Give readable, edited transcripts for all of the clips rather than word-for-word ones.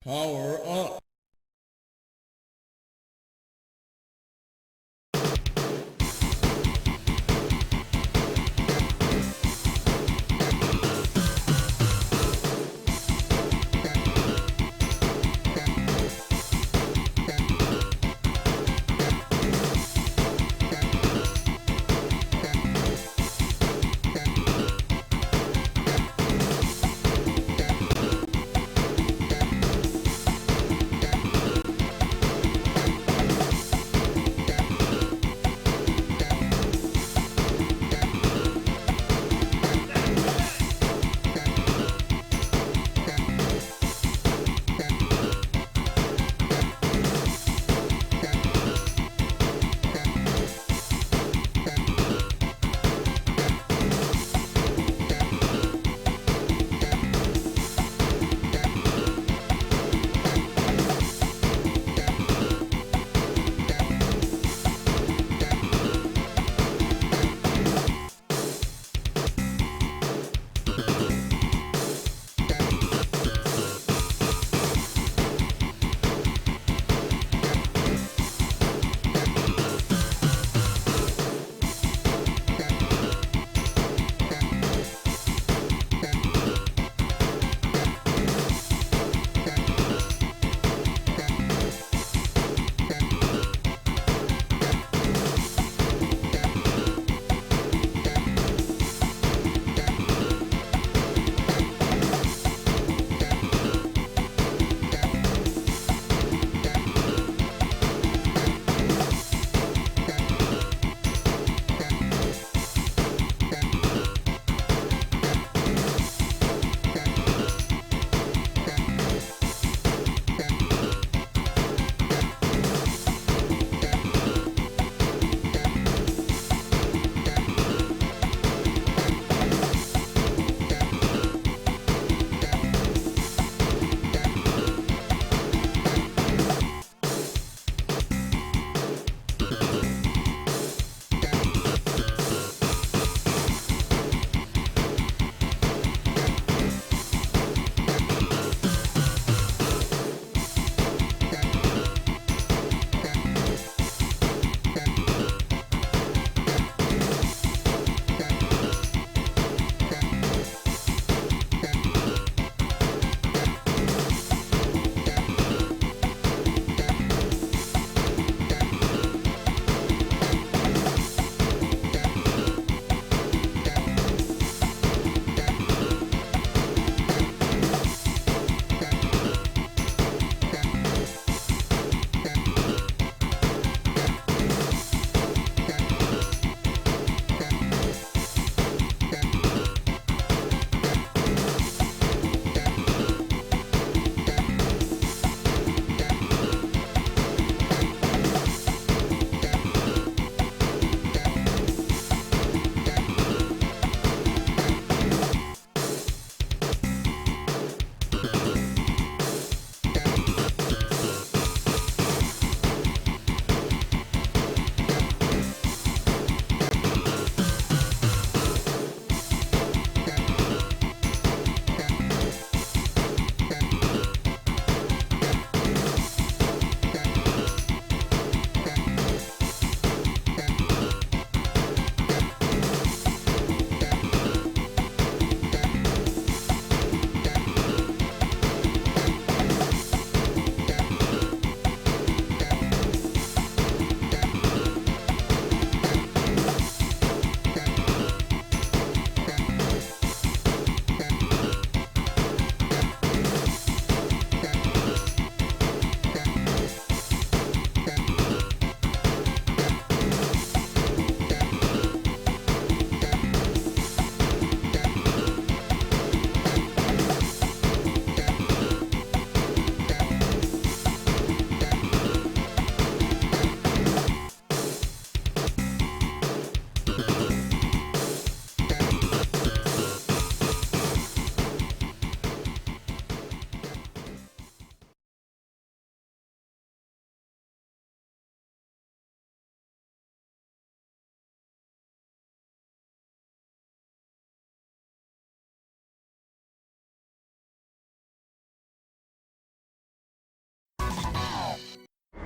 Power up.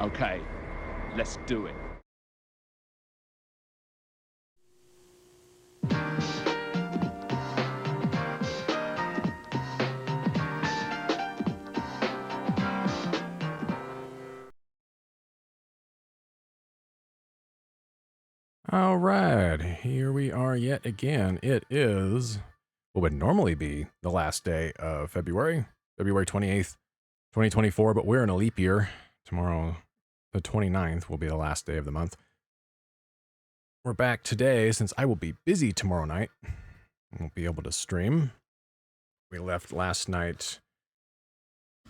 Okay, let's do it. All right, here we are yet again. It is what would normally be the last day of February, February 28th, 2024, but we're in a leap year. Tomorrow, the 29th, will be the last day of the month. We're back today since I will be busy tomorrow night. I won't be able to stream. We left last night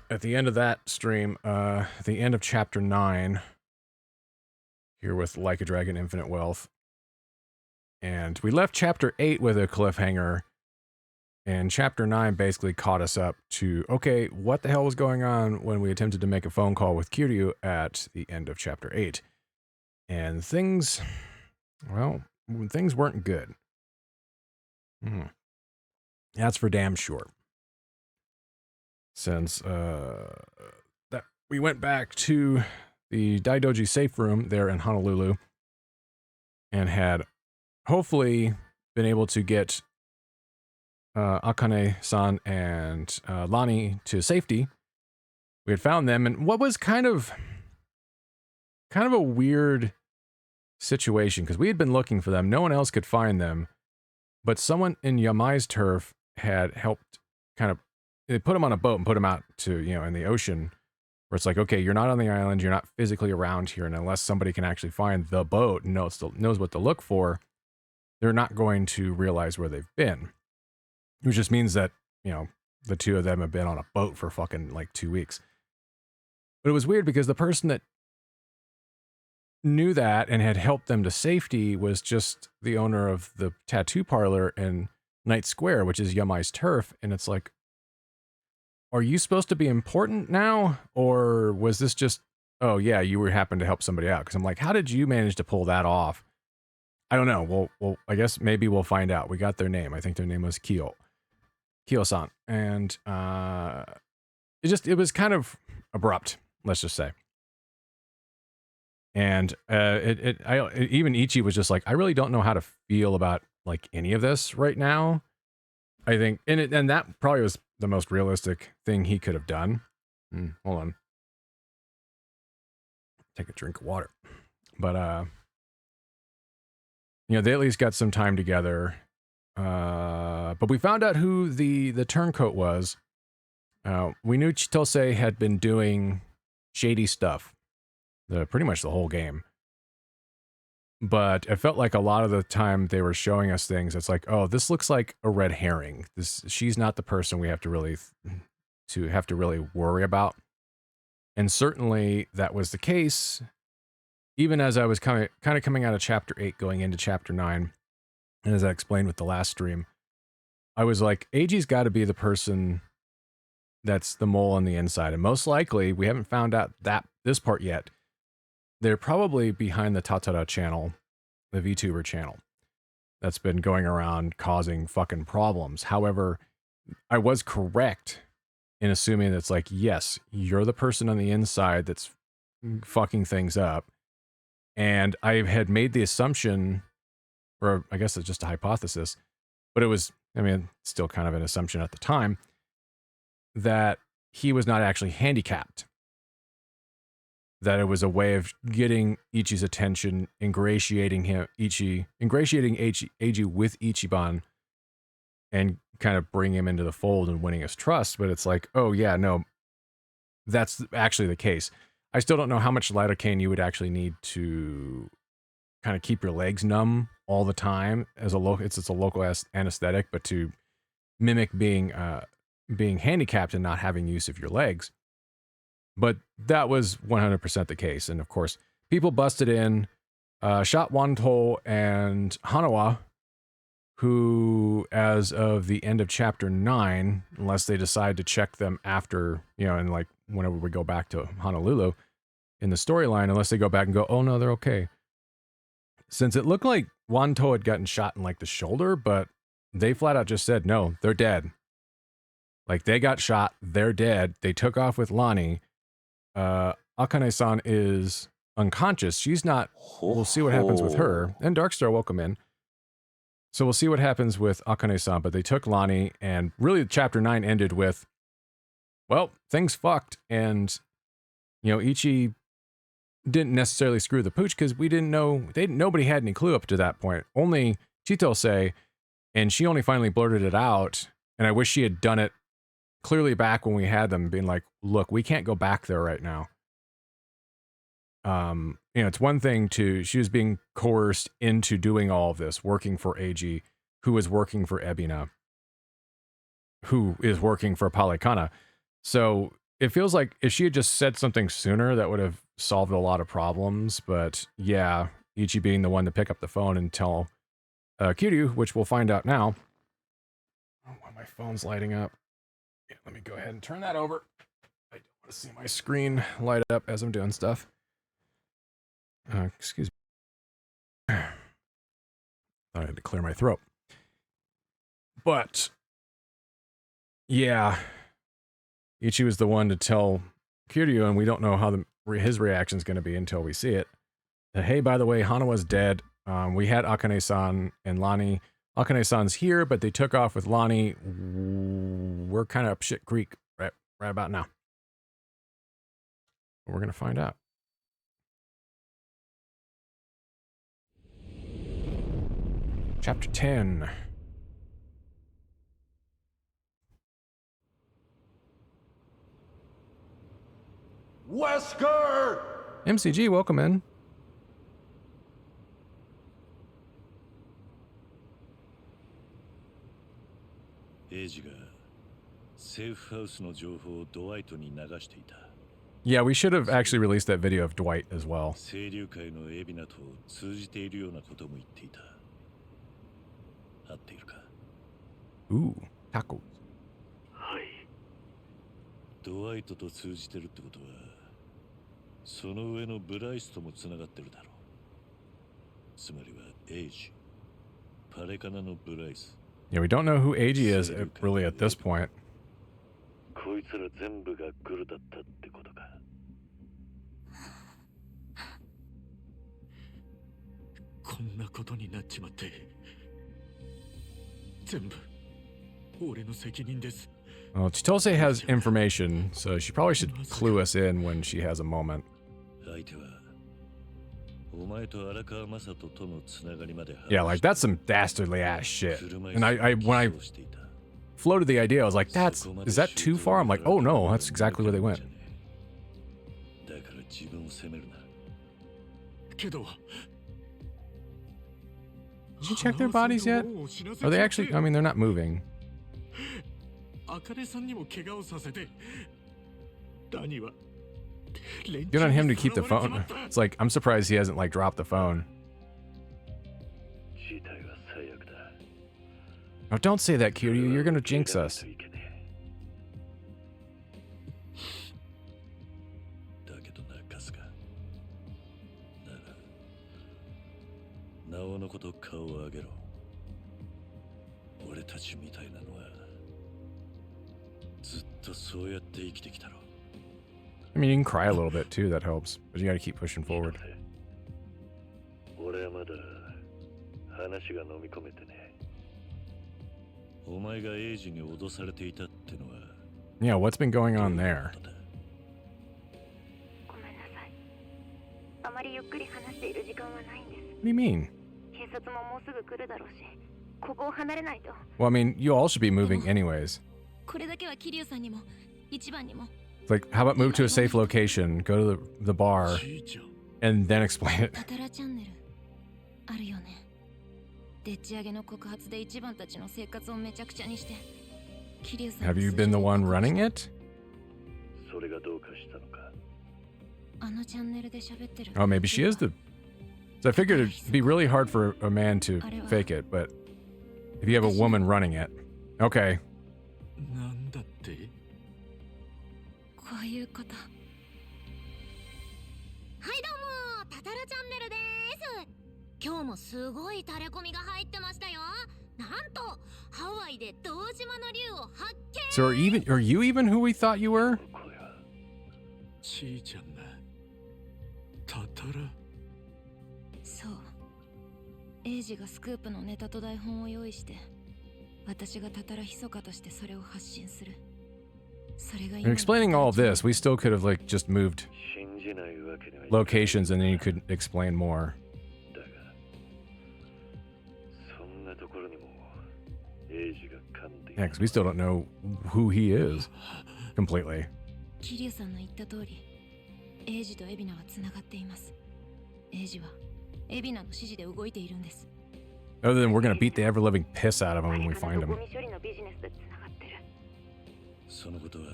at the end of that stream, at the end of chapter 9, here with Like a Dragon Infinite Wealth. And we left chapter 8 with a cliffhanger, and chapter 9 basically caught us up to, okay, what the hell was going on when we attempted to make a phone call with Kiryu at the end of chapter 8. And things, well, things weren't good. That's for damn sure. Since that we went back to the Daidoji safe room there in Honolulu and had hopefully been able to get Akane-san and Lani to safety. We had found them, and what was kind of a weird situation, because we had been looking for them. No one else could find them, but someone in Yamai's turf had helped they put them on a boat and put them out to, in the ocean, where it's like, okay, you're not on the island, you're not physically around here, and unless somebody can actually find the boat and knows what to look for, they're not going to realize where they've been. Which just means that, the two of them have been on a boat for fucking like 2 weeks. But it was weird because the person that knew that and had helped them to safety was just the owner of the tattoo parlor in Night Square, which is Yamai's turf. And it's like, are you supposed to be important now? Or was this just, oh yeah, you were happened to help somebody out? Because I'm like, how did you manage to pull that off? I don't know. Well, I guess maybe we'll find out. We got their name. I think their name was Kyo-san. And it was kind of abrupt, let's just say. And even Ichi was just like, I really don't know how to feel about like any of this right now. I think, and that probably was the most realistic thing he could have done. Hold on. Take a drink of water. But they at least got some time together. But we found out who the turncoat was. We knew Chitose had been doing shady stuff pretty much the whole game. But it felt like a lot of the time they were showing us things, it's like, oh, this looks like a red herring. She's not the person we have to really worry about. And certainly that was the case, even as I was kind of coming out of chapter 8, going into chapter 9. And as I explained with the last stream, I was like, Eiji's got to be the person that's the mole on the inside. And most likely, we haven't found out this part yet, they're probably behind the Tatara channel, the VTuber channel, that's been going around causing fucking problems. However, I was correct in assuming that's like, yes, you're the person on the inside that's fucking things up. And I had made the assumption, or I guess it's just a hypothesis, but it was, still kind of an assumption at the time, that he was not actually handicapped. That it was a way of getting Ichi's attention, ingratiating Eiji with Ichiban, and kind of bring him into the fold and winning his trust. But it's like, oh yeah, no, that's actually the case. I still don't know how much lidocaine you would actually need to kind of keep your legs numb all the time as it's a local anesthetic, but to mimic being handicapped and not having use of your legs. But that was 100% the case. And of course, people busted in, shot Wanto and Hanawa, who, as of the end of chapter 9, unless they decide to check them after, and like whenever we go back to Honolulu in the storyline, unless they go back and go, oh no, they're okay. Since it looked like Wanto had gotten shot in like the shoulder, but they flat out just said, no, they're dead. Like they got shot, they're dead. They took off with Lani. Akane-san is unconscious. She's not. We'll see what happens with her. And Darkstar, welcome in. So we'll see what happens with Akane-san, but they took Lani, and really chapter 9 ended with, well, things fucked, and, you know, Ichi didn't necessarily screw the pooch because we didn't know, nobody had any clue up to that point. Only Chitose, and she only finally blurted it out, and I wish she had done it clearly back when we had them, being like, look, we can't go back there right now. You know, it's one thing she was being coerced into doing all of this, working for AG, who is working for Ebina, who is working for Palikana. So it feels like if she had just said something sooner, that would have solved a lot of problems. But yeah, Ichi being the one to pick up the phone and tell Kiryu, which we'll find out now. Oh, my phone's lighting up. Yeah, let me go ahead and turn that over. I don't want to see my screen light up as I'm doing stuff. Excuse me. Thought I had to clear my throat. But yeah, Ichi was the one to tell Kiryu, and we don't know how his reaction is going to be until we see it. Hey, by the way, Hanawa's dead. We had Akane-san and Lani. Akane-san's here, but they took off with Lani. We're kind of up shit creek right about now. We're going to find out. Chapter 10. Wesker! MCG, welcome in. Yeah, we should have actually released that video of Dwight as well. Ooh, tacos. ドワイトと通じてるってことは、その上のブライスともつながってるだろう。つまりはエイジ、パレカナのブライス。Yeah, we don't know who AG is really at this point. こいつら全部がグルだったってことか。こんなことになっちまって、全部俺の責任です。 Well, Chitose has information, so she probably should clue us in when she has a moment. Yeah, like that's some dastardly ass shit. And when I floated the idea, I was like, is that too far? I'm like, oh no, that's exactly where they went. Did you check their bodies yet? Are they actually, I mean, they're not moving. Good on him to keep the phone. It's like, I'm surprised he hasn't like dropped the phone. Oh, don't say that, Kiryu. You're gonna jinx us. I mean, you can cry a little bit too, that helps. But you gotta keep pushing forward. Yeah, what's been going on there? What do you mean? Well, I mean, you all should be moving anyways. Like, how about move to a safe location, go to the bar, and then explain it. Have you been the one running it? Oh, maybe she is the... So I figured it'd be really hard for a man to fake it, but if you have a woman running it... Okay. So are you even who we thought you were? たたら。そう。エイジがスクープのネタと台本を用意して、私がたたらひそかとしてそれを発信する。それが And explaining all of this, we still could have like just moved 信じないわけにはいかない。 locations and then you could explain more. だがそんなところにもエイジが噛んでいる。 Yeah, because we still don't know who he is completely. 桐生さんの言った通り、エイジとエビナはつながっています。エイジはエビナの指示で動いているんです。 Other than we're gonna beat the ever-living piss out of him when we find him. そのことは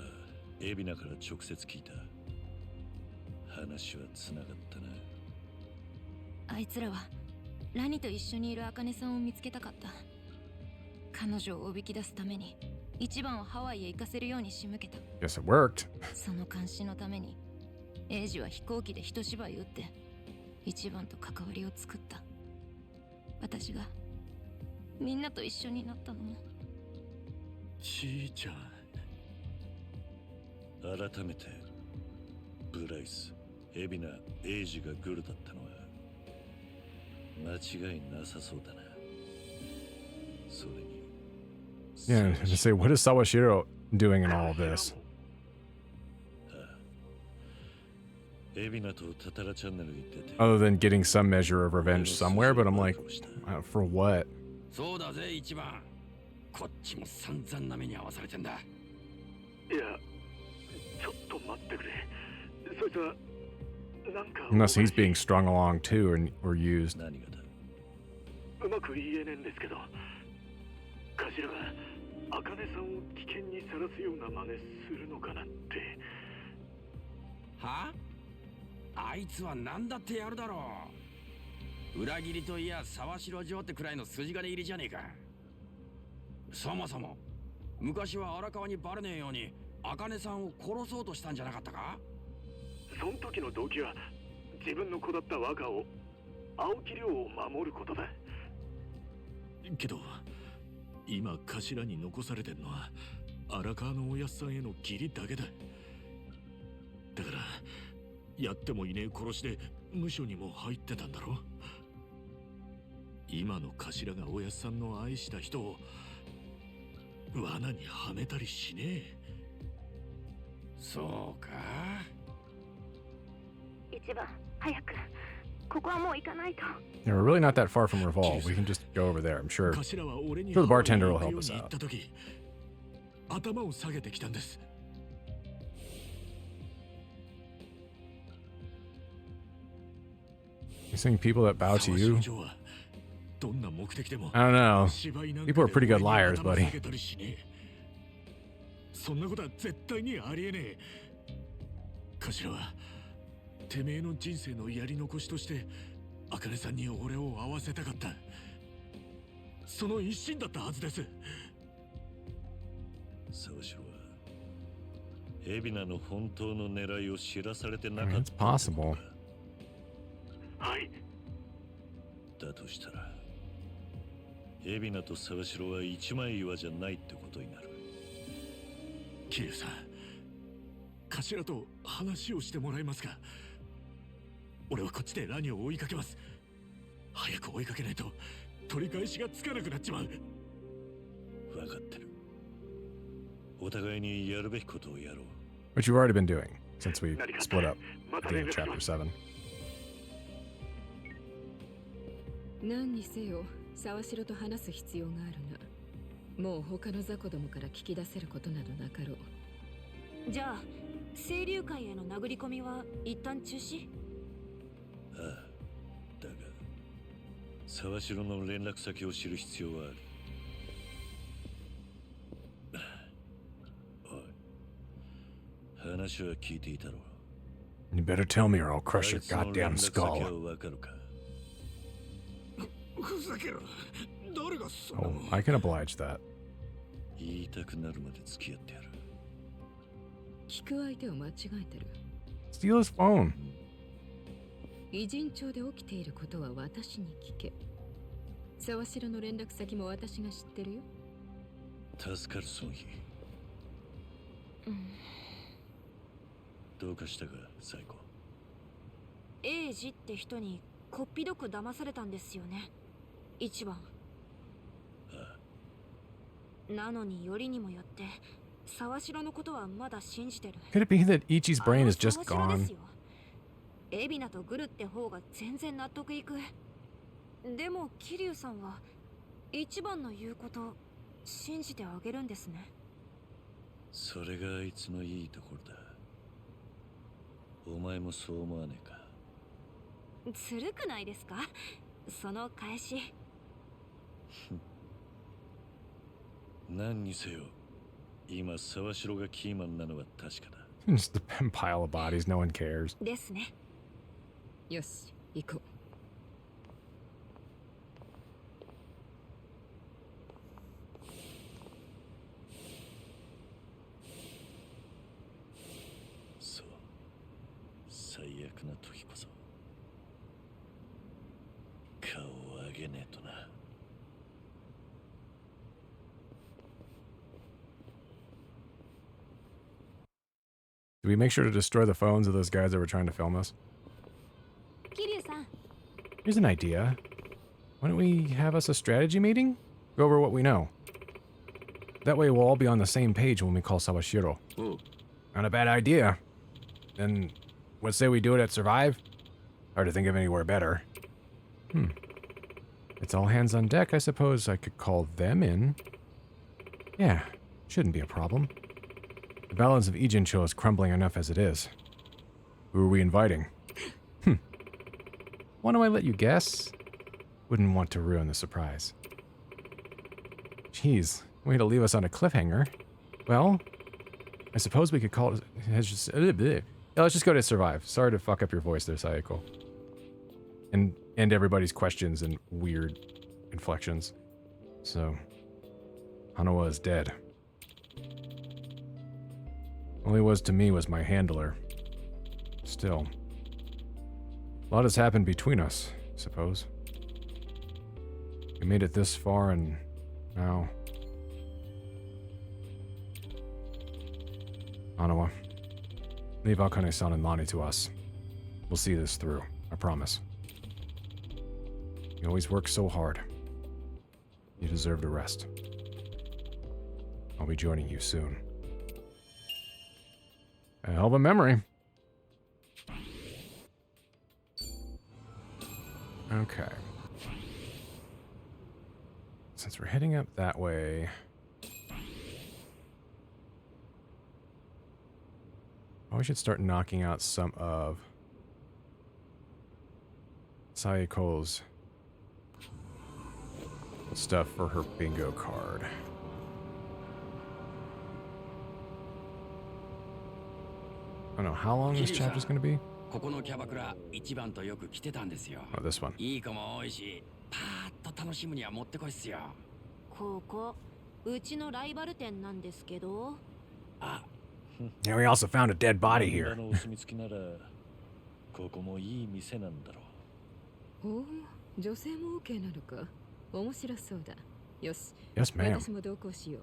エビナから直接聞いた。話はつながったな。あいつらはラニと一緒にいるアカネさんを見つけたかった。彼女をおびき出すために一番をハワイへ行かせるように仕向けた。 Guess it worked. その監視のためにエイジは飛行機で一芝居打って一番と関わりを作った。私がみんなと一緒になったのも。ちいちゃん。改めてブライス、エビナ、エイジがグルだったのは間違いなさそうだな。それに Yeah, and to say, what is Sawashiro doing in all of this? エビナとタタラチャンネルに出て Other than getting some measure of revenge somewhere, but I'm like, for what? そうだぜ一番。こっちも散々な目に遭わされてんだ。いや、ちょっと待ってくれ。そいつはなんか Unless he's being strung along too or used. 何がだ。うまく言えねえんですけど、頭が茜さんを危険にさらすような真似するのかなって。はあ？あいつは何だってやるだろう。裏切りといや沢城城ってくらいの筋金入りじゃねえか。そもそも昔は荒川にバレねえように茜さんを殺そうとしたんじゃなかったか？その時の動機は自分の子だった若を青木亮を守ることだ。けど今頭に残されてんのは荒川のおやっさんへの義理だけだ。だからやってもいねえ殺しで無所にも入ってたんだろ。今の頭がおやっさんの愛した人を罠にはめたりしねえ。そうか。一番早く。ここはもう行かないと。 Yeah, we're really not that far from Revolve. We can just go over there. I'm sure. 頭は俺に Sure, the bartender will help us 行っ out. た時頭を下げてきたんです。 You seeing people that bow to you? どんな目的でも I don't know. 芝居なんか People are pretty good で liars, 頭 buddy. 下げたりしねえ。そんなことは絶対にありえねえ。頭はてめえの人生のやり残しとして茜さんに俺を会わせたかった。その一心だったはずです。沢城は海老名の本当の狙いを知らされてな I か mean, っ it's た。 possible. はい。だとしたら海老名と沢城は一枚岩じゃないってことになる。桐生さん、頭と話をしてもらえますか。俺はこっちでラニを追いかけます。早く追いかけないと取り返しがつかなくなっちまう。分かってる。お互いにやるべきことをやろう。 Which you've already been doing since we split up at the end of chapter 7. 何にせよ沢城と話す必要があるな。もう他の雑魚どもから聞き出せることなどなかろう。じゃあ清流会への殴り込みは一旦中止？ああ、だが沢城の連絡先を知る必要はある。おい、話は聞いていたろう。 You better tell me or I'll crush your あいつの goddamn 連絡先 skull. はわかるか。ふざけろ。誰がそんな Oh, の。 I can oblige that. 言いたくなるまで付き合ってやる。聞く相手を間違えてる。 Steal his phone. 偉人町で起きていることは私に聞け。沢城の連絡先も私が知ってるよ。助かる損費。どうかしたか、最高。エイジって人にこっぴどく騙されたんですよね、一番。なのによりにもよって沢城のことはまだ信じてる。 Could it be that Ichi's brain is just 沢城で gone? すよ。エビナとグルって方が全然納得いく。でも桐生さんは一番の言うこと信じてあげるんですね。それがあいつのいいところだ。お前もそう思わねえか？ずるくないですか、その返し。何にせよ、今沢城がキーマンなのは確かだ。Just a pile of bodies, no one cares. ですね。よし、行こう。そう、最悪な時こそ顔を上げねえとな。Do we make sure to destroy the phones of those guys that were trying to film us? 桐生さん、 Here's an idea. Why don't we have us a strategy meeting? Go over what we know. That way we'll all be on the same page when we call Sawashiro. Oh. Not a bad idea. Then, let's say we do it at Survive? Hard to think of anywhere better. It's all hands on deck. I suppose I could call them in. Yeah, shouldn't be a problem. The balance of Ijincho is crumbling enough as it is. Who are we inviting? Why don't I let you guess? Wouldn't want to ruin the surprise. Jeez, way to leave us on a cliffhanger. Well, I suppose we could call it... Let's just go to Survive. Sorry to fuck up your voice there, Sayako. And end everybody's questions and weird inflections. So, Hanawa is dead. All he was to me was my handler. Still. A lot has happened between us, I suppose. We made it this far and now... Hanawa, leave Akane-san and Lani to us. We'll see this through, I promise. You always work so hard. You deserve to rest. I'll be joining you soon. A hell of a memory. Okay. Since we're heading up that way... we should start knocking out some of Sayako's stuff for her bingo card. I don't know how long this chapter's going to be. ここのキャバクラ一番とよく来てたんですよ。 Oh, this one. いい子も多いし、パーッと楽しむにはもってこいっすよ。ここうちのライバル店なんですけど。あ、Yeah, we also found a dead body here. あのお墨付きならここもいい店なんだろう。おお、女性も OK なのか。面白そうだ。よし、 Yes, ma'am. 私も同行しよ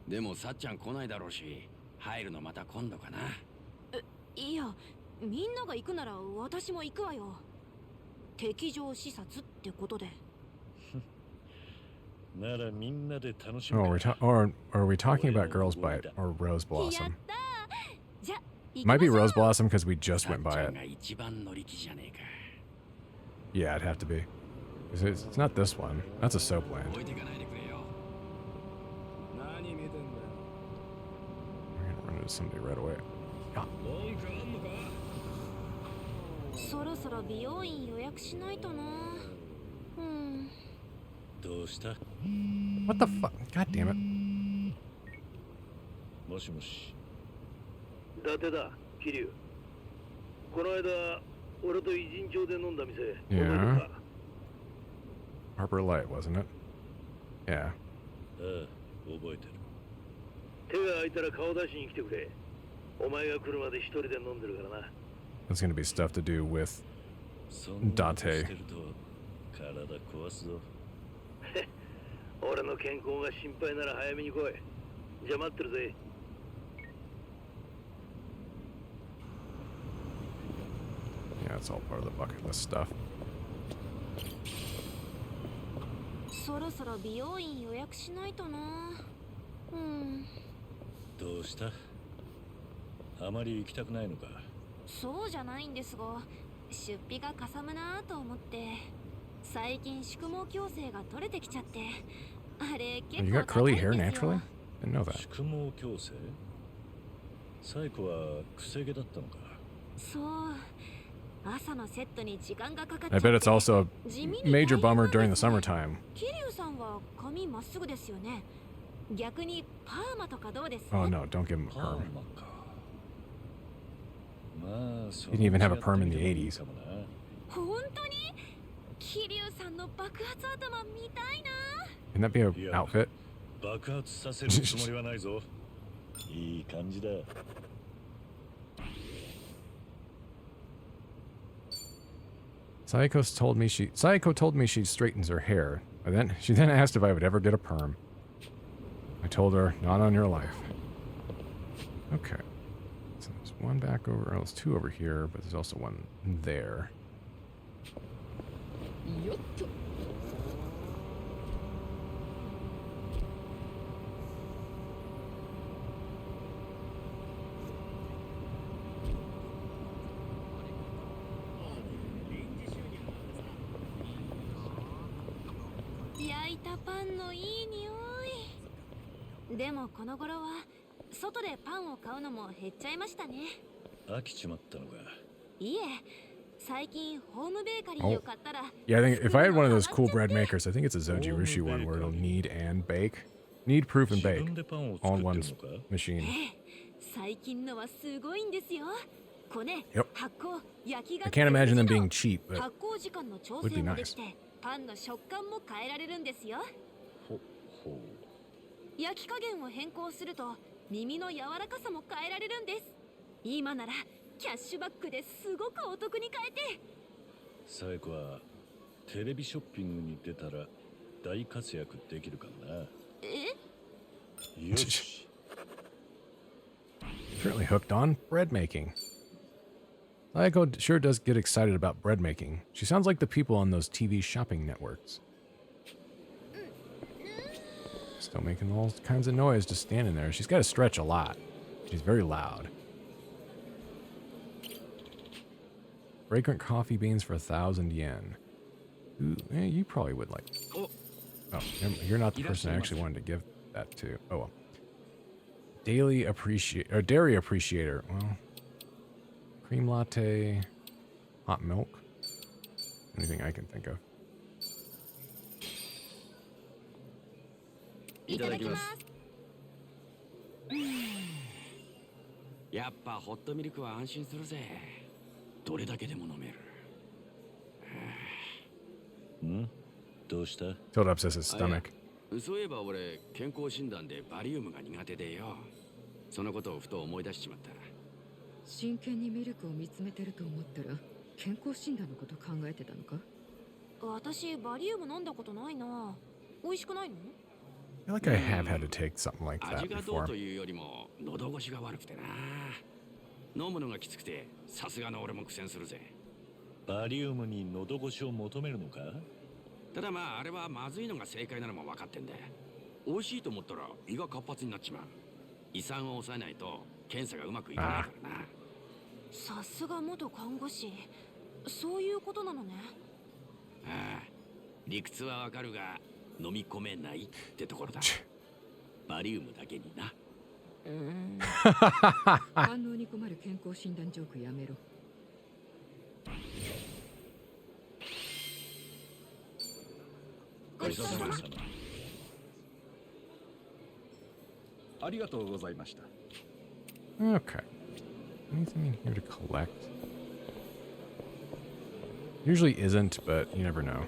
う。でもさっちゃん来ないだろうし、入るのまた今度かな。いや、みんなが行くなら私も行くわよ。敵情視察ってことで。ならみんなで楽し Oh, む or are we talking about Girls Bite or Rose やっ Blossom? たー。じゃ、行き Might ま be しょう。 Rose Blossom because we just さっ went ち by ゃ it. んが一番乗り気じゃねえか。 Yeah, it'd have to be. It's not this one. That's a soap land. 置いてかないでくれよ。何見てんだよ。 We're gonna run into somebody right away. 文句あんのか。そろそろ美容院予約しないとな。どうした？ What the fuck? God damn it. もしもし。伊達だ、桐生。この間、俺と偉人町で飲んだ店、覚えてる Yeah. か？ Harper Light, wasn't it? Yeah. ああ、覚えてる。手が空いたら顔出しに来てくれ。お前が来るまで一人で飲んでるからな。That's gonna be stuff to do with そんなことして Date. ると体壊すぞ。俺の健康が心配なら早めに来い。じゃあ待ってるぜ。Yeah, Yeah, it's all part of the bucket list stuff. そろそろ美容院予約しないとな。うん。どうした？あまり行きたくないのか？そうじゃないんですが、出費がかさむなと思って。最近宿毛矯正が取れてきちゃって、あれ結 You 構 got 高い curly ん hair ですよ。 naturally? Didn't know that. 宿毛矯正？サイコはくせ毛だったのか？そう。朝のセットに時間がかかっちゃ I って bet it's also a 地味に major 大変 bummer なん during で the すね。 summertime. 桐生さんは髪まっすぐですよね。逆にパーマとかどうです？ Oh no, don't give him a パー perm. マか。まあ、そ He didn't even have a perm in the 80s. かもな。本当に？桐生さんの爆発頭見たいな。 Can that be an Yeah. outfit? 爆発させるつもりはないぞ。いい感じだ。Sayako told me she straightens her hair. She then asked if I would ever get a perm. I told her, not on your life. Okay. So there's one back over, oh, there's two over here, but there's also one there. よっと。焼いたパンのいい匂い。でもこの頃は外でパンを買うのも減っちゃいましたね。飽きちまったのか。いえ、最近ホームベーカリーを買ったら。 Yeah, I think if I had one of those cool bread makers, I think it's a Zojirushi one where it'll knead and bake. Knead, proof, and 自 bake 分でパンを all 作 in って one るのか？ machine. 最近のはすごいんですよ。こね、 Yep. 発酵、焼きが I can't imagine them being cheap, but 発酵時間の調 would be 整もで nice. きて、パンの食感も変えられるんですよ。ほほ焼き加減を変更すると耳の柔らかさも変えられるんです。今ならキャッシュバックですごくお得に買えて。サイコはテレビショッピングに出たら大活躍できるかもな。え？よし。 Apparently hooked on bread making. Sayako sure does get excited about bread making. She sounds like the people on those TV shopping networks. Still making all kinds of noise just standing there. She's got to stretch a lot. She's very loud. Fragrant coffee beans for 1,000 yen. Ooh, you probably would like. Oh, you're not the person I actually wanted to give that to. Oh well. Dairy appreciator. Well, cream latte, hot milk. Anything I can think of. いただきます。やっぱホットミルクは安心するぜ。どれだけでも飲める。ん？どうした？ Filled up says his stomach. そういえば俺健康診断でバリウムが苦手でよ。そのことをふと思い出しちまった。真剣にミルクを見つめてると思ったら健康診断のこと考えてたのか？私バリウム飲んだことないな。美味しくないの？ I feel like I have had to take something like that 味がどう before. というよりも喉越しが悪くてな。飲むのがきつくてさすがの俺も苦戦するぜ。バリウムに喉越しを求めるのか？ただまああれはまずいのが正解なのも分かってんだ。美味しいと思ったら胃が活発になっちまう。胃酸を抑えないと検査がうまくいかないからな。さすが元看護師。そういうことなのね。ああ、理屈はわかるが飲み込めないってところだ。バリウムだけにな。反応に困る健康診断ジョークやめろ。ごちそうさまでした。ありがとうございました。 Okay. Anything in here to collect? Usually isn't, but you never know.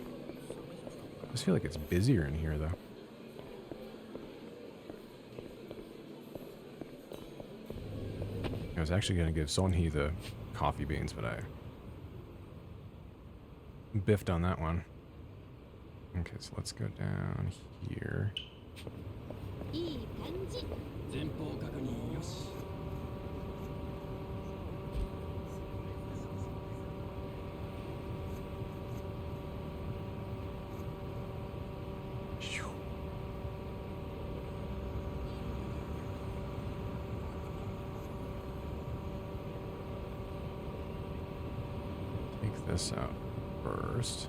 I just feel like it's busier in here, though. I was actually going to give Sonhee the coffee beans, but I biffed on that one. Okay, so let's go down here. いい感じ。前方確認よし。this out first.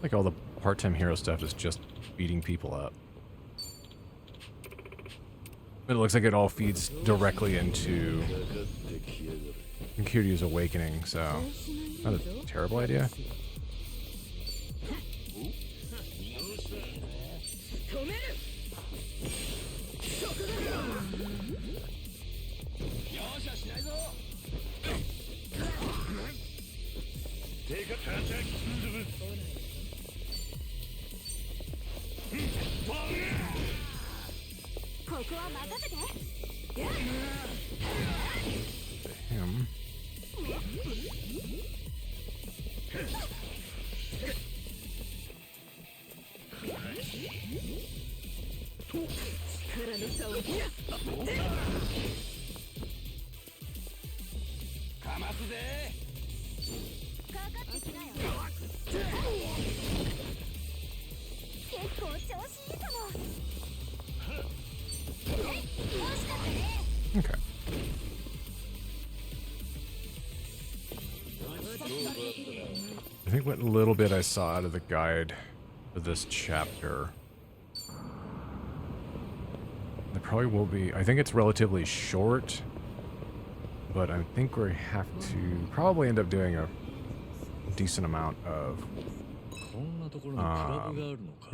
Like all the part-time hero stuff is just beating people up. But it looks like it all feeds directly into Kiryu's awakening, so not a terrible idea. Him. Okay. I think what little bit I saw out of the guide for this chapter, there probably will be, I think it's relatively short, but I think we have to probably end up doing a decent amount of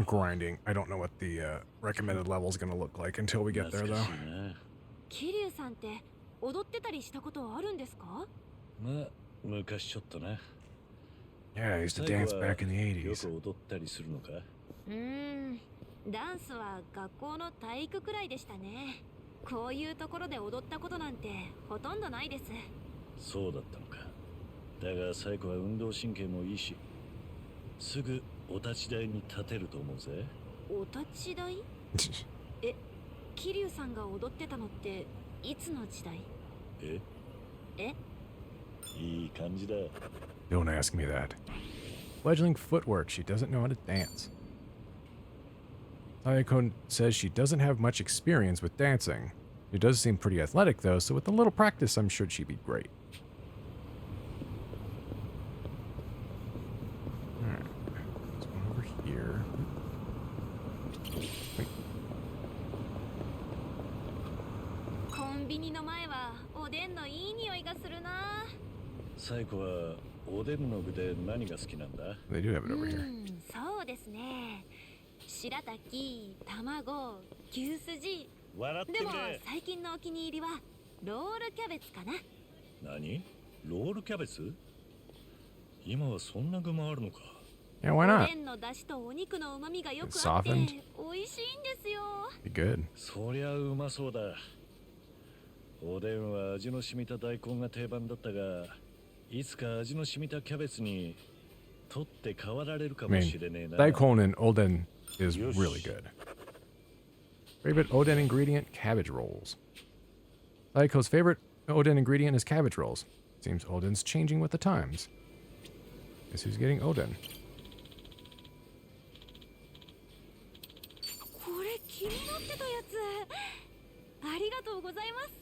grinding. I don't know what the recommended level is going to look like until we get there, though. 桐生さんって踊ってたりしたことはあるんですか？まあ、昔ちょっとな。 Yeah, I used to dance back in the よ 80s. く踊ったりするのか？ダンスは学校の体育くらいでしたね。こういうところで踊ったことなんてほとんどないです。そうだったのか。だがサイコは運動神経もいいし、すぐお立ち台に立てると思うぜ。お立ち台？え、桐生さんが踊ってたのっていつの時代？え？いい感じだ。 Don't ask me that. Fledgling footwork. She doesn't know how to dance. Ayako says she doesn't have much experience with dancing. She does seem pretty athletic, though, so with a little practice, I'm sure she'd be great. Alright. There's one over here. Wait. コンビニの前はおでんのいい匂いがするな。サイコはおでんの具で何が好きなんだ？ They do have it over here. そうですね。白滝、卵、牛すじ。笑ってくでもれ。最近のお気に入りはロールキャベツかな。何？ロールキャベツ？今はそんな具もあるのか。 Yeah, why お not? でんの出汁とお肉の旨味がよく It's 合って softened. 美味しいんですよ。 Be good. そりゃうまそうだ。おでんは味の染みた大根が定番だったが、いつか味の染みたキャベツに取って代わられるか I も mean, しれねえな。 daikon and oden is Yosh. really good. Favorite oden ingredient? Cabbage rolls. Daiko's favorite oden ingredient is cabbage rolls. Seems oden's changing with the times. Guess who's getting oden? これ気になってたやつ。ありがとうございます。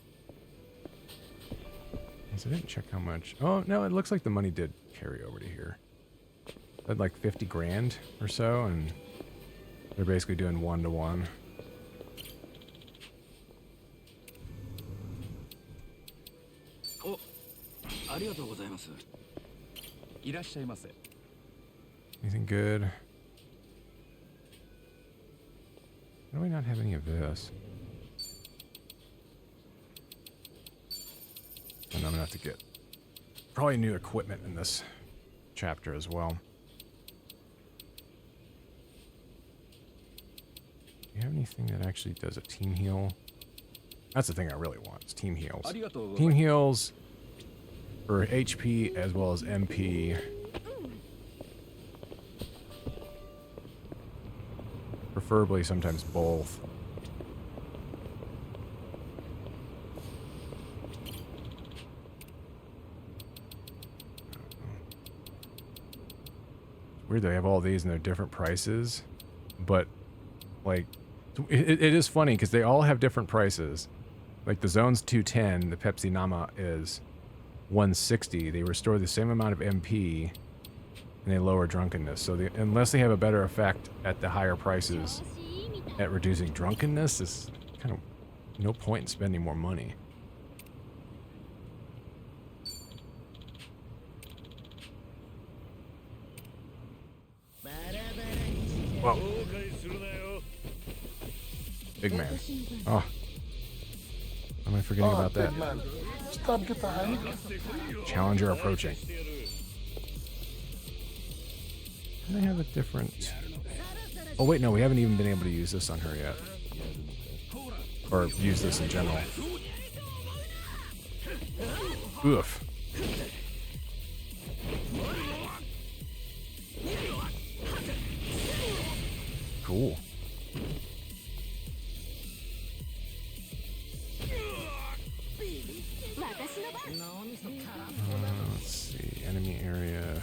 So I didn't check how much. Oh, no, it looks like the money did carry over to here. Had like 50 grand or so, and they're basically doing 1-to-1. お、ありがとうございます。いらっしゃいませ。 Anything good? Why do we not have any of this? And I'm gonna have to get probably new equipment in this chapter as well. Do you have anything that actually does a team heal? That's the thing I really want, is team heals. ありがとうござい Team ます。 heals for HP as well as MP. Preferably sometimes both. Weird they have all these and they're different prices, but like it is funny because they all have different prices, Like the zone's 210, the Pepsi Nama is 160. They restore the same amount of MP and they lower drunkenness. So unless they have a better effect at the higher prices at reducing drunkenness, it's kind of no point in spending more money. Whoa. Big man. Oh. How am I forgetting about that? Big man. Stop get behind. Challenger approaching. Can I have a different... Oh wait, no, we haven't even been able to use this on her yet. Or use this in general. Oof. Cool. Let's see, enemy area.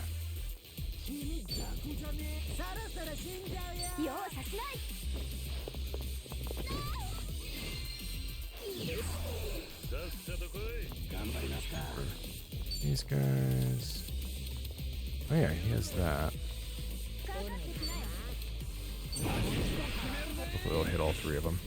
These guys. Oh yeah, he has that. Hopefully it'll hit all three of them.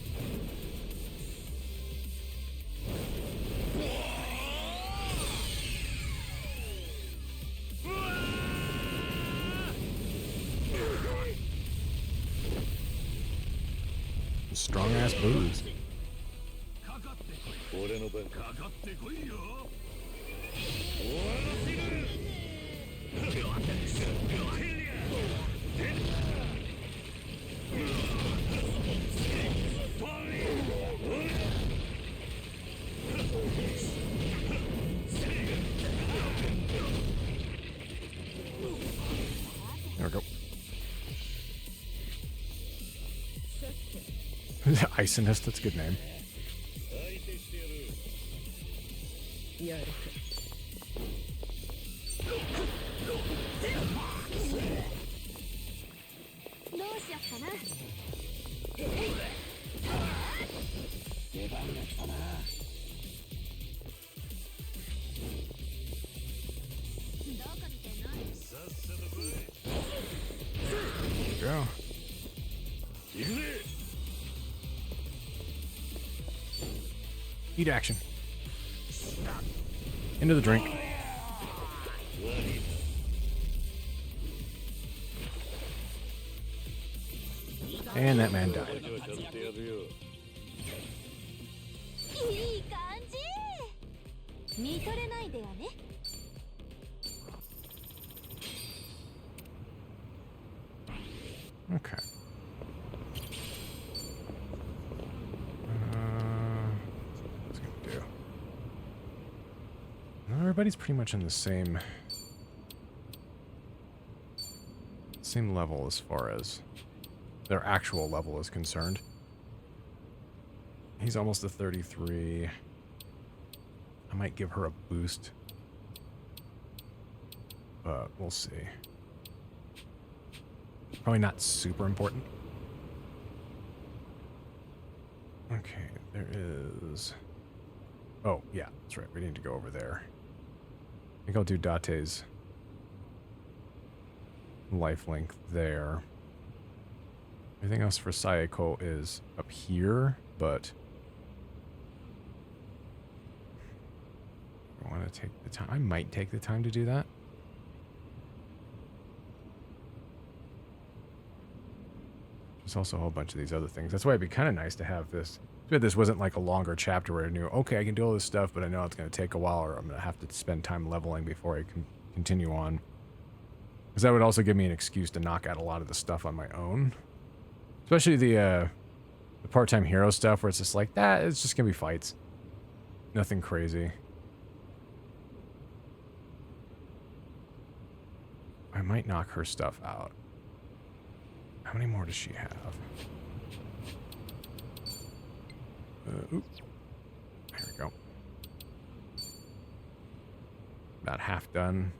Strong ass booze. There we go. Icinist, that's a good name. Go. Eat action. Into the drink. And that man died. Okay. What's it gonna do? Everybody's pretty much on the same level as far as their actual level is concerned. He's almost a 33. I might give her a boost, but we'll see. Probably not super important. Okay, there is... Oh, yeah, that's right. We need to go over there. I think I'll do Date's life length there. Everything else for Sayako is up here, but I want to take the time. I might take the time to do that. There's also a whole bunch of these other things. That's why it'd be kind of nice to have this. But this wasn't like a longer chapter where I knew, okay, I can do all this stuff, but I know it's going to take a while, or I'm going to have to spend time leveling before I can continue on. Because that would also give me an excuse to knock out a lot of the stuff on my own. Especially the part-time hero stuff where it's just like, that, it's just going to be fights. Nothing crazy. I might knock her stuff out. How many more does she have? Oop. There we go. About half done.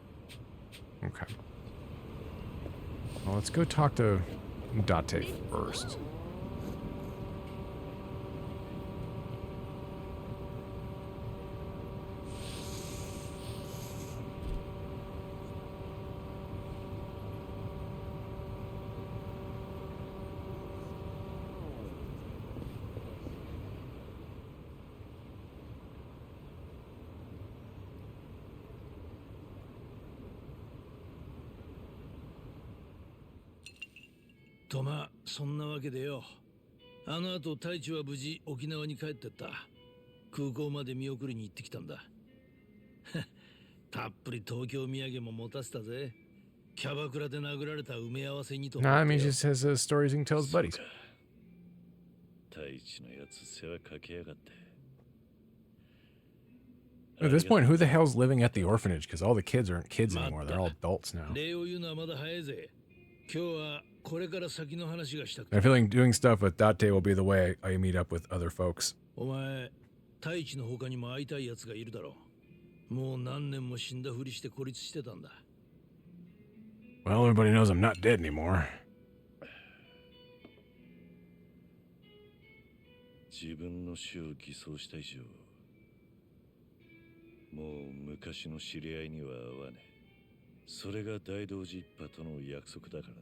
Okay. Well, let's go talk to Date first. とまあそんなわけでよ。あの後太一は無事沖縄に帰ってった。空港まで見送りに行ってきたんだ。たっぷり東京土産も持たせたぜ。キャバクラで殴られた埋め合わせにと思 Nah, っ I て mean, よ。 just has stories he can tell his そう buddies. か。太一のやつ世話かけやがって。 At this point, who the hell's living at the orphanage? Because all the kids aren't kids anymore. They're all adults now. 礼を言うのはまだ早いぜ。今日はこれから先の話がしたく I て。 feel like doing stuff with Date will be the way I meet up with other folks. お前、太一の他にも会いたい奴がいるだろう。もう何年も死んだふりして孤立してたんだ。 Well, everybody knows I'm not dead anymore. 自分の死を偽装した以上、もう昔の知り合いには会わねえ。それが大道寺一派との約束だから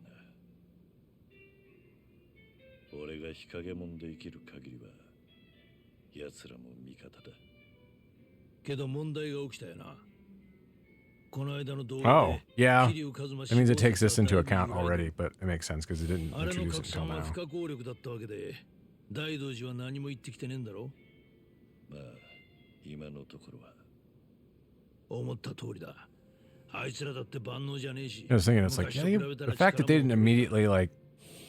な。俺が日陰者で生きる限りは、奴らも味方だ。けど問題が起きたよな。この間の動 Oh, 画で yeah. 桐生一馬 That means it takes this 死亡 into させた account already, but it makes sense because it didn't あれの introduce 拡 it until 散は now. 不可抗力だったわけで、大道寺は何も言ってきてねえんだろ。まあ、今のところは。思った通りだ。あいつらだって万能じゃねえし。 I was thinking, it's like, yeah, the fact that they didn't immediately, like,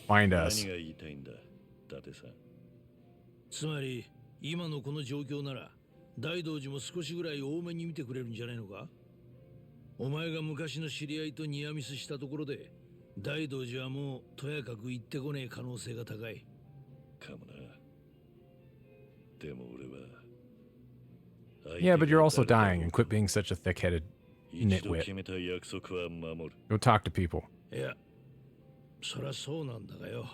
find 何 us. が言いたいんだ、伊達さん。つまり、今のこの状況なら、大道寺も少しぐらい多めに見てくれるんじゃないのか。お前が昔の知り合いとニアミスしたところで、大道寺はもうとやかく言ってこねえ可能性が高い。かもな。でも俺は。 Yeah, but you're also dying, and quit being such a thick-headed 一度 nitwit. 決めた約束は守る。 Go talk to people. いや、そりゃそうなんだがよ。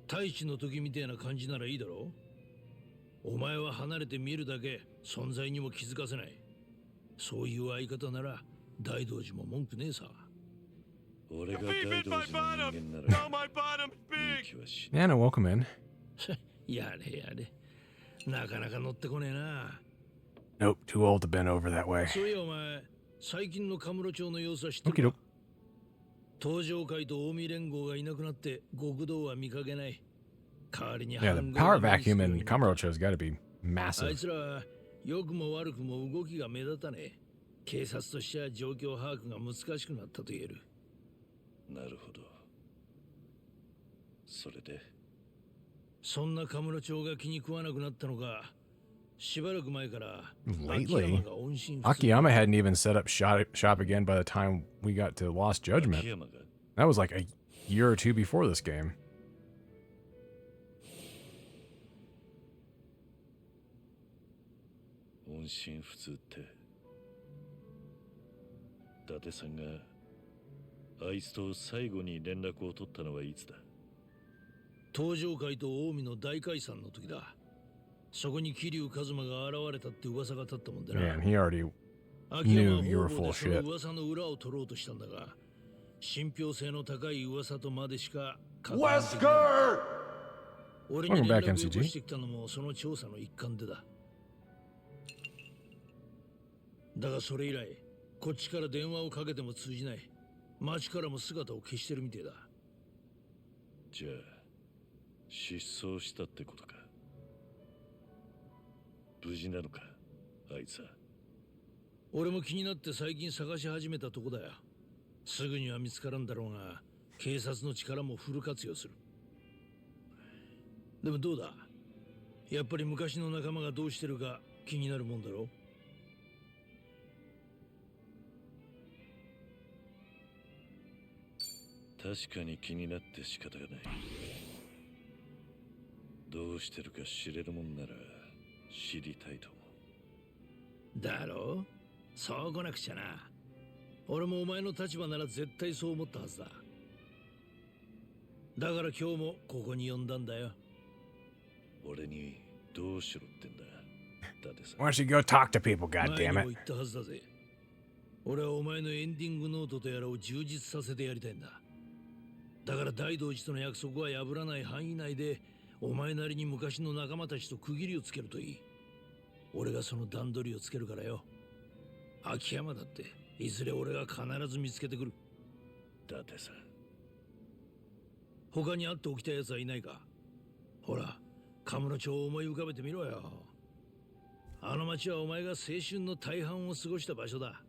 太一の時みたいな感じならいいだろう。お前は離れて見るだけ、存在にも気づかせない。そういう相方なら、大道寺も文句ねえさ。俺が大道寺の人間なら、いい気はしない。 Anna, welcome in. やれやれ。なかなか乗ってこねえな。 Nope, too old to bend over that way. そういやお前、最近のカムロ町の様子は知って Okie る doke. か。東上会と近江連合がいなくなって極道は見かけない。代わりに Yeah, the power vacuum in Kamurocho has got to be あい massive. つらは良くも悪くも動きが目立たねえ。警察としては状況把握が難しくなったと言える。なるほど。それで、そんなカムロ町が気に食わなくなったのか、しばらく前から Lately? 秋山が音信不通。 Akiyama hadn't even set up shop again by the time we got to Lost 秋 Judgment. 山が That was like a year or two before this game. 音信不通って。伊達さんがあいつと最後に連絡を取ったのはいつだ。東上会と近江の大解散の時だ。そこに桐生一馬が現れたって噂が立ったもんでな。 Man, he already 秋山 knew you were は方 full 々 of でその shit. 噂の裏を取ろうとしたんだが、信憑性の高い噂とまでしか確認できない。俺に Welcome 連 back, 絡を MCG. 起こしてきたのもその調査の一環でだ。だがそれ以来、こっちから電話をかけても通じない。町からも姿を消してるみてえだ。じゃあ失踪したってことか。無事なのか、あいつは。俺も気になって最近探し始めたとこだよ。すぐには見つからんだろうが、警察の力もフル活用する。でもどうだ、やっぱり昔の仲間がどうしてるか気になるもんだろ。確かに気になって仕方がない。どうしてるか知れるもんなら知りたいと思う。だろう、そう来なくちゃな。俺もお前の立場なら絶対そう思ったはずだ。だから今日もここに呼んだんだよ。俺にどうしろってんだ、伊達さん。 Why don't you go talk to people, 前に goddammit? も言ったはずだぜ。俺はお前のエンディングノートとやらを充実させてやりたいんだ。だから大道寺との約束は破らない範囲内で、お前なりに昔の仲間たちと区切りをつけるといい。俺がその段取りをつけるからよ。秋山だっていずれ俺が必ず見つけてくる。伊達さん、他に会っておきたい奴はいないか？ほら、カムロ町を思い浮かべてみろよ。あの町はお前が青春の大半を過ごした場所だ。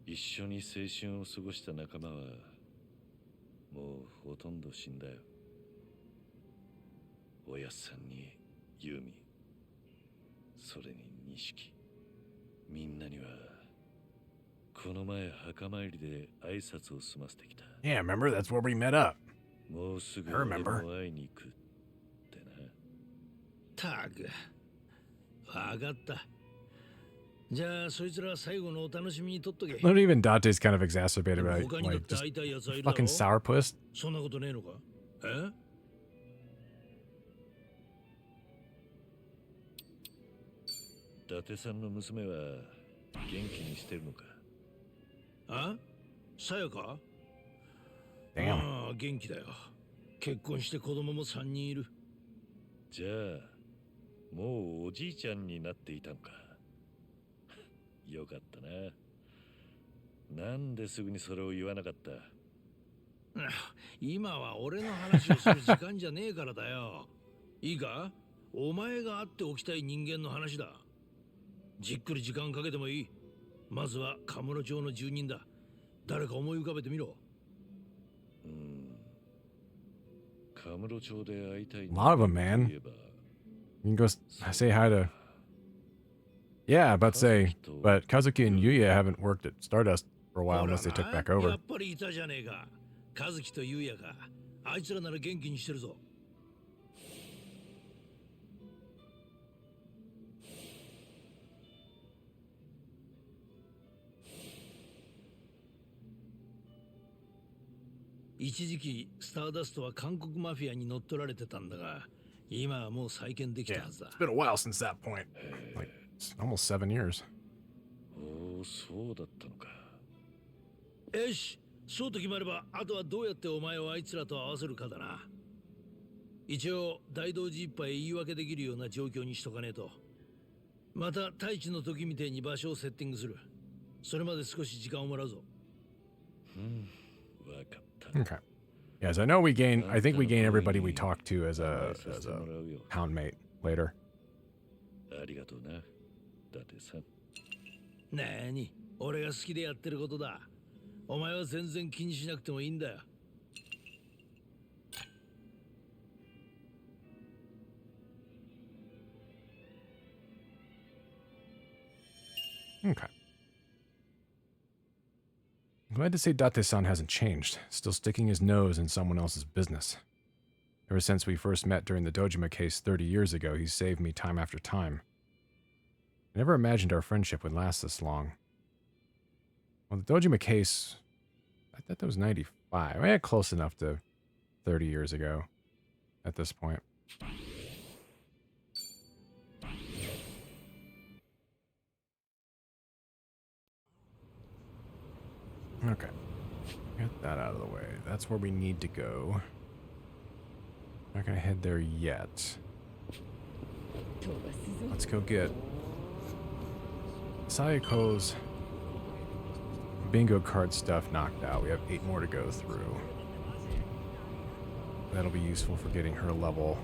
一緒に青春を過ごした仲間はもうほとんど死んだよ。おやっさんにユーミ、それに錦、みんなにはこの前墓参りで挨拶を済ませてきた。 Yeah, remember? That's where we met up. もうすぐ I 俺 remember. も会いに行くってな。たく、わかった。じゃあそいつら最後のお楽しみにとっとけ。 Not even Dante's kind of exacerbated でも by 他にだっ like て just 会いたい奴はいるだろ？ fucking sourpuss. そんなことねえのか？え？伊達さんの娘は元気にしてるのか？あ？さやか？ Damn. ああ、元気だよ。結婚して子供も3人いる。じゃあもうおじいちゃんになっていたのか。よかったな。なんですぐにそれを言わなかった？今は俺の話をする時間じゃねえからだよ。いいか？お前が会っておきたい人間の話だ。じっくり時間かけてもいい。まずはカムロ町の住人だ。誰か思い浮かべてみろ。カムロ町で会いたい A lot of them, man. You can go say hi to. Yeah, about to say, but Kazuki and Yuya haven't worked at Stardust for a while unless they took back や over. っぱりいたじゃねえか。カズキとユウヤか。あいつらなら元気にしてるぞ。一時期スターダストは韓国マフィアに乗っ取られてたんだが、今はもう再建できた Yeah, はずだ。 it's been a while since that point. Like it's almost 7 years. おお、そうだったのか。よし、そうと決まれば、あとはどうやってお前をあいつらと合わせるかだな。一応、大同寺一杯言い訳できるような状況にしとかねえと。また、太一の時みてえに場所をセッティングする。それまで少し時間をもらうぞ。わかった。 Okay. Yes, I know we gain. I think we gain everybody we talk to as a houndmate later. ありがとうな、伊達さん。なーに、俺が好きでやってることだ。お前は全然気にしなくてもいいんだよ。Okay. I'm glad to say Date-san hasn't changed, still sticking his nose in someone else's business. Ever since we first met during the Dojima case 30 years ago, he's saved me time after time. I never imagined our friendship would last this long. Well, the Dojima case, I thought that was 95. Yeah, close enough to 30 years ago at this point. Okay. Get that out of the way. That's where we need to go. Not gonna head there yet. Let's go get Sayako's bingo card stuff knocked out. We have 8 more to go through. That'll be useful for getting her level,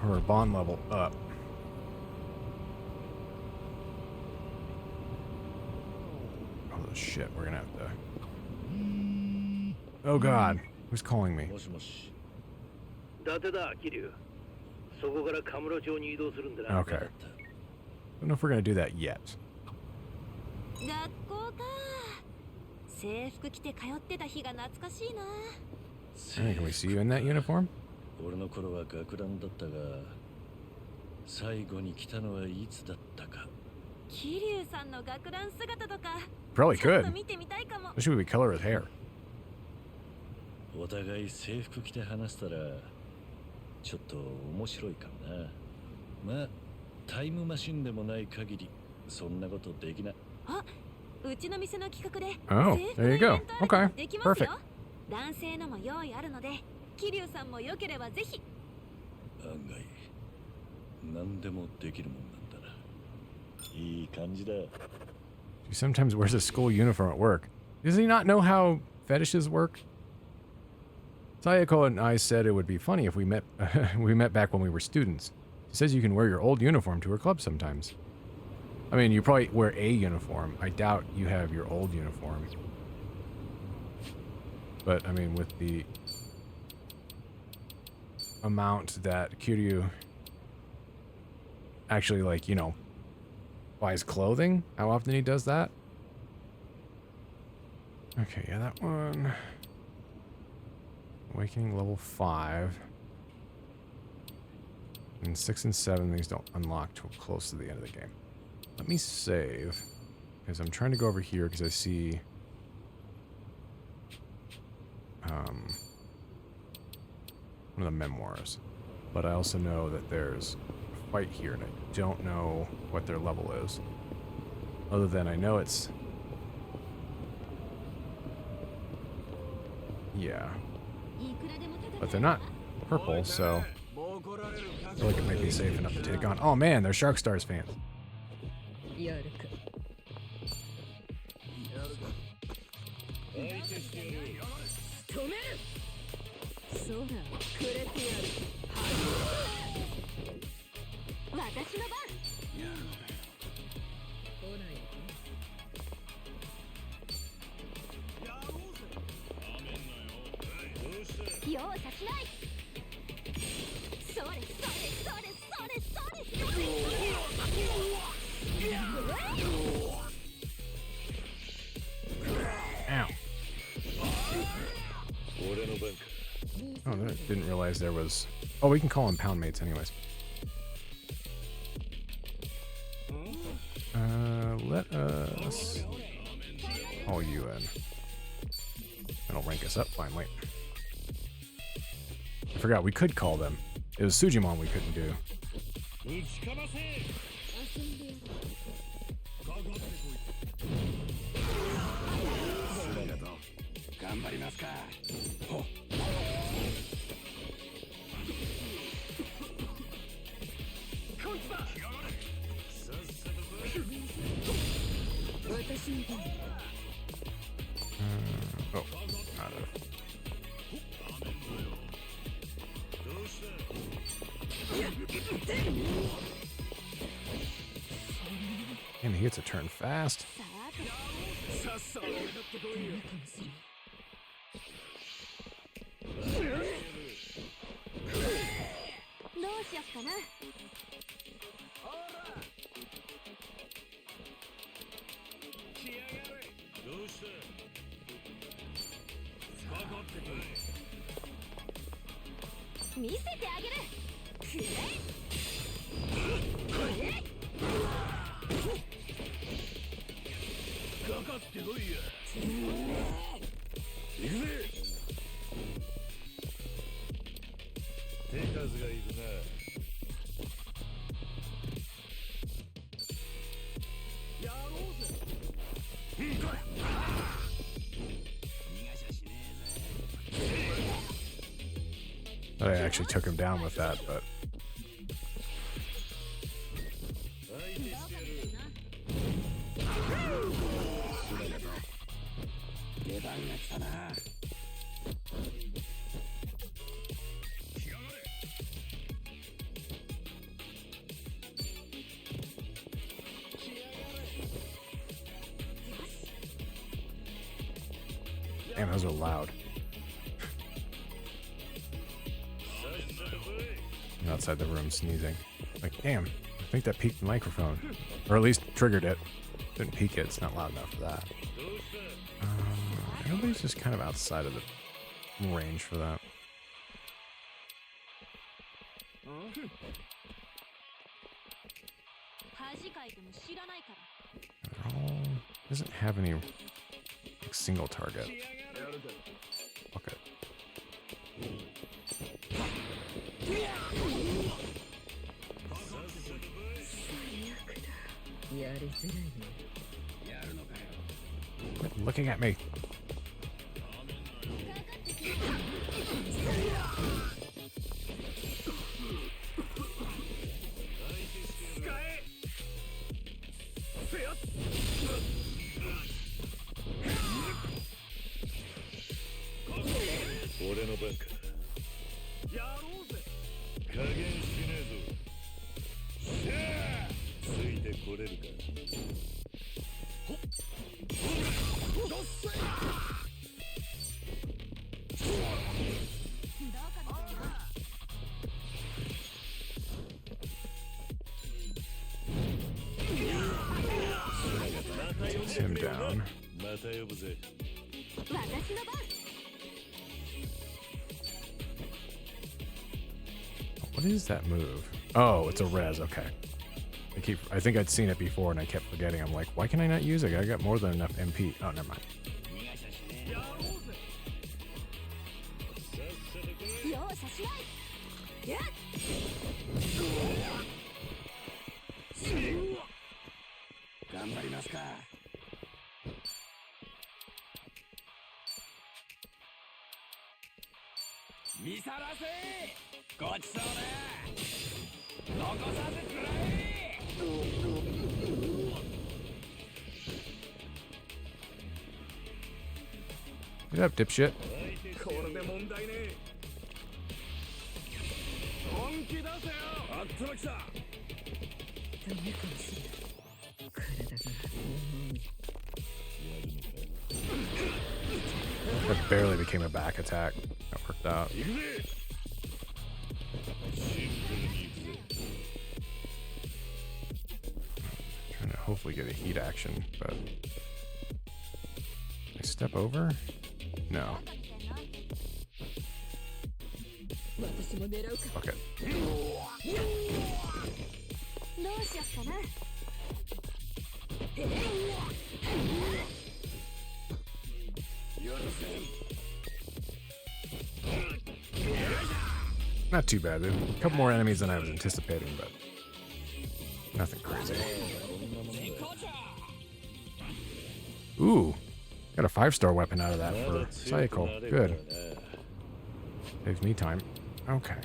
her bond level up. Oh shit, we're gonna have to. Oh god, who's calling me? もしもし。伊達だ、桐生。そこからカムロ町に移動するんだな。 Okay. Don't know if we're gonna do that yet. 学校か。制服着て通ってた日が懐かしいな。 Hey, can we see you in that uniform? 俺の頃は学ランだったが、最後に来たのはいつだったか。桐生さんの学ラン姿とか。 Probably ちょっ could. と見てみたいかも。 Especially if we color his hair. お互い制服着て話したらちょっと面白いかもな。まあタイムマシンでもない限りそんなことできない。あ、うちの店の企画で Oh, 制服 there の you イベ go. ントある Okay, からできます perfect. よ。男性のも用意あるので、桐生さんも良ければぜひ。案外何でもできるもんなんだな。いい感じだ。He sometimes wears a school uniform at work. Does he not know how fetishes work? Sayako and I said it would be funny if we met we met back when we were students. She says you can wear your old uniform to her club sometimes. I mean, you probably wear a uniform. I doubt you have your old uniform. But, I mean, with the amount that Kiryu actually, like, you know, buys clothing, how often he does that. Okay, yeah, that one. Awakening level 5. And 6 and 7, these don't unlock till close to the end of the game. Let me save, because I'm trying to go over here because I see one of the memoirs. But I also know that there's a fight here, and I don't know what their level is. Other than I know it's... Yeah. But they're not purple, so I feel like it might be safe enough to take on. Oh man, they're Shark Stars fans. やるか。止める。そうだ、くれてやる。私の番。来ないで。容赦しない。それそれそれそれそれそれ。Ow. Oh, I didn't realize there was... Oh, we can call them pound mates anyways. Let us call you in. That'll rank us up finally. I forgot, we could call them. It was Sujimon we couldn't do. 頑張りますか。Oh, not a... And he hits a turn fast. どうしよっかな。見せてあげる。くれ。かかってこいや。行くぜ。手数がいるな。やろうぜ。I actually took him down with that, but... Damn, those are loud. I'm outside the room sneezing. Like, damn, I think that peaked the microphone. Or at least triggered it. Didn't peak it, it's not loud enough for that. Everybody's just kind of outside of the range for that. Doesn't have any like, single target. Okay. Quit looking at me. バカやろうぜ加減しねえぞしゃあついてこれるかほっどっせTakes him down. また呼ぶぜ What is that move? Oh, it's a res. Okay. I think I'd seen it before and I kept forgetting. I'm like, why can I not use it? I got more than enough MP. Oh, never mind. Get up, dipshit. これで問題ねえ本気出せよあったら来たダメかもしれない体が重い That barely became a back attack. That worked out. 行くぜシンプルに行くぜ Trying to hopefully get a heat action, but can I step over? No. 私も狙うか Okay. どうしよっかな Not too bad. There's a couple more enemies than I was anticipating, but nothing crazy. Ooh, got a 5-star weapon out of that for Cycle. Good. Saves me time. Okay,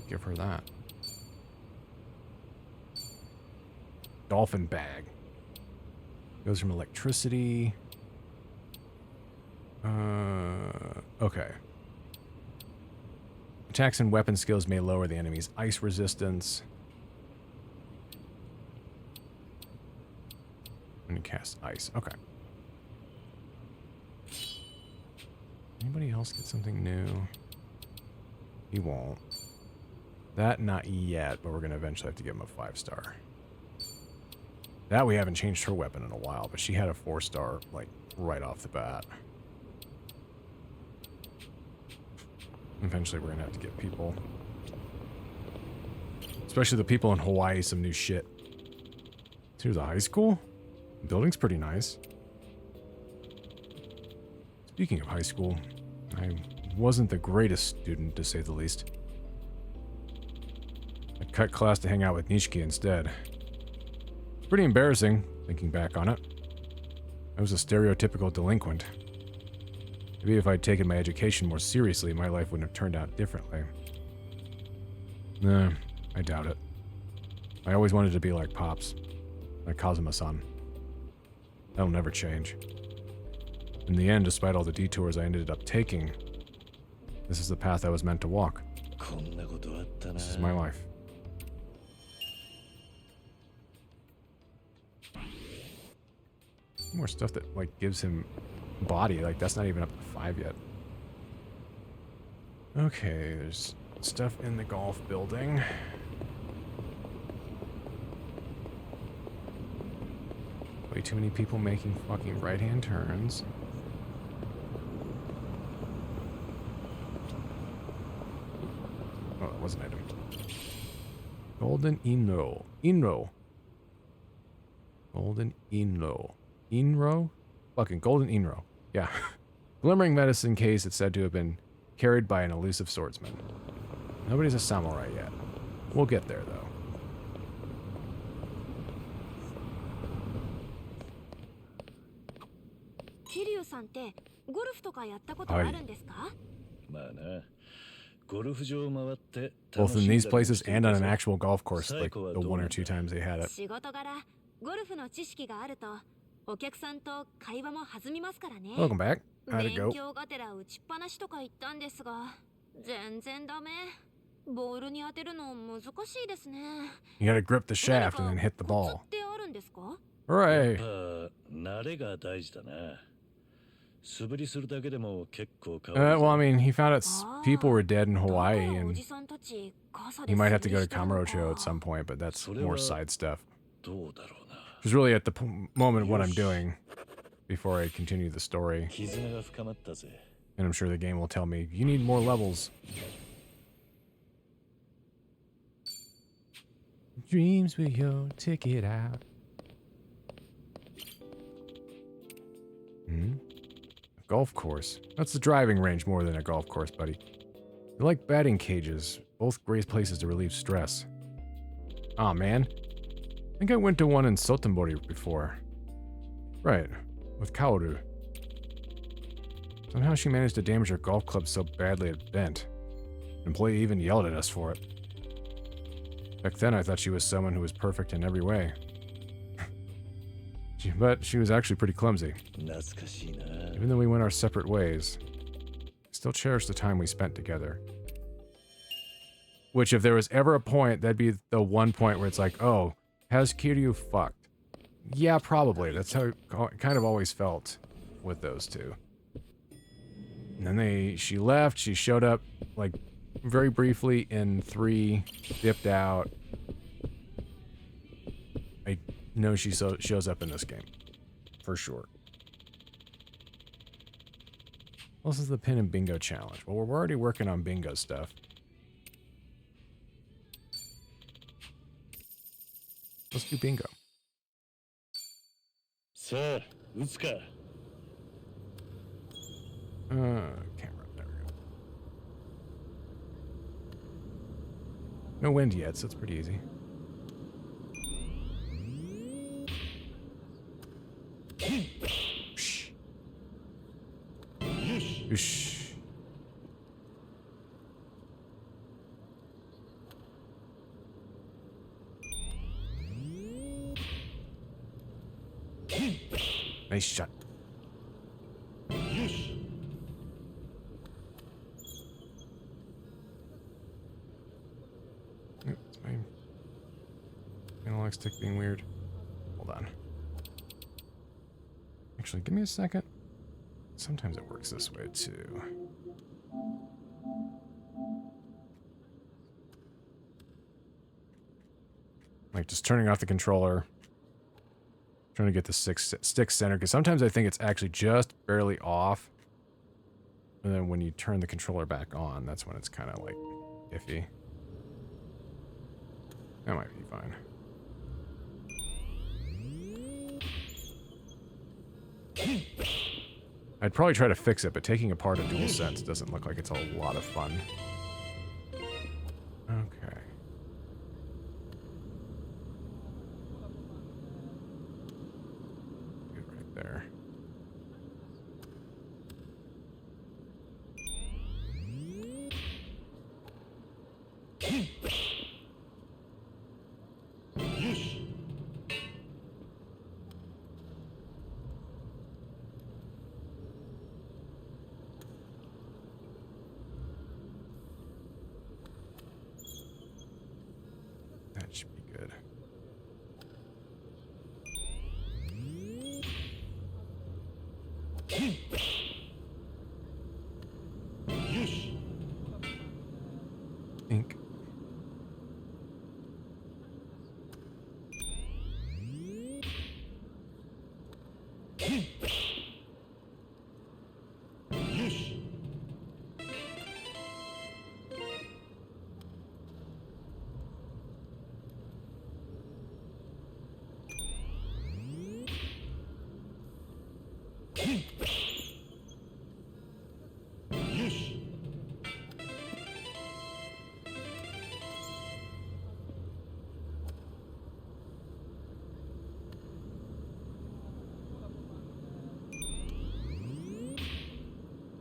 give her that. Dolphin bag. Goes from electricity. Okay. Attacks and weapon skills may lower the enemy's ice resistance. When you cast ice. Okay. Anybody else get something new? He won't. That not yet, but we're going to eventually have to give him a 5-star. That we haven't changed her weapon in a while, but she had a 4-star, like, right off the bat. Eventually we're going to have to get people. Especially the people in Hawaii some new shit. Here's a high school? The building's pretty nice. Speaking of high school, I wasn't the greatest student, to say the least. I cut class to hang out with Nishiki instead. It's pretty embarrassing, thinking back on it. I was a stereotypical delinquent. Maybe if I'd taken my education more seriously, my life wouldn't have turned out differently. Nah, I doubt it. I always wanted to be like Pops, like Kazuma-san. That'll never change. In the end, despite all the detours I ended up taking, this is the path I was meant to walk. This is my life. More stuff that, like, gives him body. Like, that's not even up to 5 yet. Okay, there's stuff in the golf building. Way too many people making fucking right-hand turns. Oh, that was an item. Golden Inro. Inro. Golden Inro. Inro? Fucking Golden Inro. Yeah. Glimmering medicine case it's said to have been carried by an elusive swordsman. Nobody's a samurai yet. We'll get there, though. Kiryu-san ってゴルフとかやったことあるんですか？まあな。ゴルフ場を回って Both in these places and on an actual golf course, like the 1 or 2 times they had it. 仕事柄ゴルフの知識があるとお客さんと会話も弾みますからね。 Welcome back. How'd it 勉 go? 強がてら打ちっぱなしとか言ったんですが、全然ダメ。ボールに当てるの難しいですね。You gotta grip the shaft and then hit the コツ ball. ってあるんですか？やっ Hooray! ぱ慣れが大事だな。素振りするだけでも結構変わる Well, I ぞ。 mean, he found out people were dead in だから Hawaii, お and じさんたち傘 he で might 素 have 振 to り go し to てるの Kamurocho at か。 some point, but that's それ more は side stuff. どうだろうな。 Which is really at the moment what I'm よし。 doing before I continue the story. 絆が深まったぜ。 And I'm sure the game will tell me, you need more levels. Dreams were your ticket out. Hmm? A golf course. That's the driving range more than a golf course, buddy. They're like batting cages. Both great places to relieve stress. Aw, man. I think I went to one in Sotenbori before. Right. With Kaoru. Somehow she managed to damage her golf club so badly it bent. An employee even yelled at us for it. Back then I thought she was someone who was perfect in every way. But she was actually pretty clumsy. 懐かしいな。 Even though we went our separate ways, I still cherish the time we spent together. Which, if there was ever a point, that'd be the one point where it's like, oh, has Kiryu fucked? Yeah, probably. That's how it kind of always felt with those two. And then she left, she showed up, like, very briefly in 3, dipped out. I know she shows up in this game. For sure. This is the pin and bingo challenge. Well, we're already working on bingo stuff. Let's do bingo. さあ、打つか。 Camera. There we go. No wind yet, so it's pretty easy. Shh. Shh. Nice shot. It's my analog stick being weird. Hold on. Actually, give me a second. Sometimes it works this way too. Like just turning off the controller. Trying to get the stick center, because sometimes I think it's actually just barely off. And then when you turn the controller back on, that's when it's kind of like iffy. That might be fine. I'd probably try to fix it, but taking apart a DualSense doesn't look like it's a lot of fun. Okay. Good right there. That should be good. Ink.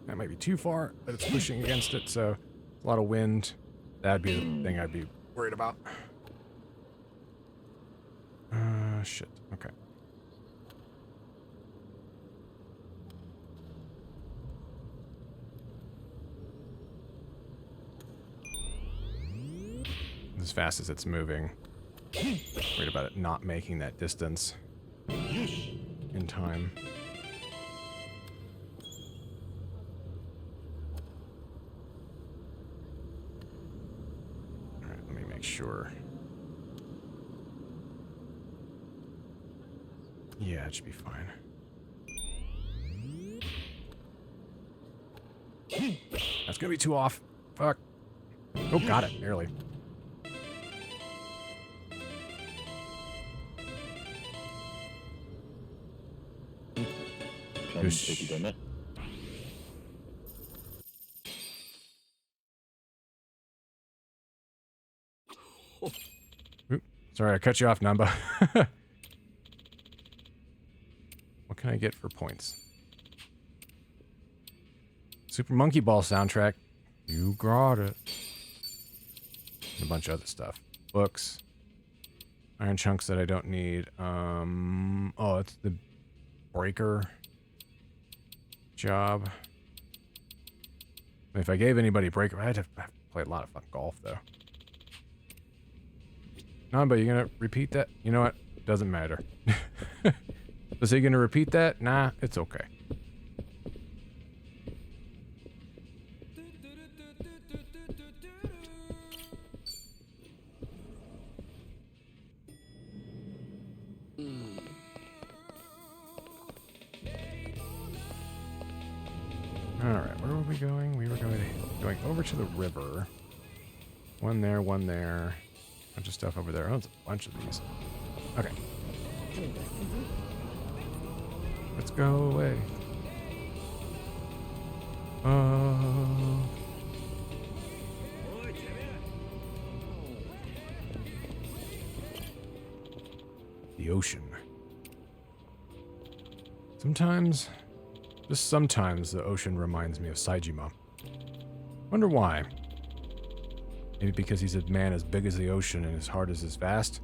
That might be too far, but it's pushing against it, so a lot of wind. That'd be the thing I'd be worried about. Shit. Okay. fast as it's moving. Worried about it not making that distance in time. Alright, let me make sure. Yeah, it should be fine. That's gonna be too off. Fuck. Oh, got it. Barely. Oop, sorry, I cut you off, Namba. What can I get for points? Super Monkey Ball soundtrack. You got it. And a bunch of other stuff. Books. Iron chunks that I don't need. Oh, it's the breaker job. If I gave anybody breaker, I'd have to play a lot of fucking golf, though. Namba, you gonna repeat that? You know what? Doesn't matter. Was he gonna repeat that? Nah, it's okay. Alright, where were we going? We were going over to the river. One there, one there. Bunch of stuff over there. Oh, there's a bunch of these. Okay. Let's go away. The ocean. Sometimes, just sometimes, the ocean reminds me of Saejima. Wonder why. Maybe because he's a man as big as the ocean and his heart is as vast?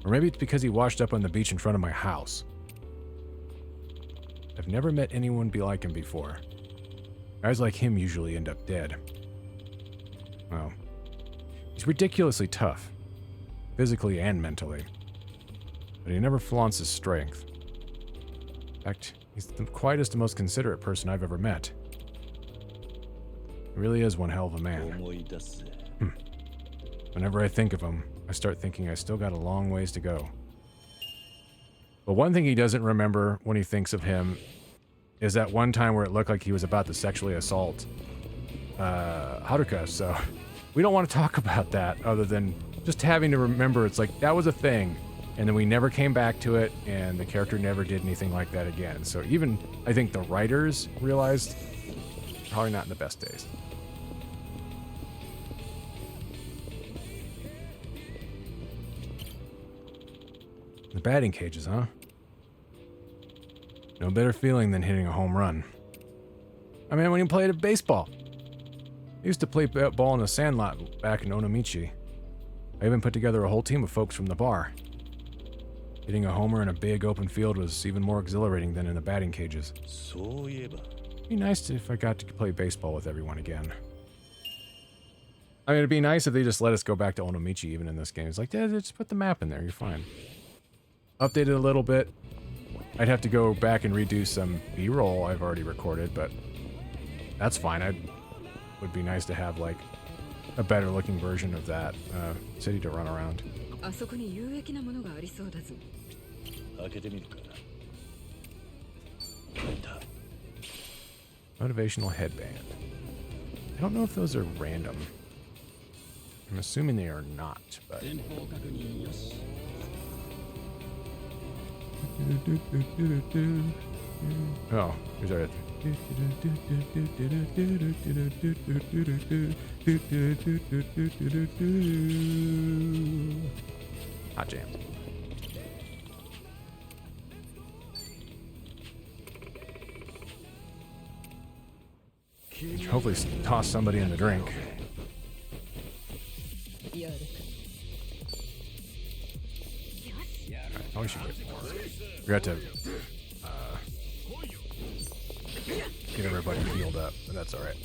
Or maybe it's because he washed up on the beach in front of my house. I've never met anyone be like him before. Guys like him usually end up dead. Well, he's ridiculously tough, physically and mentally. But he never flaunts his strength. In fact, he's the quietest and most considerate person I've ever met. He really is one hell of a man. Whenever I think of him, I start thinking I still got a long ways to go. But one thing he doesn't remember when he thinks of him is that one time where it looked like he was about to sexually assault Haruka, so we don't want to talk about that other than just having to remember it's like that was a thing, and then we never came back to it, and the character never did anything like that again. So even, I think the writers realized probably not in the best days. The batting cages, huh? No better feeling than hitting a home run. I mean, when you played baseball. I used to play ball in a sandlot back in Onomichi. I even put together a whole team of folks from the bar. Hitting a homer in a big open field was even more exhilarating than in the batting cages. It'd be nice if I got to play baseball with everyone again. I mean, it'd be nice if they just let us go back to Onomichi even in this game. It's like, yeah, just put the map in there, you're fine. Updated a little bit. I'd have to go back and redo some B-roll I've already recorded, but that's fine. It would be nice to have, like, a better looking version of that city to run around. Motivational headband. I don't know if those are random. I'm assuming they are not, but... Oh, here's our... Hot jam. Hopefully toss somebody in the drink. Alright, we should get more. We got to get everybody healed up, but that's alright.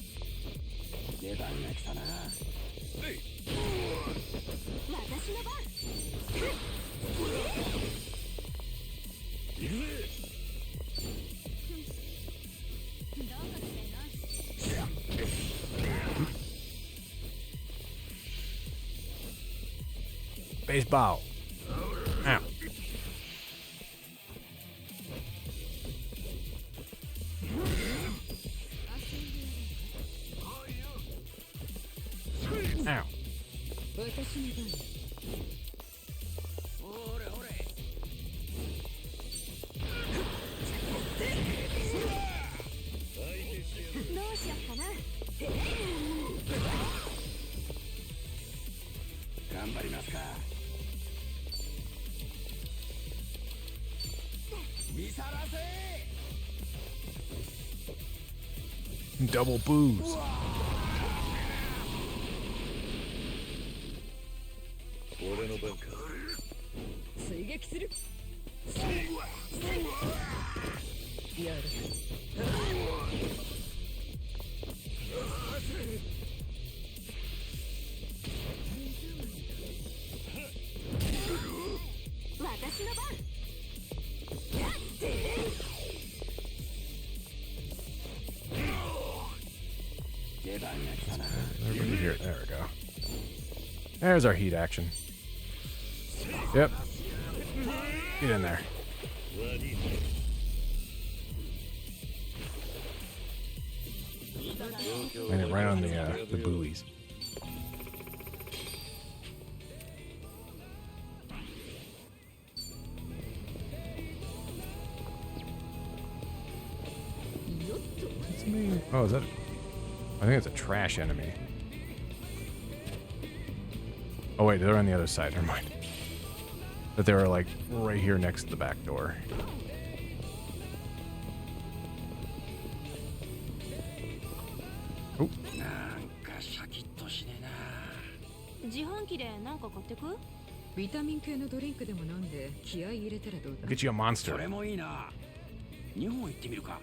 Baseball. Ow. Ow. 私の番。どうしよっかな。頑張りますか。見さらせ。 Double booze. 俺の番か。追撃する。やる。私の番。 Everybody here. There we go. There's our heat action. Yep. Get in there. And it right on the buoys. What's me? Oh, is that? I think it's a trash enemy. Oh wait, they're on the other side. Never mind. But they were like right here next to the back door. Oh. なんかシャキッとしねえな。自販機で何か買ってく？ビタミン系のドリンクでも飲んで気合い入れたらどうだ。 Get you a そ monster. れもいいな。日本行ってみるか。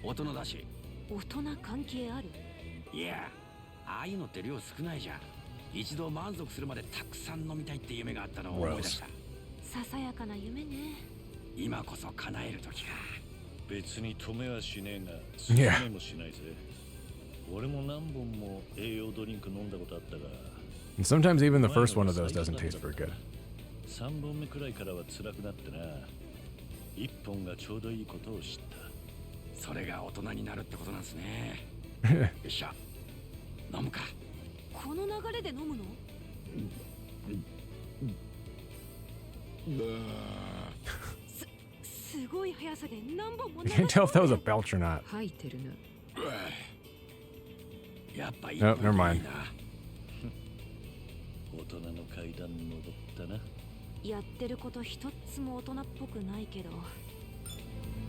大人だし。大人関係ある？いや、ああいうのって量少ないじゃん。一度満足するまでたくさん飲みたいって夢があったのを思い出した。ささやかな夢ね。今こそ叶える時か。別に止めはしねえが、 Yeah. 進めもしないぜ。俺も何本も栄養ドリンク飲んだことあったが、 And sometimes even the first one of those doesn't taste very good. 3本目くらいからは辛くなってな。1本がちょうどいいことを知った。それが大人になるってことなんですね。よっしゃ。飲むか。この流れで飲むの？すごい速さで何本も I can't tell if that was a belch or not. 吐いてるな。やっぱいい No, never mind. 大人の階段登ったな。やってること一つも大人っぽくないけど。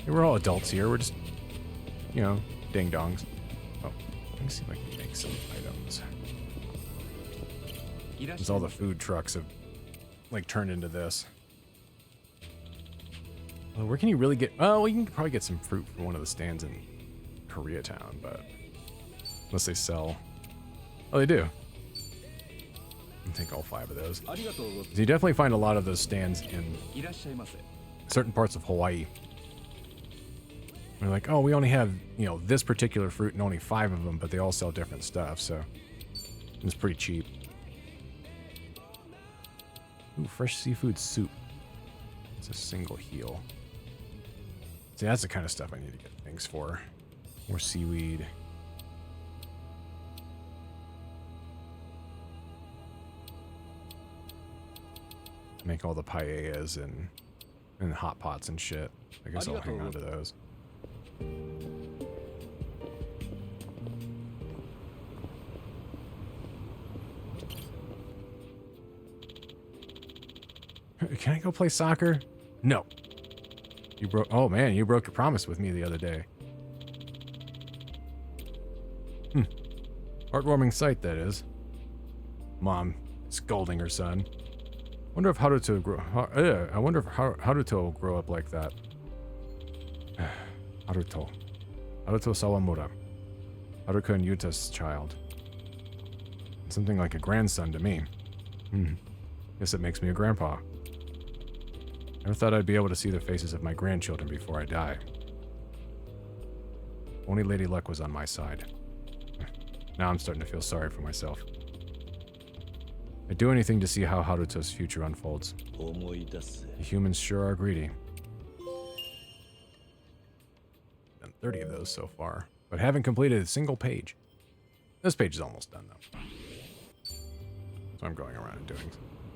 Hey, we're all adults here. We're just, you know, ding dongs. Oh, let me see if I can make some items. Because all the food trucks have, like, turned into this. Well, where can you really get... Oh, well, you can probably get some fruit from one of the stands in Koreatown, but... Unless they sell... Oh, they do. I think all 5 of those. So you definitely find a lot of those stands in certain parts of Hawaii. They're like, oh, we only have, you know, this particular fruit and only 5 of them, but they all sell different stuff, so... It's pretty cheap. Ooh, fresh seafood soup. It's a single heal. See, that's the kind of stuff I need to get things for. More seaweed. Make all the paellas and hot pots and shit. I guess I'll hang on to those. Can I go play soccer? No. You broke... Oh, man, you broke your promise with me the other day. Heartwarming sight, that is. Mom scolding her son. Wonder if Haruto grow... I wonder if Haruto will grow up like that. Haruto. Haruto Sawamura. Haruka and Yuta's child. Something like a grandson to me. Guess it makes me a grandpa. Never thought I'd be able to see the faces of my grandchildren before I die. Only Lady Luck was on my side. Now I'm starting to feel sorry for myself. I'd do anything to see how Haruto's future unfolds. The humans sure are greedy. Done 30 of those so far, but haven't completed a single page. This page is almost done, though. So I'm going around and doing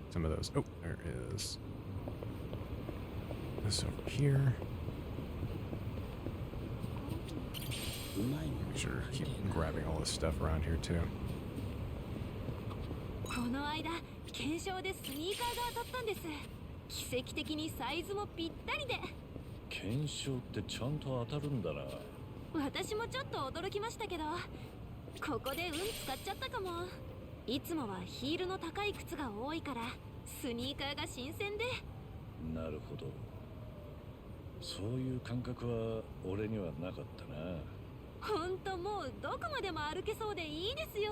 some of those. Oh, there is this over here. Make sure to keep grabbing all this stuff around here, too. この間検証でスニーカーが当たったんです。奇跡的にサイズもぴったりで。検証ってちゃんと当たるんだな。私もちょっと驚きましたけど、ここで運使っちゃったかも。いつもはヒールの高い靴が多いからスニーカーが新鮮で。なるほど。そういう感覚は俺にはなかったな。本当もうどこまでも歩けそうでいいですよ。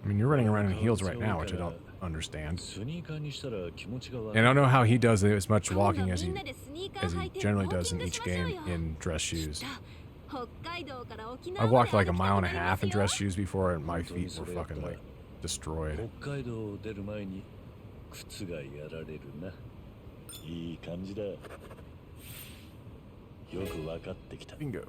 I mean, you're running around in heels right now, which I don't understand. スニーカーにしたら気持ちが悪い。 And I don't know how he does as much walking as he generally does in each game in dress shoes. I've walked like a mile and a half in dress shoes before, and my feet were fucking like destroyed. 北海道を出る前に靴がやられるな。いい感じだ。よく分かってきた。 Bingo.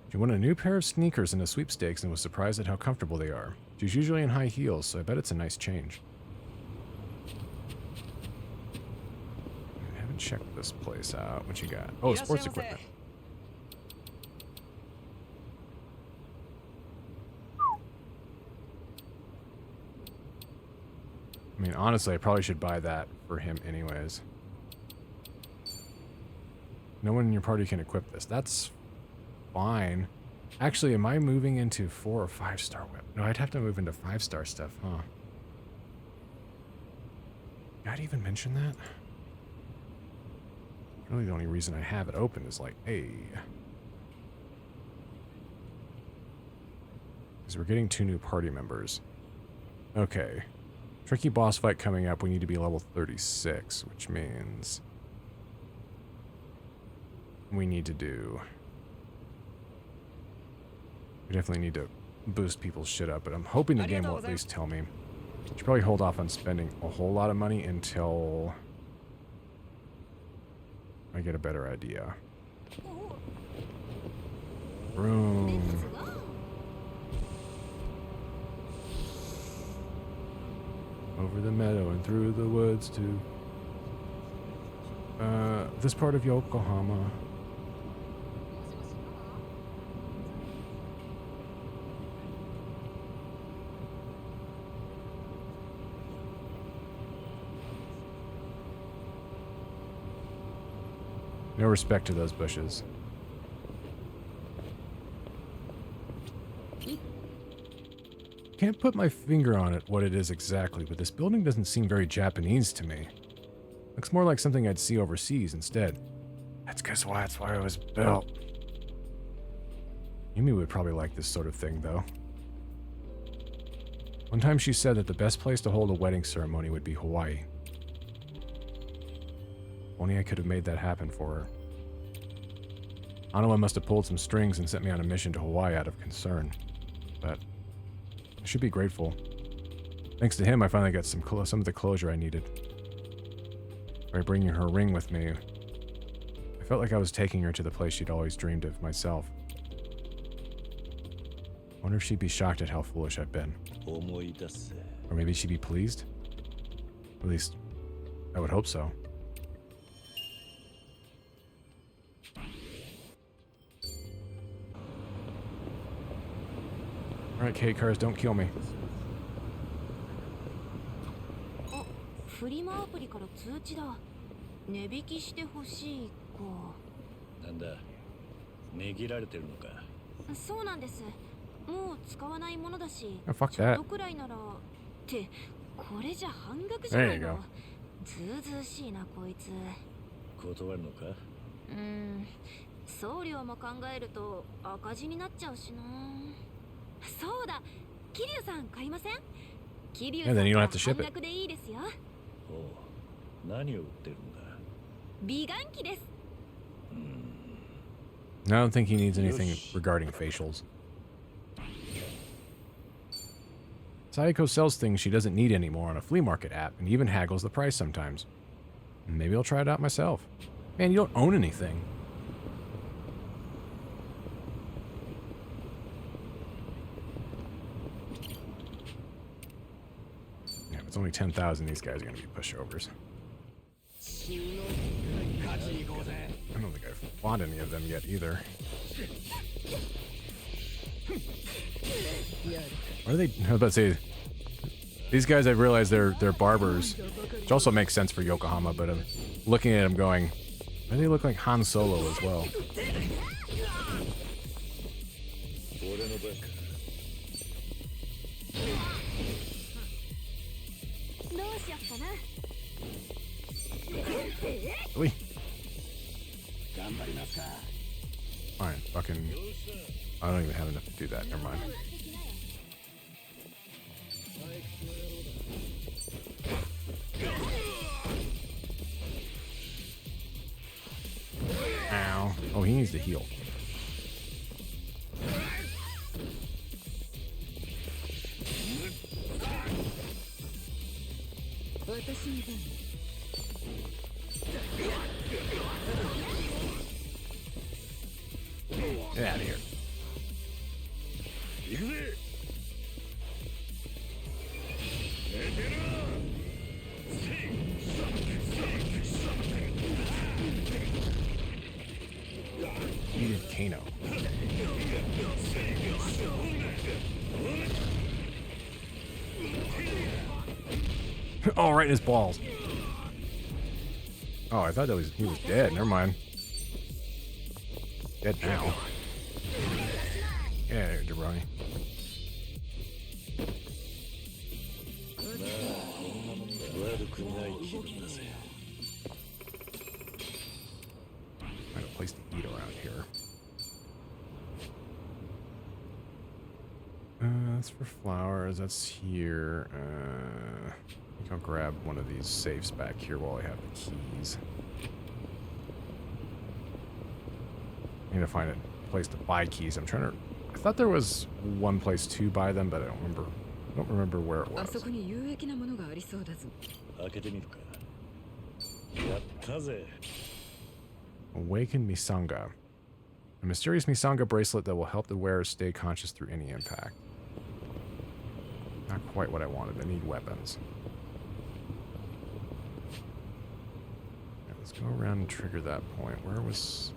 She won a new pair of sneakers in a sweepstakes and was surprised at how comfortable they are. She's usually in high heels, so I bet it's a nice change. I haven't checked this place out. What you got? Oh, sports equipment. I mean, honestly, I probably should buy that for him anyways. No one in your party can equip this. That's fine. Actually, am I moving into 4 or 5-star whip? No, I'd have to move into 5-star stuff, huh? Did I even mention that? Really, the only reason I have it open is like, hey. Because we're getting 2 new party members. Okay. Tricky boss fight coming up. We need to be level 36, which means we need to do... We definitely need to boost people's shit up, but I'm hoping the game will at least tell me. Should probably hold off on spending a whole lot of money until I get a better idea. Room. Over the meadow and through the woods to this part of Yokohama. No respect to those bushes. Can't put my finger on it what it is exactly, but this building doesn't seem very Japanese to me. Looks more like something I'd see overseas instead. That's why it was built. Yumi would probably like this sort of thing, though. One time she said that the best place to hold a wedding ceremony would be Hawaii. Only I could have made that happen for her. Anawa must have pulled some strings and sent me on a mission to Hawaii out of concern. But I should be grateful. Thanks to him, I finally got some of the closure I needed. By bringing her ring with me, I felt like I was taking her to the place she'd always dreamed of myself. I wonder if she'd be shocked at how foolish I've been. Or maybe she'd be pleased? At least, I would hope so. Alright, K-Cars, don't kill me. フリマアプリから通知だ。値引きしてほしいか。なんだ、値切られてるのか。そうなんです。もう使わないものだし、 Oh, fuck ちょっ that. とくらいならってこれじゃ半額じゃない There you の go.。ずうずうしいなこいつ。断るのか。送料も考えると赤字になっちゃうしな。そうだ、桐生さん買いません？桐生 Yeah, さ then ん you か don't ら have to ship 半 it. 額でいいですよ。おう、何を売ってるんだ？美顔器です。 I don't think he needs anything regarding facials. Sayako sells things she doesn't need anymore on a flea market app and even haggles the price sometimes. Maybe I'll try it out myself. Man, you don't own anything. Yeah, if it's only 10,000, these guys are going to be pushovers. I don't think I've fought any of them yet either. What are they? I was about to say, these guys, I realize they're barbers, which also makes sense for Yokohama, but I'm looking at them going, why do they look like Han Solo as well? Really? Fine, fucking... I don't even have enough to do that, never mind. Ow. Oh, he needs to heal. Get out of here. Needed Kano. Oh, right in his balls. Oh, I thought he was dead. Never mind. Dead now. Yeah, there, Jabroni. Find a place to eat around here. That's for flowers. That's here. I think I'll grab one of these safes back here while I have the keys. I need to find a place to buy keys. I thought there was one place to buy them, but I don't remember where it was. Awakened Misanga. A mysterious Misanga bracelet that will help the wearer stay conscious through any impact. Not quite what I wanted. I need weapons. Yeah, let's go around and trigger that point. Where was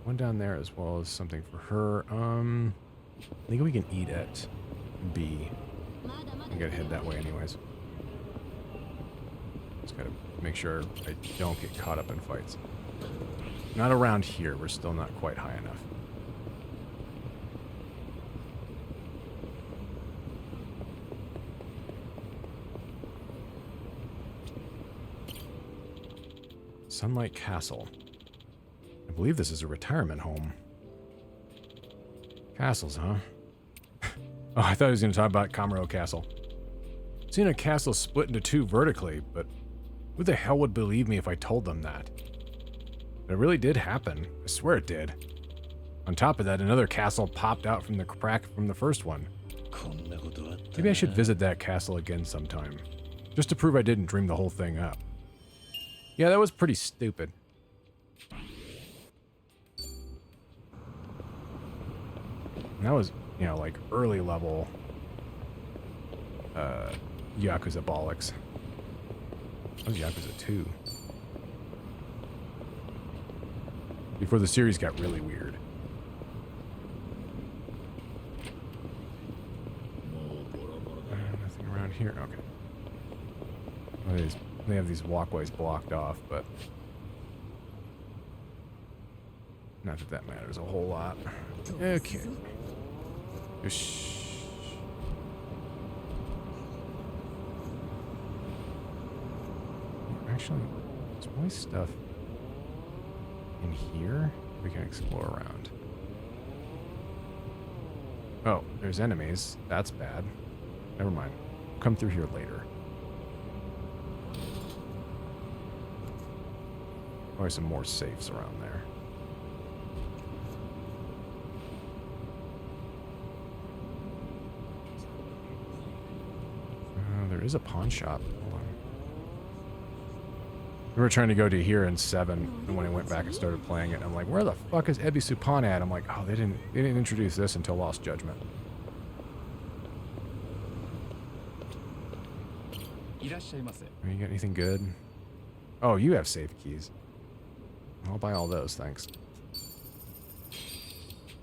one down there as well as something for her. I think we can eat at B. I gotta head that way anyways. Just gotta make sure I don't get caught up in fights. Not around here. We're still not quite high enough. Sunlight Castle. I believe this is a retirement home. Castles, huh? Oh, I thought he was going to talk about Kamuro Castle. I've seen a castle split into two vertically, but who the hell would believe me if I told them that? But it really did happen. I swear it did. On top of that, another castle popped out from the crack from the first one. Maybe I should visit that castle again sometime. Just to prove I didn't dream the whole thing up. Yeah, that was pretty stupid. And that was, you know, like early level Yakuza bollocks. That was Yakuza 2. Before the series got really weird. Nothing around here? Okay. Well, they have these walkways blocked off, but not that that matters a whole lot. Okay. Shh. Actually, there's probably stuff in here. We can explore around. Oh, there's enemies. That's bad. Never mind. Come through here later. Probably some more safes around there. There is a pawn shop. Hold on. We were trying to go to here in 7, and when I went back and started playing it, I'm like, where the fuck is Ebisu Pawn at? I'm like, oh, they didn't introduce this until Lost Judgment. You got anything good? Oh, you have save keys. I'll buy all those, thanks. Do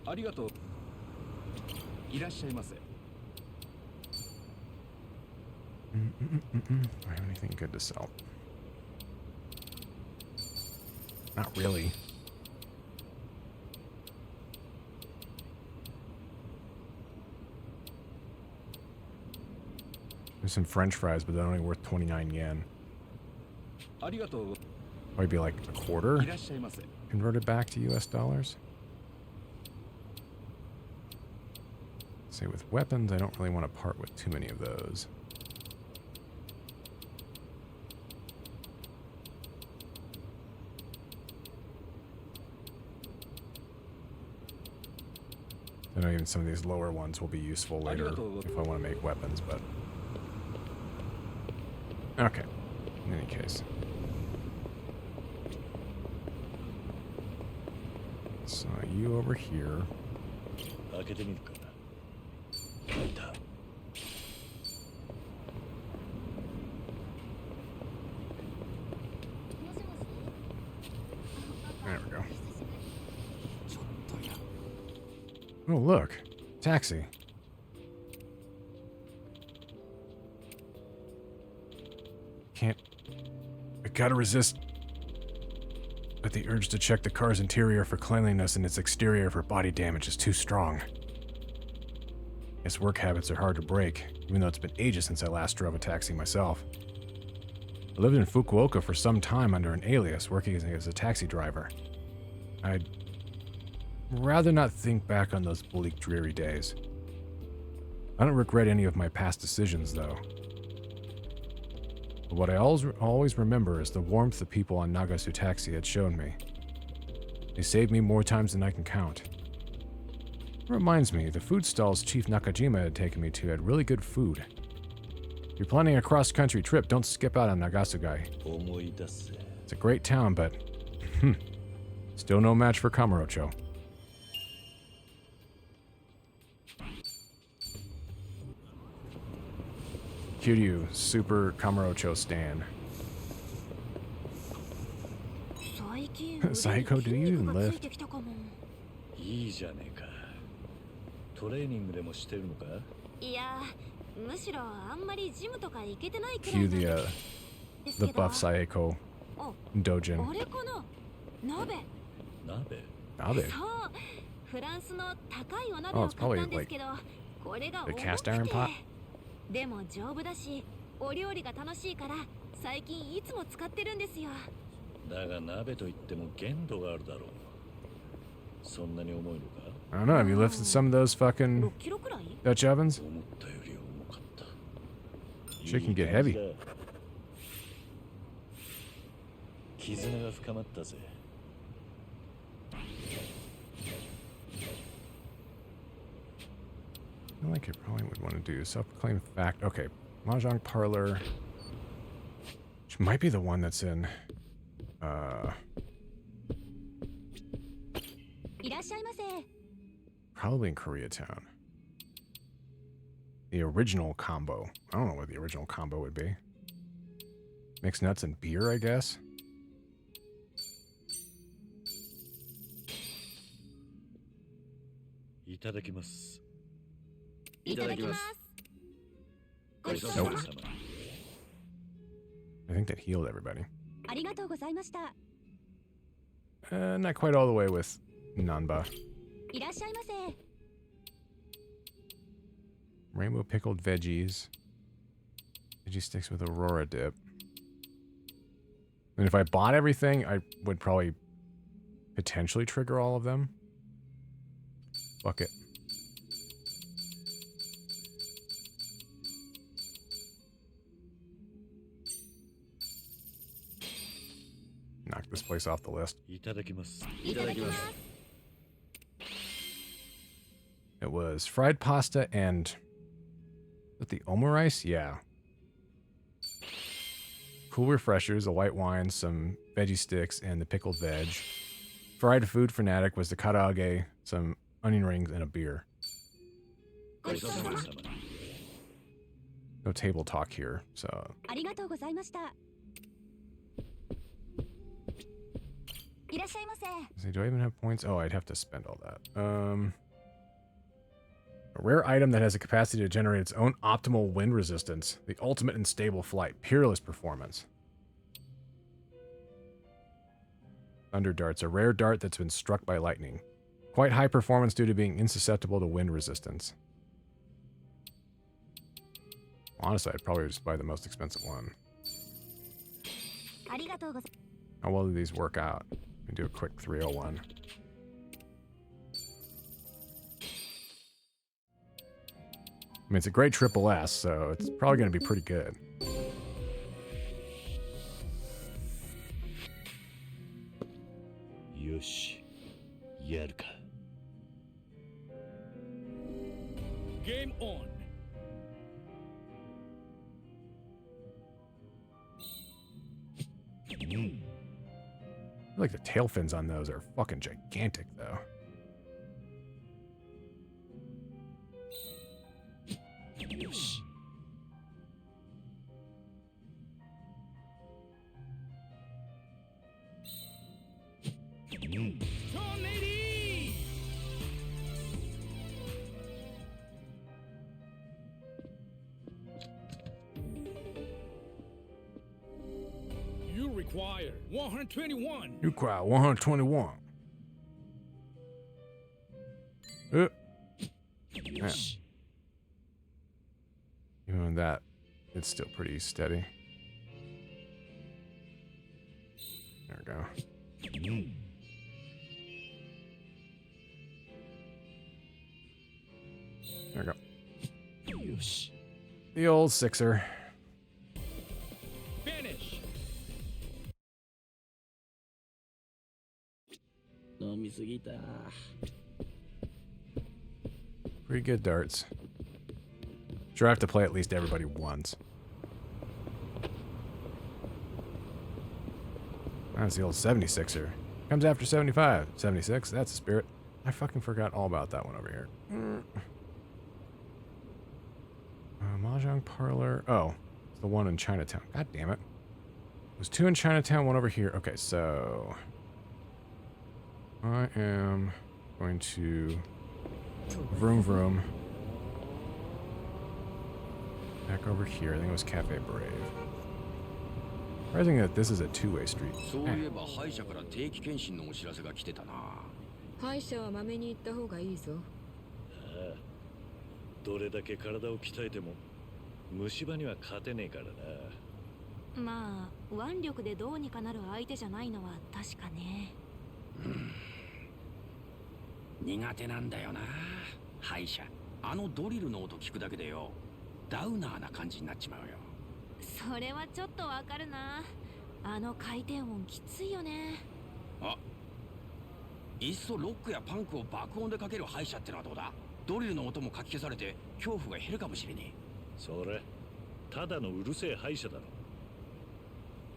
I have anything good to sell? Not really. There's some French fries, but they're only worth 29 yen. Might be like a quarter converted back to US dollars. Say with weapons, I don't really want to part with too many of those. I know even some of these lower ones will be useful later if I want to make weapons, but... Okay. In any case. So you over here. There we go. Oh, look. Taxi. Can't... I gotta resist but the urge to check the car's interior for cleanliness and its exterior for body damage is too strong. Guess work habits are hard to break, even though it's been ages since I last drove a taxi myself. I lived in Fukuoka for some time under an alias, working as a taxi driver. I'd rather not think back on those bleak, dreary days. I don't regret any of my past decisions, though. But what I always remember is the warmth the people on Nagasu Taxi had shown me. They saved me more times than I can count. It reminds me, the food stalls Chief Nakajima had taken me to had really good food. If you're planning a cross-country trip, don't skip out on Nagasugai. It's a great town, but... still no match for Kamurocho. Kiryu, Super Kamurocho Stan. Saiko, do you even lift? いいじゃねえか。トレーニングでもしてるのか？いや、むしろあんまりジムとか行けてないくらい Cue the buff Saiko Dojin. あれかな？鍋。鍋？鍋? そう。フランスの高いお鍋を買ったんですけど、これが重くて。 cast iron pot? でも丈夫だし、お料理が楽しいから最近いつも使ってるんですよ。だが鍋といっても限度があるだろう。そんなに重いのか？ I don't know, have you lifted some of those fucking Dutch ovens? 思ったより重かった。 Shit can get heavy. 絆が深まったぜ。 I feel like it probably would want to do self-proclaimed fact. Okay, Mahjong Parlor. Which might be the one that's in... probably in Koreatown. The original combo. I don't know what the original combo would be. Mixed nuts and beer, I guess. Itadakimasu. Nope. I think that healed everybody. Not quite all the way with Nanba. Rainbow pickled veggies. Veggie sticks with Aurora dip. And if I bought everything, I would probably potentially trigger all of them. Fuck it. Knock this place off the list. いただきます。いただきます。 It was fried pasta and... With the omurice? Yeah. Cool refreshers, a white wine, some veggie sticks, and the pickled veg. Fried food fanatic was the karaage, some onion rings, and a beer. ごちそうさまでした。 No table talk here, so... ありがとうございました。いらっしゃいませ。 Do I even have points? Oh, I'd have to spend all that. A rare item that has a capacity to generate its own optimal wind resistance. The ultimate in stable flight. Peerless performance. Thunder darts. A rare dart that's been struck by lightning. Quite high performance due to being insusceptible to wind resistance. Honestly, I'd probably just buy the most expensive one. How well do these work out? We can do a quick 301. I mean, it's a great triple S, so it's probably going to be pretty good. Yoshi, やるか。 Game on. I feel like the tail fins on those are fucking gigantic, though. Yoshi. You require 121. You cry 121. Yoshi. Even with that, it's still pretty steady. There we go. There we go. Yoshi. The old sixer. Finish. 飲みすぎた。 Pretty good darts. Sure, I have to play at least everybody once. That's the old 76er. Comes after 75. 76, that's the spirit. I fucking forgot all about that one over here. Mahjong Parlor. Oh, it's the one in Chinatown. God damn it. There's two in Chinatown, one over here. Okay, so... I am going to... Vroom vroom. Back over here. I think it was Cafe Brave. Surprising that this is a two-way street. そういえば歯医者から定期検診のお知らせが来てたな。歯医者はまめに行った方がいいぞ。ああ、どれだけ体を鍛えても虫歯には勝てねえからな。まあ腕力でどうにかなる相手じゃないのは確かね。苦手なんだよな。歯医者。あのドリルの音聞くだけでよ。ダウナーな感じになっちまうよ。それはちょっとわかるな。あの回転音きついよね。あ、いっそロックやパンクを爆音でかける歯医者ってのはどうだ。ドリルの音もかき消されて恐怖が減るかもしれねえ。それただのうるせえ歯医者だろ。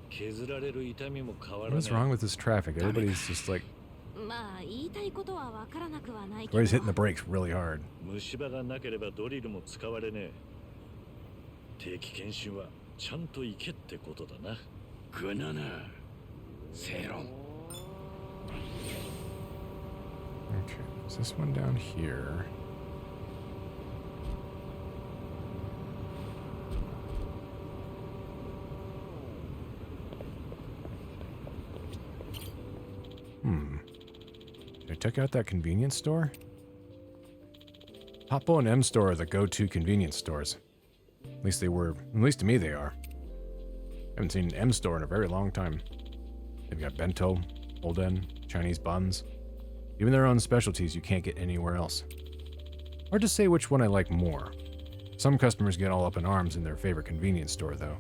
削られる痛みも変わらねえ。 What's wrong with this traffic? Everybody's just like... まあ言いたいことはわからなくはないけど。 Everybody's hitting the brakes really hard. 虫歯がなければドリルも使われねえ。定期検診はちゃんと行けってことだな。グナナ正論。 Okay, is this one down here? Did I check out that convenience store? Poppo and M Store are the go-to convenience stores. At least they were. At least to me they are. Haven't seen an M Store in a very long time. They've got Bento, Olden, Chinese buns. Even their own specialties you can't get anywhere else. Hard to say which one I like more. Some customers get all up in arms in their favorite convenience store, though.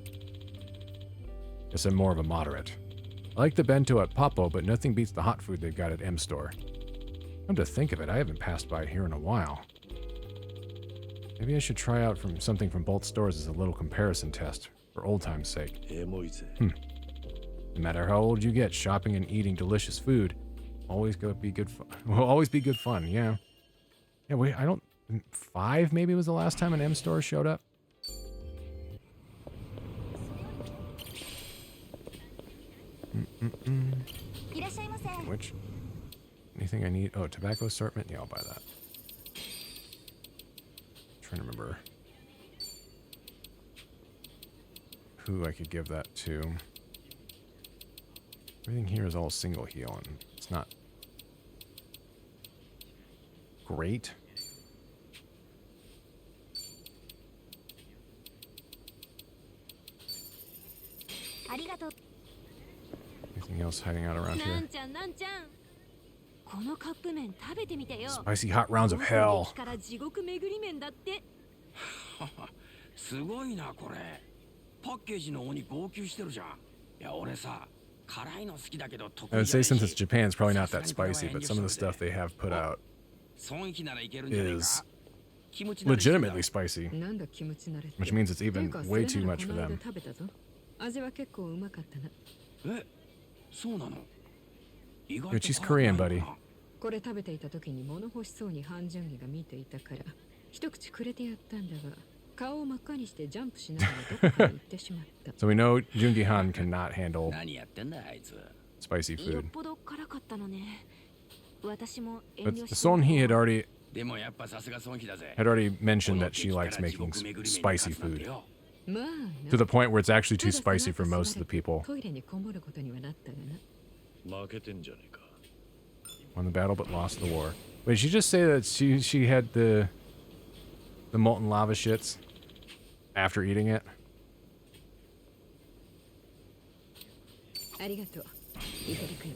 Guess I'm more of a moderate. I like the bento at Papo, but nothing beats the hot food they've got at M Store. Come to think of it, I haven't passed by here in a while. Maybe I should try out something from both stores as a little comparison test, for old time's sake. No matter how old you get, shopping and eating delicious food always be good fun. Will always be good fun, yeah. Yeah, wait, I don't... 5 maybe was the last time an M Store showed up? Which? Anything I need? Oh, tobacco assortment? Yeah, I'll buy that. Trying to remember who I could give that to. Everything here is all single heal, and it's not great. Anything else hiding out around here? Spicy hot rounds of hell. すごいなこれ。パッケージの鬼号泣してるじゃん。いや俺さ、辛いの好きだけど得 I 意 would じゃ say ない since し。 it's Japan, it's probably not that spicy, but some of the stuff they have put out 損益ならいけるんじゃねえか。 is キムチ慣れしてんだ legitimately spicy, なんだキムチ慣れって。 which means it's ていう even か way それ too なら much こ for の間 them. 食べたぞ。味は結構うまかったな。え、そうなの。意外 But と she's 辛くない Korean, のか buddy. な。これ食べていた時に物欲しそうにハンジュンギが見ていたから一口くれてやったんだが顔を真っ赤にしてジャンプしながらどこかに行ってしまった。 So we know Jungi-han cannot handle 何やってんだあいつ。 spicy よっ food. ぽど辛かったのね。私も遠 But 慮して。 Sonhee had already でもやっぱさすが損費だぜ。 mentioned that she likes making spicy food まあ to な。 the point where it's actually too ただ spicy for その後 most of the people トイレにこもることにはなったがな。負けてんじゃねえか。 won the battle but lost the war. Wait, did she just say that she had the molten lava shits after eating it? ありがとう。いただくよ。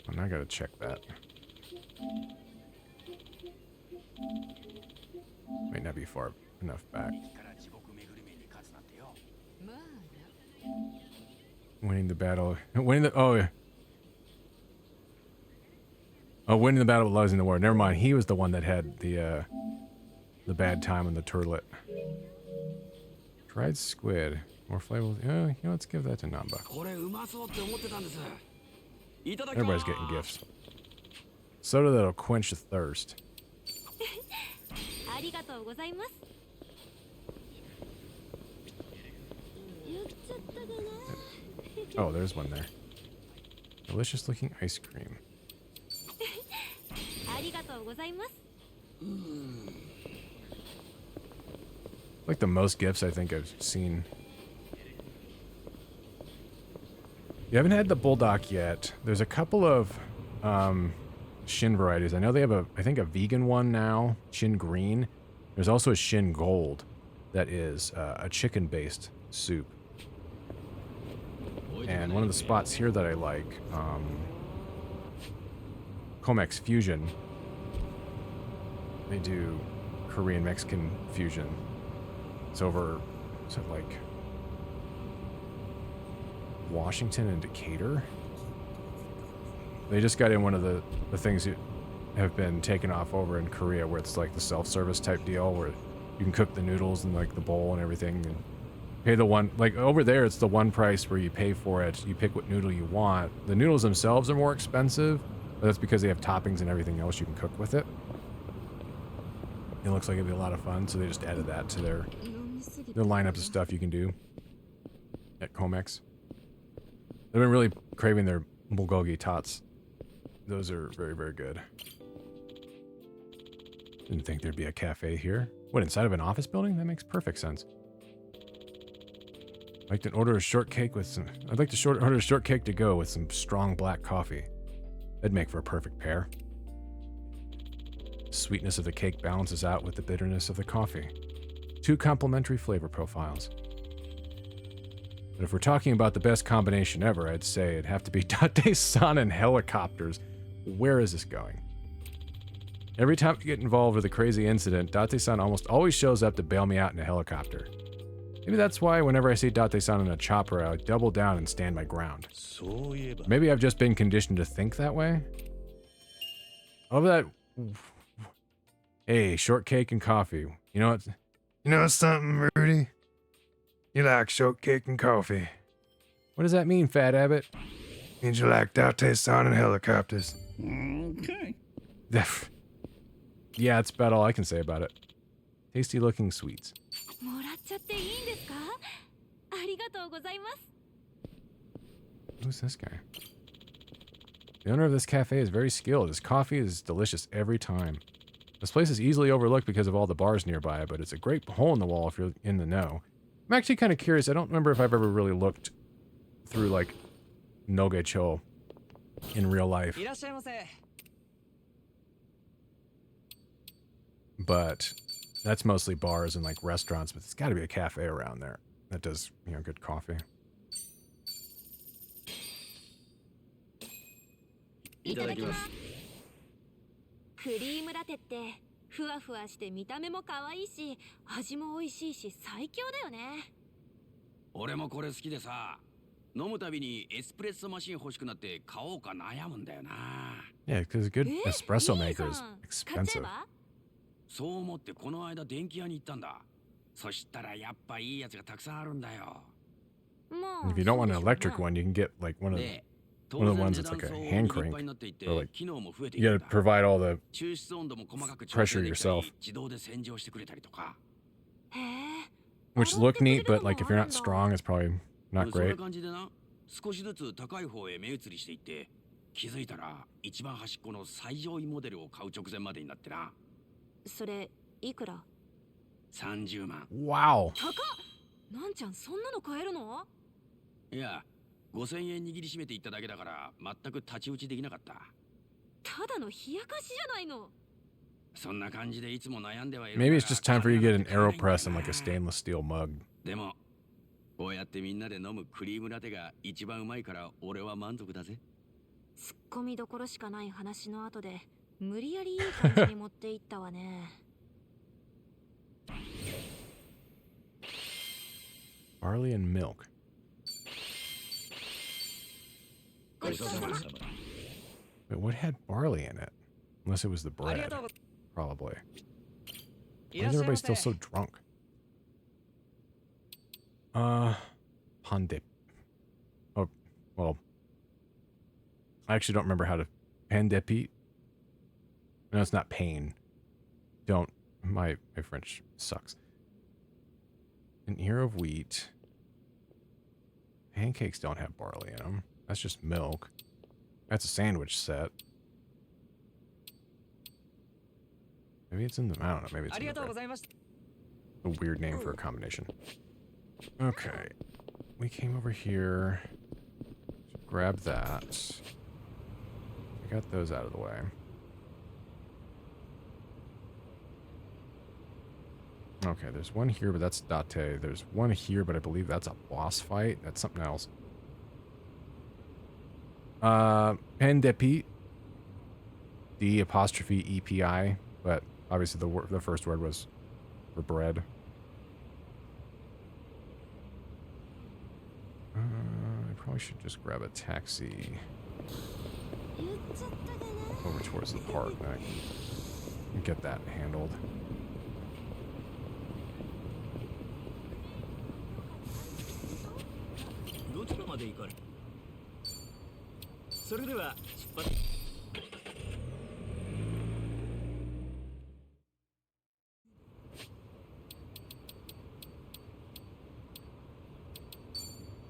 Oh, now I gotta check that. Might not be far enough back. から地獄巡り目に勝つなんてよ。まあな。 Winning the battle. Winning the winning the battle but losing the war. Never mind. He was the one that had the bad time on the turlet. Dried squid. More flavorful. Let's give that to Namba. これうまそうって思ってたんです。いただきま Everybody's す。 getting gifts. Soda that'll quench the thirst. ありがとうございます。Oh, there's one there. Delicious looking ice cream. ありがとうございます。 Like the most gifts I think I've seen. You haven't had the Bulldog yet. There's a couple of Shin varieties. I know they have I think a vegan one now, Shin Green. There's also a Shin Gold that is a chicken-based soup. And one of the spots here that I like, Comex Fusion, they do Korean Mexican fusion. It's over, is it like Washington and Decatur? They just got in one of the things that have been taken off over in Korea, where it's like the self-service type deal where you can cook the noodles in like the bowl and everything and pay the one, like over there it's the one price where you pay for it, you pick what noodle you want. The noodles themselves are more expensive, but that's because they have toppings and everything else you can cook with it. It looks like it'd be a lot of fun, so they just added that to their lineups of stuff you can do at Comex. They've been really craving their bulgogi tots. Those are very, very good. Didn't think there'd be a cafe here. What, inside of an office building? That makes perfect sense. I'd like to order a shortcake with some... I'd like to order a shortcake to go with some strong black coffee. That'd make for a perfect pair. The sweetness of the cake balances out with the bitterness of the coffee. Two complementary flavor profiles. But if we're talking about the best combination ever, I'd say it'd have to be Date-san and helicopters. Where is this going? Every time we get involved with a crazy incident, Date-san almost always shows up to bail me out in a helicopter. Maybe that's why whenever I see Date-san in a chopper, I double down and stand my ground. Maybe I've just been conditioned to think that way? Over that... Hey, shortcake and coffee. You know what? You know something, Rudy? You like shortcake and coffee. What does that mean, Fat Abbott? Means you like Date-san and helicopters. Okay. Yeah, that's about all I can say about it. Tasty looking sweets. もらっちゃっていいんですか？ありがとうございます。 Who's this guy? The owner of this cafe is very skilled. His coffee is delicious every time. This place is easily overlooked because of all the bars nearby, but it's a great hole in the wall if you're in the know. I'm actually kind of curious. I don't remember if I've ever really looked through, like, Nogecho in real life. But that's mostly bars and, like, restaurants, but there's got to be a cafe around there that does, you know, good coffee. いただきます。クリームラテってふわふわして見た目も可愛いし、味も美味しいし最強だよね。俺もこれ好きでさ、飲むたびにエスプレッソマシン欲しくなって買おうか悩むんだよな。Yeah, because a good espresso maker is 買っちゃえ expensive. ば？そう思ってこの間電気屋に行ったんだ。そしたらやっぱいいやつがたくさんあるんだよ。まあ If you don't want an そうでしょうね。 electric one, you can get, like, one of the で、 one of the ones that's like a hand crank, or like you gotta provide all the 抽出温度も細かく pressure yourself. 自動で洗浄してくれたりとか。へえ。 which look neat, but like if you're not strong, it's probably not そんな great. 感じでな、少しずつ高い方へ目移りしていって、気づいたら一番端っこの最上位モデルを買う直前までになってな。それいくら？ 30万。 Wow. 高っ。なんちゃんそんなの買えるの？いや、5000円握りしめていっただけだから全く太刀打ちできなかった。ただの冷やかしじゃないの。そんな感じでいつも悩んではいる。 Maybe it's just time for you to get an AeroPress and like a stainless steel mug. でも、こうやってみんなで飲むクリームラテが一番うまいから俺は満足だぜ。ツッコミどころしかない話の後で無理やりいい感じに持っていったわね。Barley and milk. ごちそうさま。 Wait, what had barley in it? Unless it was the bread. Probably. Why is everybody still so drunk? Pandip. Oh, well. I actually don't remember how to... Pandepit? No, it's not pain. Don't. My French sucks. An ear of wheat. Pancakes don't have barley in them. That's just milk. That's a sandwich set. Maybe it's in the... I don't know. Maybe it's in the bread. A weird name for a combination. Okay. We came over here. Grab that. I got those out of the way. Okay, there's one here, but that's Date. There's one here, but I believe that's a boss fight. That's something else. Pendepit. D''EPI, but obviously the first word was for bread. I probably should just grab a taxi over towards the park. And I can get that handled. I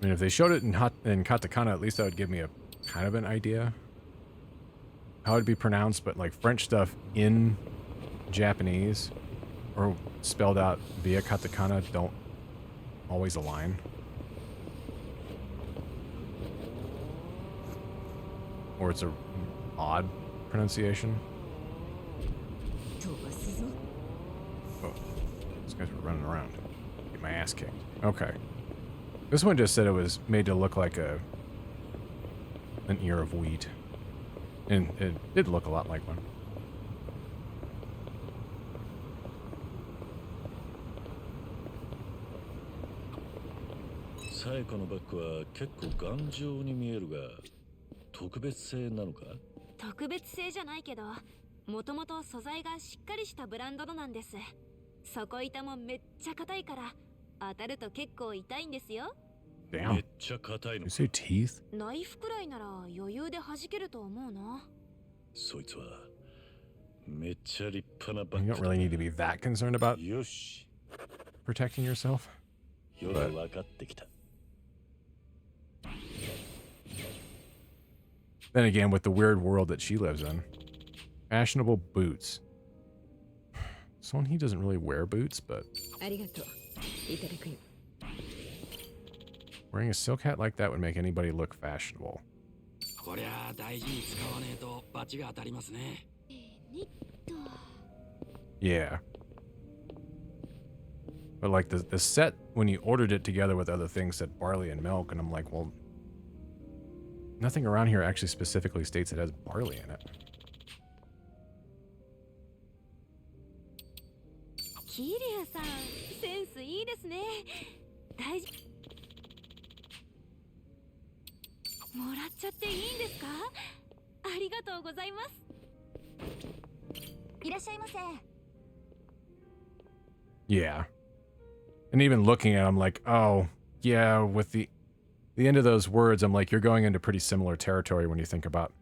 mean, if they showed it in katakana, at least that would give me a kind of an idea how it'd be pronounced, but like French stuff in Japanese or spelled out via katakana don't always align. Or it's a odd pronunciation. Oh, these guys were running around. Get my ass kicked. Okay. This one just said it was made to look like an ear of wheat. And it did look a lot like one.最後のバッグは結構頑丈に見えるが、特別製なのか？特別製じゃないけど、もともと素材がしっかりしたブランドのなんです。底板もめっちゃ硬いから、当たると結構痛いんですよ。め Damn. っちゃ硬い You のか。 say teeth? ナイフくらいなら余裕で弾けると思うな。そいつはめっちゃ立派なバ You ッ don't グだ really need to be that concerned about よし、 protecting yourself. よく分かってきた。 Then again, with the weird world that she lives in. Fashionable boots. Someone, he doesn't really wear boots, but ありがとう。いただくよ。 wearing a silk hat like that would make anybody look fashionable. こりゃあ大事に使わねえとバチが当たりますね。 Yeah. But like the set, when you ordered it together with other things, said barley and milk, and I'm like, well, nothing around here actually specifically states it has barley in it. 桐生さん、センスいいですね。大事。もらっちゃっていいんですか？ありがとうございます。いらっしゃいませ。 Yeah. And even looking at them like, oh, yeah, with the end of those words, I'm like, you're going into pretty similar territory when you think about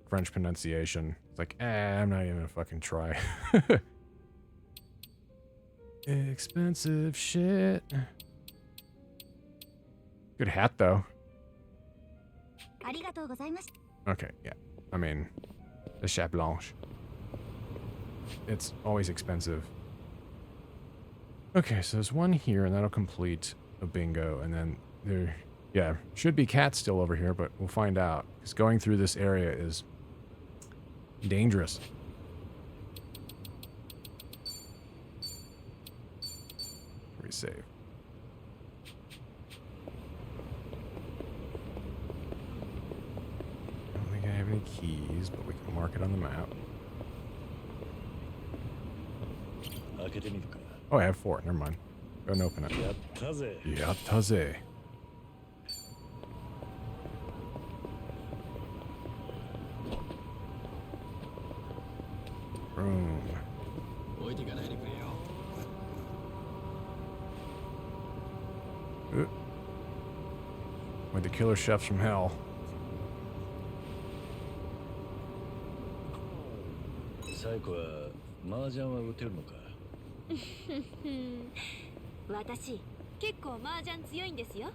French pronunciation. It's like, I'm not even gonna fucking try. Expensive shit. Good hat, though. ありがとうございます。 Okay, yeah. I mean, the chape blanche. It's always expensive. Okay, so there's one here, and that'll complete a bingo, and then there, yeah, should be cats still over here, but we'll find out, because going through this area is dangerous. Resave. I don't think I have any keys, but we can mark it on the map. 開けてみるか。 Oh, I have 4. Never mind. Go and open it. やったぜ。 Yattaze. Room. 置いていかないでくれよ。 With the killer chefs from hell. 最後は麻雀は打てるのか。私、結構麻雀強いんですよ。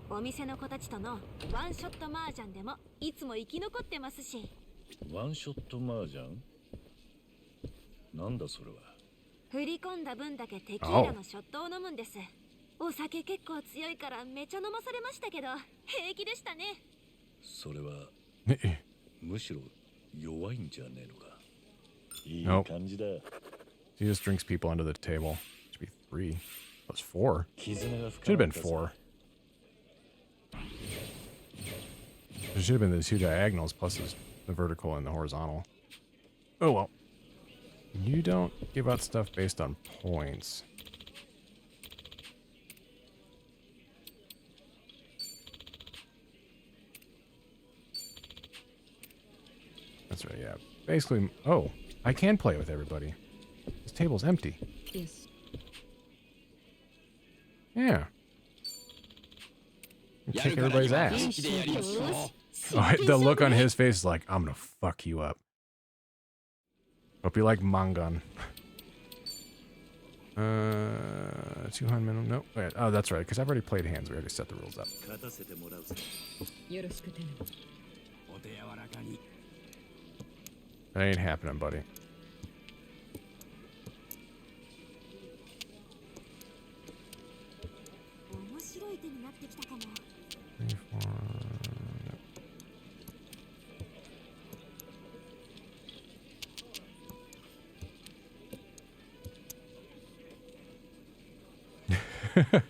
お店の子たちとのワンショット麻雀でもいつも生き残ってますし。ワンショット麻雀？なんだそれは。振り込んだ分だけテキーラのショットを飲むんです。お酒結構強いからめちゃ飲まされましたけど、平気でしたね。それはむしろ弱いんじゃねえのか。いい感じだ。He just drinks people under the table. Should be 3. That was 4. 絆が深 Should have ま been ったぜ。 4. There should have been the 2 diagonals plus the vertical and the horizontal. Oh well. You don't give out stuff based on points. That's right, yeah. Basically, oh, I can play with everybody. This table's empty. Yes. Yeah. You kick everybody's ass. 元気でやりましょう。 Oh, the look on his face is like, I'm gonna fuck you up. Hope you like Mangan. 200 minimum. Nope. Wait, oh, that's right, because I've already played hands. We already set the rules up. 勝たせてもらうぜ。よろしく頼む。お手柔らかに。 That ain't happening, buddy. 面白い手になってきたかも。 3, 4,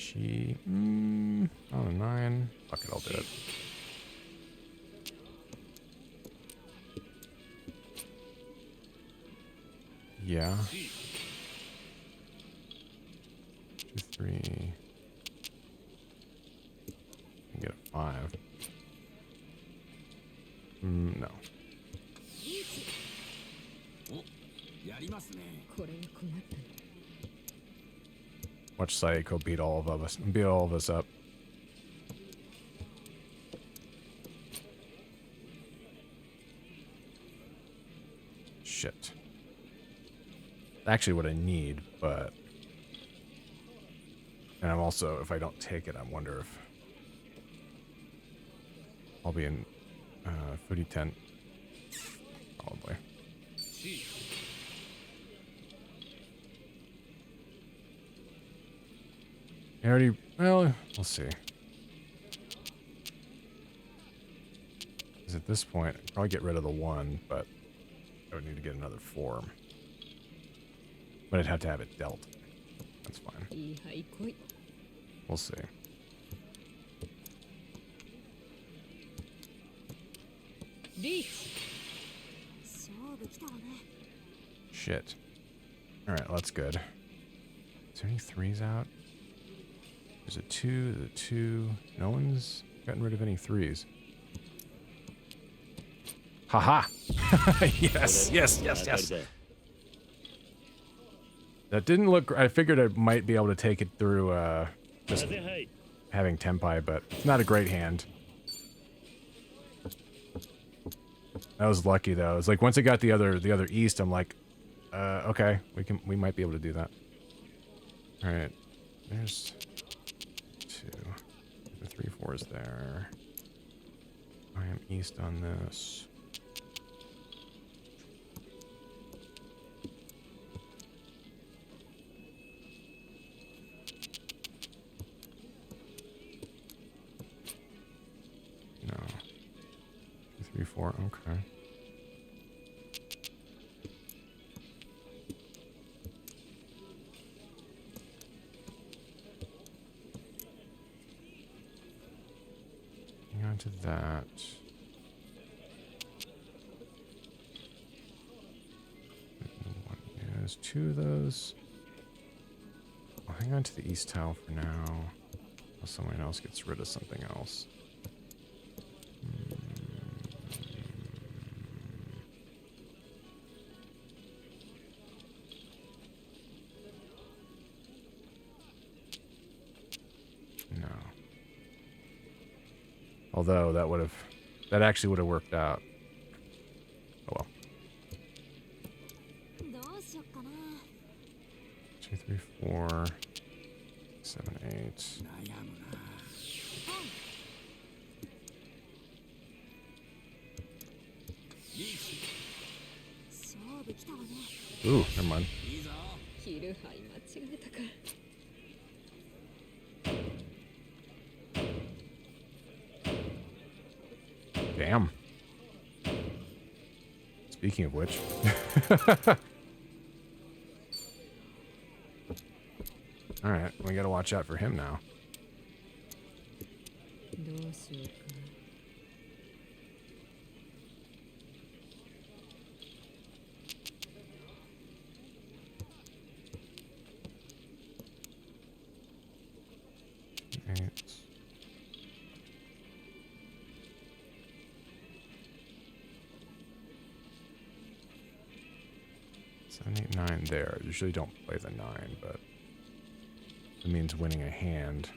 She... on a 9. Fuck it, I'll do it. Yeah. 2, 3. Can get a 5. No. やりますね。これは困ったね。 Watch Sayako beat all of us up. Shit. Actually what I need, but... And I'm also, if I don't take it, I wonder if... I'll be in foodie tent. Probably. I already... Well, we'll see. Because at this point, I'd probably get rid of the 1, but I would need to get another form. But I'd have to have it dealt. That's fine. We'll see. Shit. Alright, well, that's good. Is there any 3s out? There's a 2, there's a 2. No one's gotten rid of any 3s. Haha! Yes, yes, yes, yes! That didn't look... I figured I might be able to take it through, just having Tenpai, but it's not a great hand. That was lucky, though. It's like, once I got the other east, I'm like, okay, we might be able to do that. Alright. There's 2. The 3, 4 is there. I am east on this. No. 2, 3, 4, okay. Hang on to that. There's 2 of those. I'll hang on to the east tile for now. Until someone else gets rid of something else. No. Although that actually would have worked out. Oh well. 2, 3, 4, 7, 8. Ooh, never mind. Damn. Speaking of which. Alright, we gotta watch out for him now. Eight. 7, 8, 9 there. Usually don't play the 9, but it means winning a hand.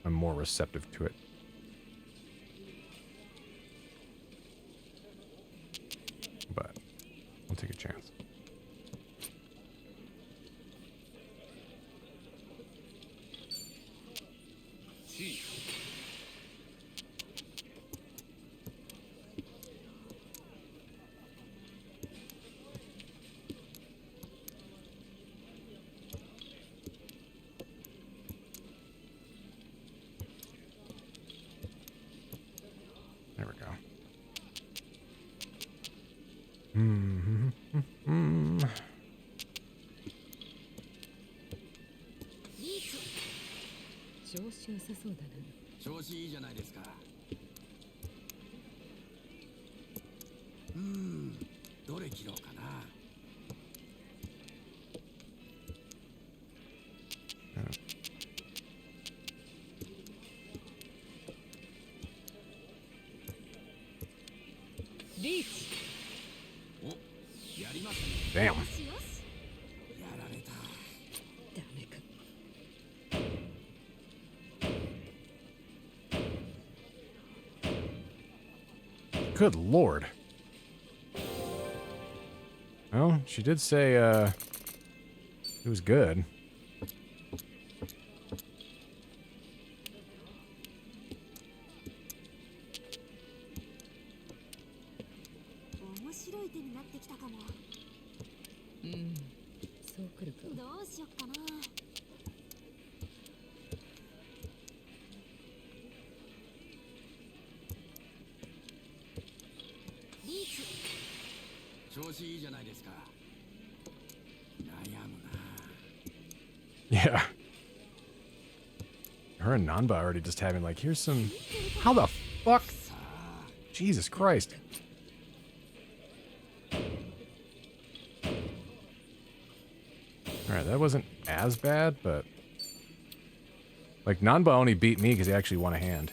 I'm more receptive to it. But I'll take a chance. There we go. 調子良さそうだな。調子いいじゃないですか。どれ切ろうかな。リーチ。お、やりますね。 Damn. やられた。ダメか。Good lord. Well, she did say it was good. 面白い手になってきたかも。うん、そうくるか。どうしよっかな。リーチ。調子いいじゃないですか。悩むな。 Yeah. Her and Nanba already just having like, here's some. How the fuck? Jesus Christ. Alright, that wasn't as bad, but. Like, Nanba only beat me because he actually won a hand.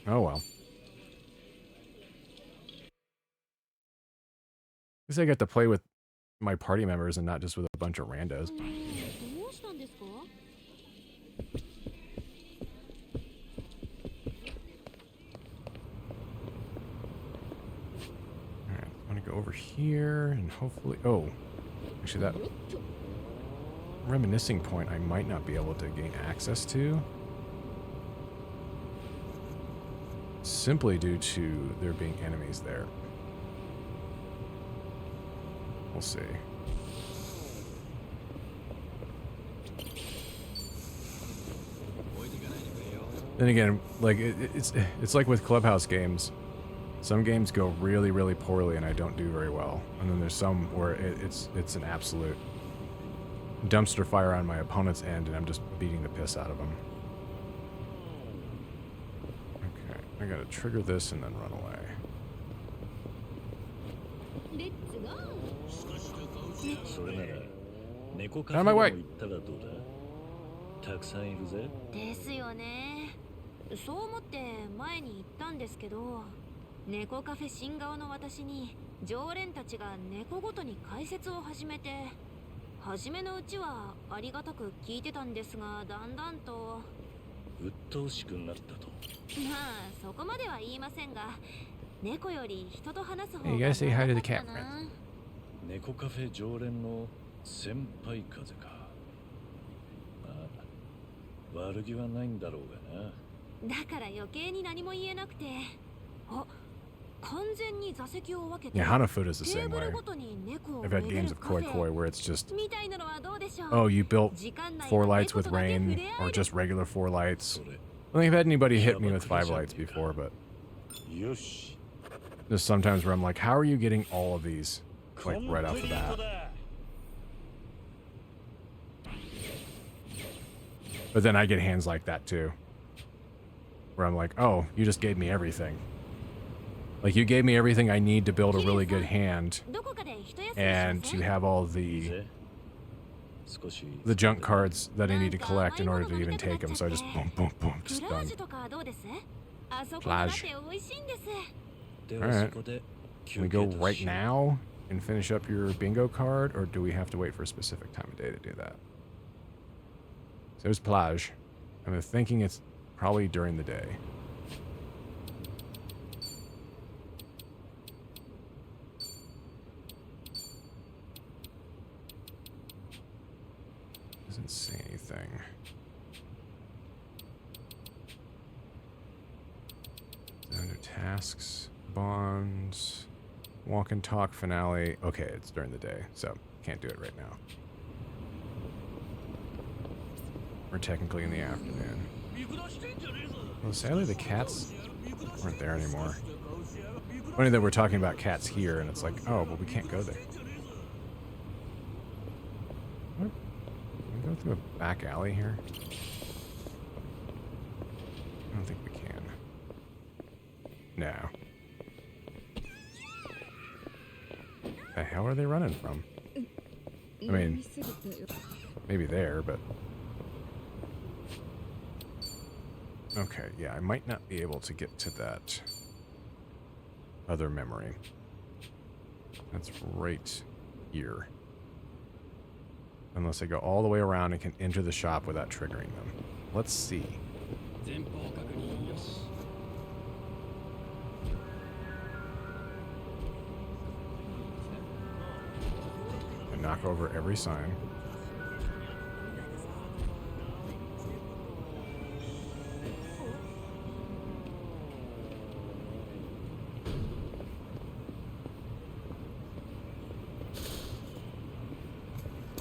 Oh well. At least I get to play with my party members and not just with a bunch of randos. どうしたんですか？ Alright, I want to go over here and hopefully. Oh, actually, that reminiscing point I might not be able to gain access to. Simply due to there being enemies there. We'll see. Then again, like it's like with Clubhouse games. Some games go really, really poorly and I don't do very well. And then there's some where it's an absolute dumpster fire on my opponent's end and I'm just beating the piss out of them. Okay, I gotta trigger this and then run away. レッツゴー。それなら猫カ Out フ of ェ my で way. も行ったらどうだ。たくさんいるぜ。ですよね。そう思って前に言ったんですけど、猫カフェ新顔の私に常連たちが猫ごとに解説を始めて、初めのうちはありがたく聞いてたんですが、だんだんと鬱陶しくなったと。まあそこまでは言いませんが、猫より人と話す方 Hey, you が gotta say hi to the 長か cat ったな。 friends. 猫カフェ常連の先輩風か。まあ悪気はないんだろうがな。だから余計に何も言えなくて、あ、完全に座席を分けて Yeah, Hanafood is the テー same ブ way. ルごとに猫を I've め had でる games of カフ Koi ェ Koi where it's just, みたいなのはどうでしょう。 oh, you built 時間内 4 は lights 猫 with とだけ rain 触れ合 or える。 just regular 4 lights. それ I don't think I've had anybody hit me with 5 lights before, but よし。 there's sometimes where I'm like, how are you getting all of these like right off the コンプリー bat? トだ。 But then I get hands like that too. Where I'm like, oh, you just gave me everything. Like you gave me everything I need to build a really good hand, どこかで一休みしま and せん？ you have all the ぜ少し junk cards that I need to collect in order to even take them. So I just boom, boom, boom, ク just ラー done. ジュとかどうです？あそこだって美味しいんです。では Alright. そこで Can we go right now and finish up your bingo card, or do we have to wait for a specific time of day to do that? So there's plage. I'm thinking it's probably during the day. Doesn't say anything. Under tasks, bonds, walk and talk finale. Okay, it's during the day, so can't do it right now. We're technically in the afternoon. Well, sadly the cats aren't there anymore. Funny that we're talking about cats here, and it's like, oh, but we can't go there. What? Can we go through a back alley here? I don't think we can. No. The hell are they running from? I mean, maybe there, but... Okay, yeah, I might not be able to get to that other memory. That's right here. Unless I go all the way around and can enter the shop without triggering them. Let's see. I knock over every sign.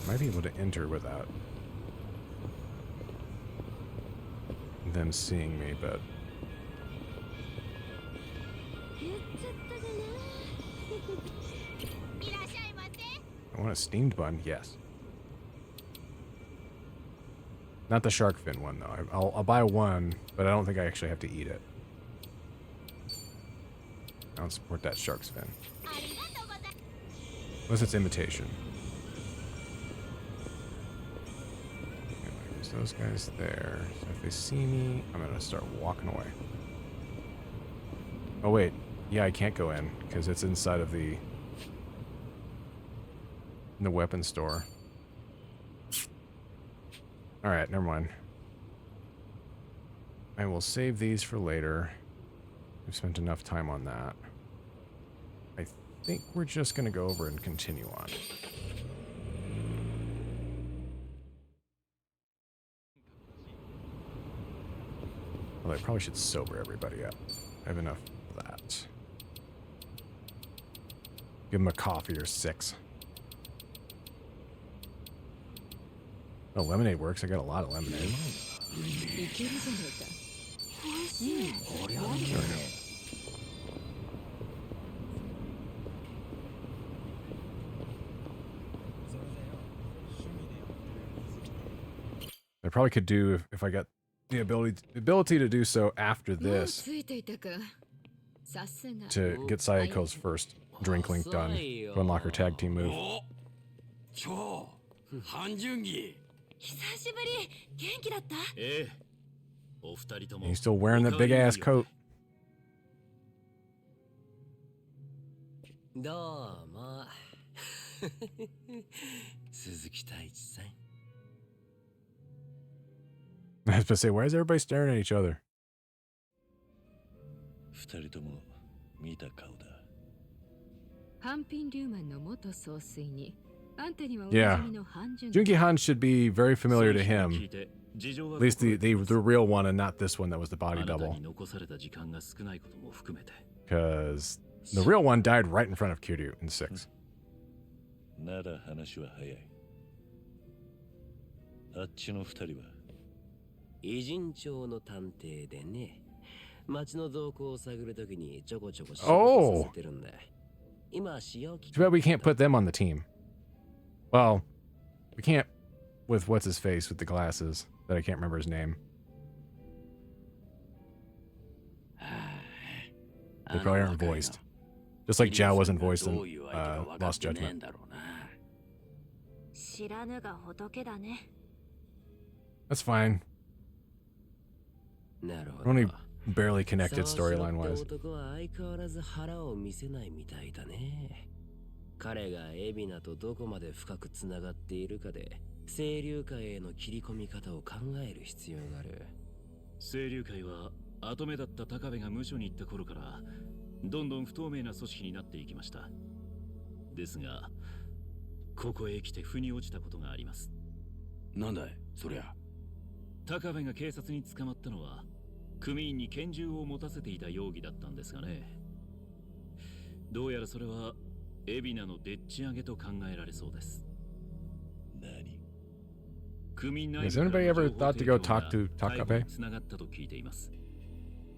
Might be able to enter without them seeing me, but I want a steamed bun, yes. Not the shark fin one though. I'll buy one, but I don't think I actually have to eat it. I don't support that shark's fin. Unless it's imitation. Those guys there. So if they see me, I'm gonna start walking away. Oh wait, yeah, I can't go in because it's inside of the weapon store. All right, never mind. I will save these for later. We've spent enough time on that. I think we're just gonna go over and continue on. Well, I probably should sober everybody up. I have enough of that. Give them a coffee or 6. Oh, lemonade works. I got a lot of lemonade. There we go. I probably could do if I got the ability to do so after this to get Sayako's first drink link done to unlock her tag team move. He's still wearing that big ass coat. I was about to say, why is everybody staring at each other? Yeah. Junki Han should be very familiar to him. At least the real one and not this one that was the body double. Because the real one died right in front of Kiryu in 6. 偉人町の探偵でね、町の動向を探るときにちょこちょこ仕事させてるんだ。今使用機 Too bad we can't put them on the team. Well, we can't with what's his face with the glasses that I can't remember his name. They probably aren't voiced. Just like Zhao wasn't voiced in Lost Judgment. That's fine. Only barely connected storyline-wise. 彼が海老名とどこまで深くつながっているかで清流会への切り込み方を考える必要がある。清流会は跡目だった高部が無所に行った頃からどんどん不透明な組織になっていきました。ですがここへ来て腑に落ちたことがあります。なんだいそりゃ。高部が警察に捕まったのは組員に拳銃を持たせていた容疑だったんですがね。どうやらそれは海老名のでっち上げと考えられそうです。何？組員内部 Has anybody ever thought to go talk to Takabe? つながったと聞いています。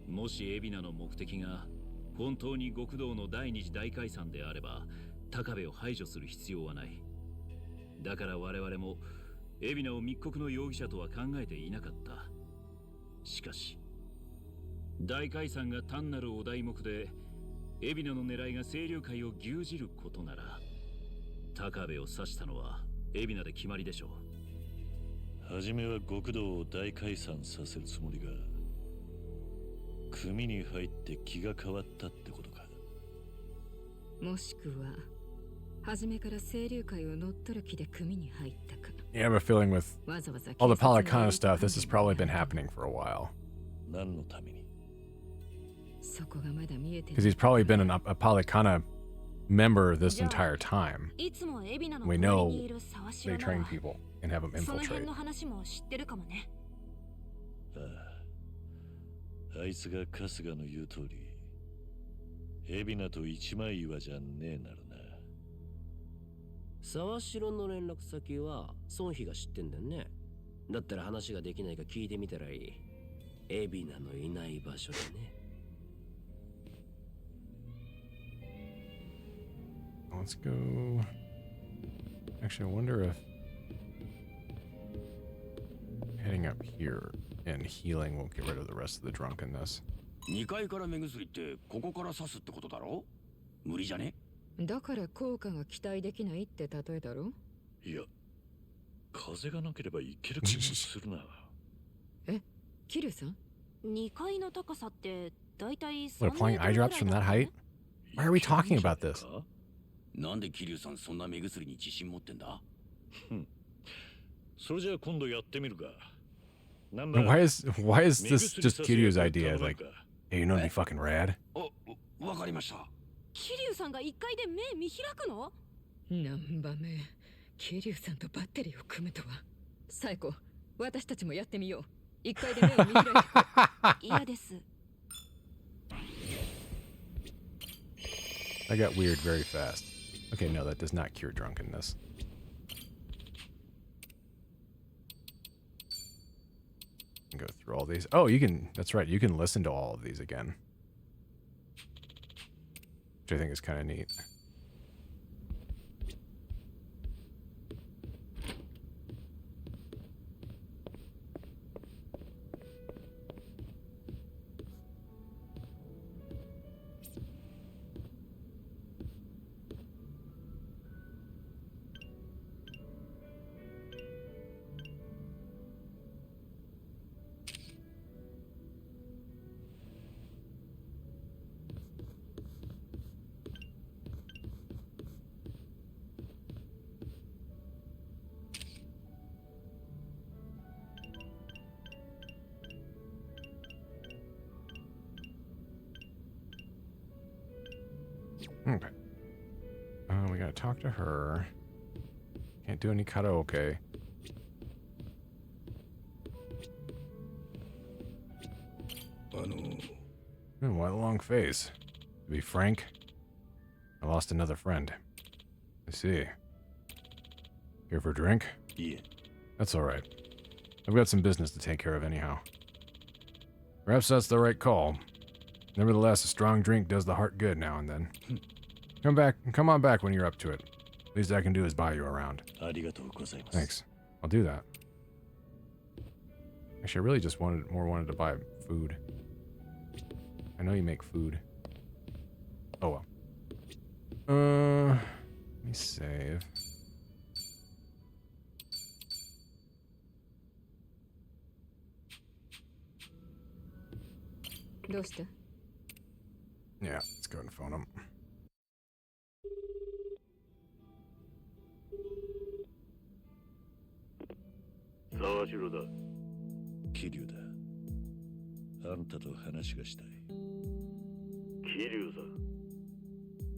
もし海老名の目的が本当に極道の第二次大解散であれば、高部を排除する必要はない。だから我々も海老名を密告の容疑者とは考えていなかった。しかし大解散が単なるお題目で海老名の狙いが清流会を牛耳ることなら、高部を刺したのは海老名で決まりでしょう。はじめは極道を大解散させるつもりが、組に入って気が変わったってことか。もしくは初めから清流会を乗っ取る気で組に入ったか。Yeah, I have a feeling with all the Polycana stuff, this has probably been happening for a while. 何のために? Because he's probably been a Polycana member this entire time. We know they train people and have them infiltrate. あいつが春日の言う通り、海老名と一枚岩じゃねえなるな。沢城の連絡先は孫妃が知ってんだよね。だったら話ができないか聞いてみたらいい。海老名のいない場所でね。Let's go. Actually, I wonder if heading up here and healing won't get rid of the rest of the drunkenness. 2階から目薬ってここから刺すってことだろ？無理じゃね？だから効果が期待できないって例えだろ？いや、風がなければいける気もするな。え、桐生さん？2階の高さってだいたい What, applying eye drops from that height? Why are we talking about this? なんで桐生さんそんな目薬に自信持ってんだ？それじゃあ今度やってみるか。Why is this just Kiryu's idea? Like, hey, you know what'd be fucking rad? わかりました。桐生さんが1階で目見開くの？なんばめ、桐生さんとバッテリーを組むとは。最高、私たちもやってみよう。1階で目を見開く。嫌です。I got weird very fast. Okay, no, that does not cure drunkenness. Go through all these. Oh, you can, that's right, you can listen to all of these again. Which I think is kind of neat. Okay. We gotta talk to her. Can't do any karaoke. What a long face. To be frank, I lost another friend. I see. Here for a drink? Yeah. That's alright. I've got some business to take care of anyhow. Perhaps that's the right call. Nevertheless, a strong drink does the heart good now and then. Come on back when you're up to it. Least I can do is buy you around. Thanks. I'll do that. Actually, I really just wanted to buy food. I know you make food. Oh well. Let me save. Yeah, let's go and phone him. Kiryu だ。あんたと話がしたい。Kiryu さん。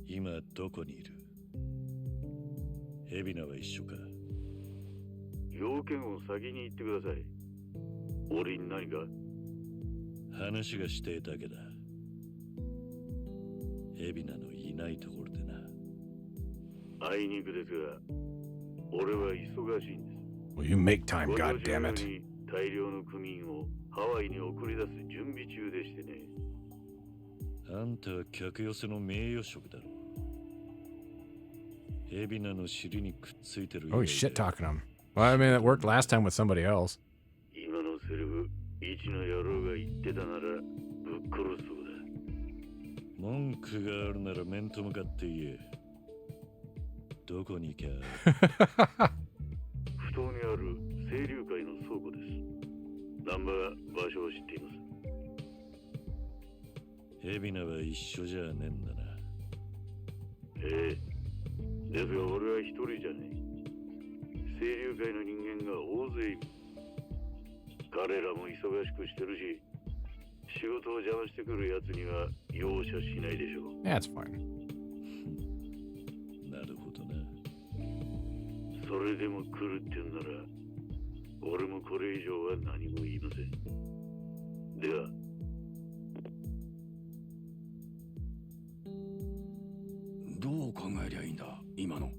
今どこにいる？海老名は一緒か？要件を先に言ってください。俺に何か？話がしてえだけだ。海老名のいないところでな。あいにくですが、俺は忙しいんです。Will you make time, goddammit? 大量の区民をハワイに送り出す準備中でしてね。あんたは客寄せの名誉職だろう。海老名の尻にくっついてる。Oh, shit talking him. Well, I mean, it worked last time with somebody else. 今のセリフ、一の野郎が言ってたならぶっ殺すそうだ。文句があるなら面と向かって言え。どこに行きゃ。不当にある清流会の倉庫です。ナンバー場所を知っています。海老名は一緒じゃねえんだな。ええ。ですが俺は一人じゃねえ。清流会の人間が大勢いる。彼らも忙しくしてるし、仕事を邪魔してくる奴には容赦しないでしょう。That's fine. なるほどな。それでも来るってんなら、俺もこれ以上は何も言いません。では。どう考えりゃいいんだ、今の。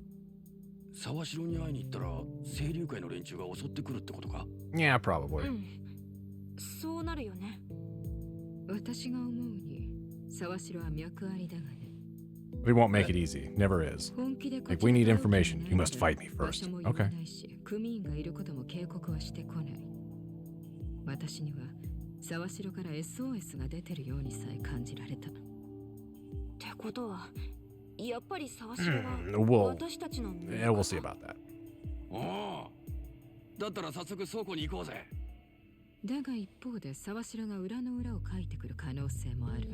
沢城に会いに行ったら、清流会の連中が襲ってくるってことか？ Yeah, probably. そうなるよね。私が思うに、沢城は脈ありだがね。We won't make it easy. Never is. Like, we need information. You must fight me first. Okay. 組員がいることも警告はしてこない。私には沢城から SOS が出てるようにさえ感じられた。ってことは、やっぱり沢城は私たちの。Yeah, we'll see about that. おお。だったら早速倉庫に行こうぜ。だが一方で沢城が裏の裏を書いてくる可能性もある。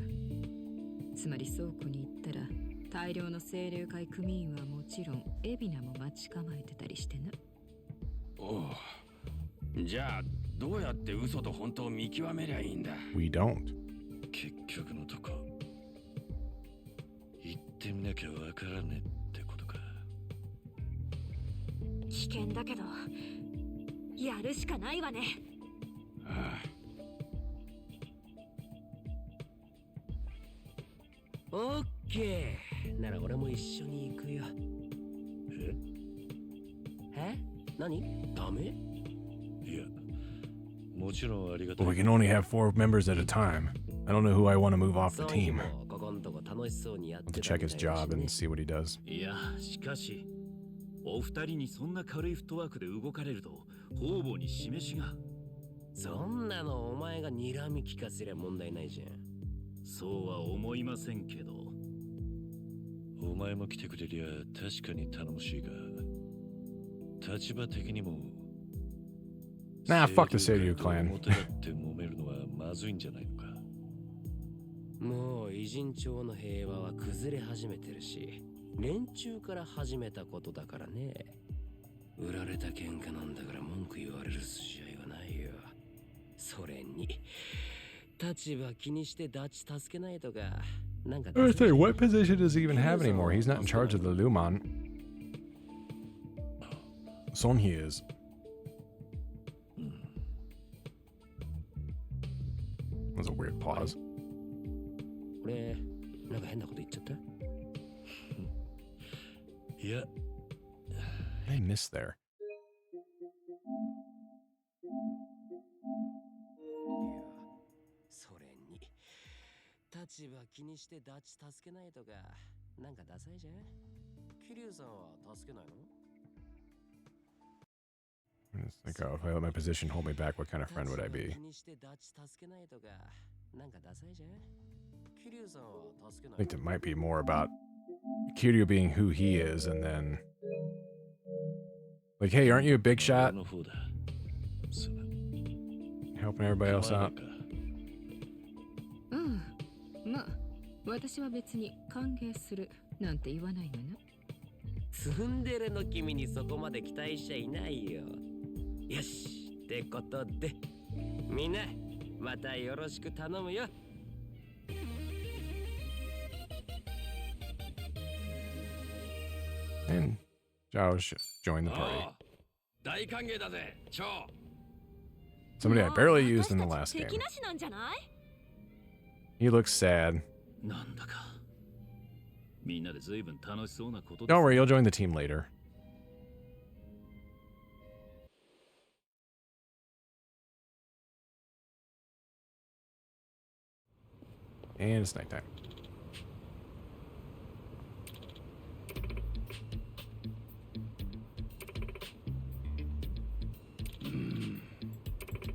つまり倉庫に行ったら大量の清流会組員はもちろん海老名も待ち構えてたりしてな。おう。じゃあどうやって嘘と本当を見極めりゃいいんだ？ We don't. 結局のとこ行ってみなきゃわからねえってことか。危険だけどやるしかないわね。ああ。オッケー。なら俺も一緒に行くよ。え？何？ダメ？いや、もちろんありがた But い。 we can only have 4 members at a time. I don't know who I want to move off the team. ここんとこ楽しそうにやっ I'll て have to た check his job and see what he does. いや、しかし、お二人にそんな軽いフットワークで動かれると、方々に示しが。そんなのお前が睨み聞かせりゃ問題ないじゃん。そうは思いませんけど。お前も来てくれりゃ確かに頼もしいが、立場的にも Nah, fuck the Seiryu clan. 表だって揉めるのはまずいんじゃないのか。もう偉人町の平和は崩れ始めてるし、連中から始めたことだからね。売られた喧嘩なんだから文句言われる筋合いはないよ。それに立場気にしてダチ助けないとかなんか。I was saying, what position does he even have anymore? He's not in charge of the Luman. Son he is. That was a weird pause. 俺なんか変なこと言っちゃった？いや、I missed there. それに立場気にしてダチ助けないとかなんかダサいじゃん。桐生さんは助けないの？ It's like, oh, if I let my position hold me back, what kind of friend would I be? 気にしてダチ助けないとかなんかダサいじゃん。桐生さんは助けない I think it might be more about Kiryu being who he is, and then like, hey, aren't you a big shot? の方だ。Helping everybody else out. うん。まあ、私は別に歓迎するなんて言わないのな。ツンデレの君にそこまで期待しちゃいないよ。よし、ってことで、みんなまたよろしく頼むよ。And Zhao should join the party. 大歓迎だぜ、超。Somebody I barely used in the last game. 敵なしなんじゃない？ He looks sad. なんだか。みんなで随分楽しそうなこと Don't worry, you'll join the team later. And it's nighttime.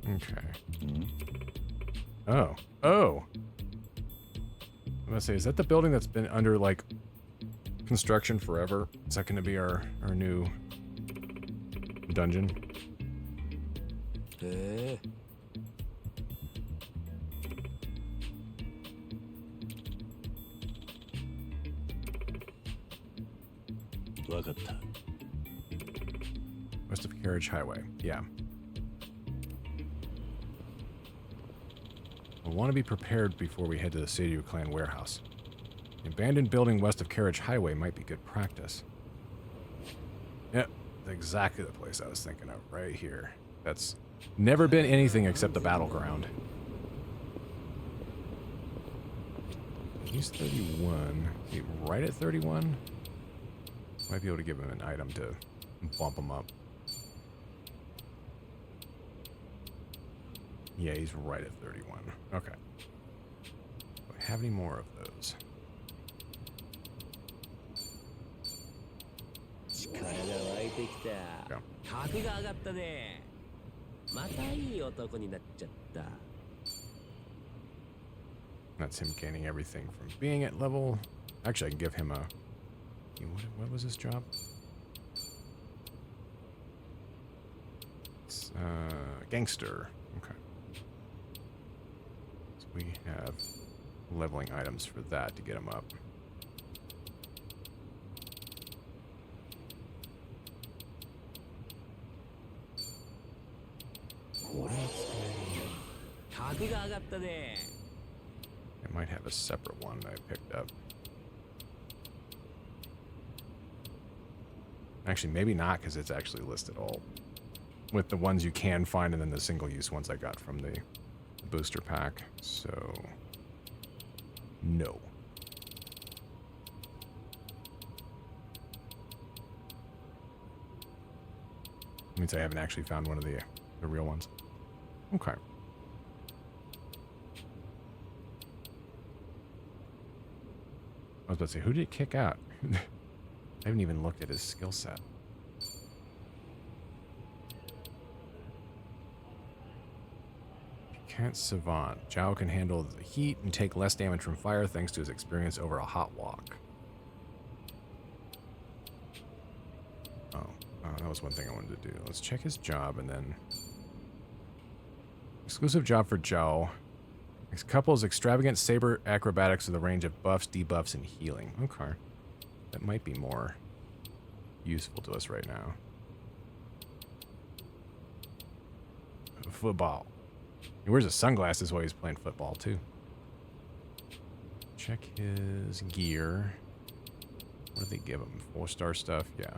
Okay. Oh. Oh! I'm gonna say, is that the building that's been under, like, construction forever? Is that gonna be our new dungeon? West of Carriage Highway. Yeah. We'll want to be prepared before we head to the Seiyu Clan warehouse. The abandoned building west of Carriage Highway might be good practice. Yep, that's exactly the place I was thinking of, right here. That's never been anything except the battleground. He's 31. Is he right at 31? Might be able to give him an item to bump him up. Yeah, he's right at 31. Okay. Do I have any more of those? 力が湧いてきた。格が上がったね。またいい男になっちゃった。 That's him gaining everything from being at level. Actually, I can give him a... What was his job? It's, gangster. Okay. So we have leveling items for that to get him up. It might have a separate one that I picked up. Actually, maybe not, because it's actually listed all with the ones you can find and then the single-use ones I got from the booster pack. So, no. Means I haven't actually found one of the real ones. Okay. I was about to say, who did it kick out? I haven't even looked at his skill set. Can't Savant. Zhao can handle the heat and take less damage from fire thanks to his experience over a hot walk. Oh, that was one thing I wanted to do. Let's check his job and then... Exclusive job for Zhao. Couples extravagant saber acrobatics with a range of buffs, debuffs, and healing. Okay. That might be more useful to us right now. Football. He wears his sunglasses while he's playing football, too. Check his gear. What did they give him? 4-star stuff? Yeah.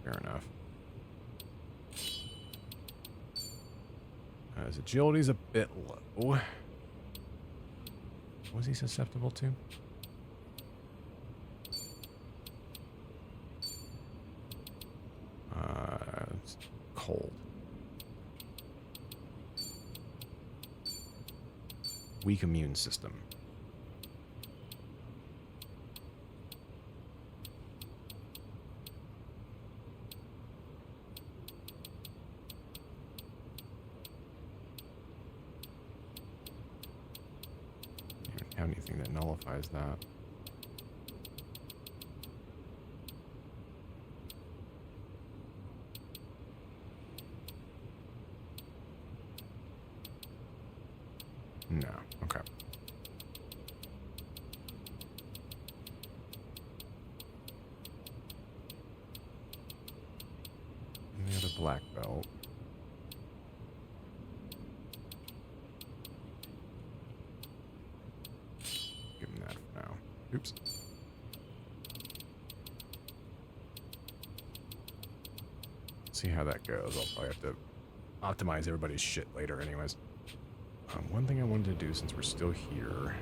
Fair enough. His agility's a bit low. What was he susceptible to? It's cold. Weak immune system. Have anything that nullifies that. No. Okay. And the other black belt. Give him that for now. Oops. See how that goes. I'll probably have to optimize everybody's shit later anyways. One thing I wanted to do since we're still here.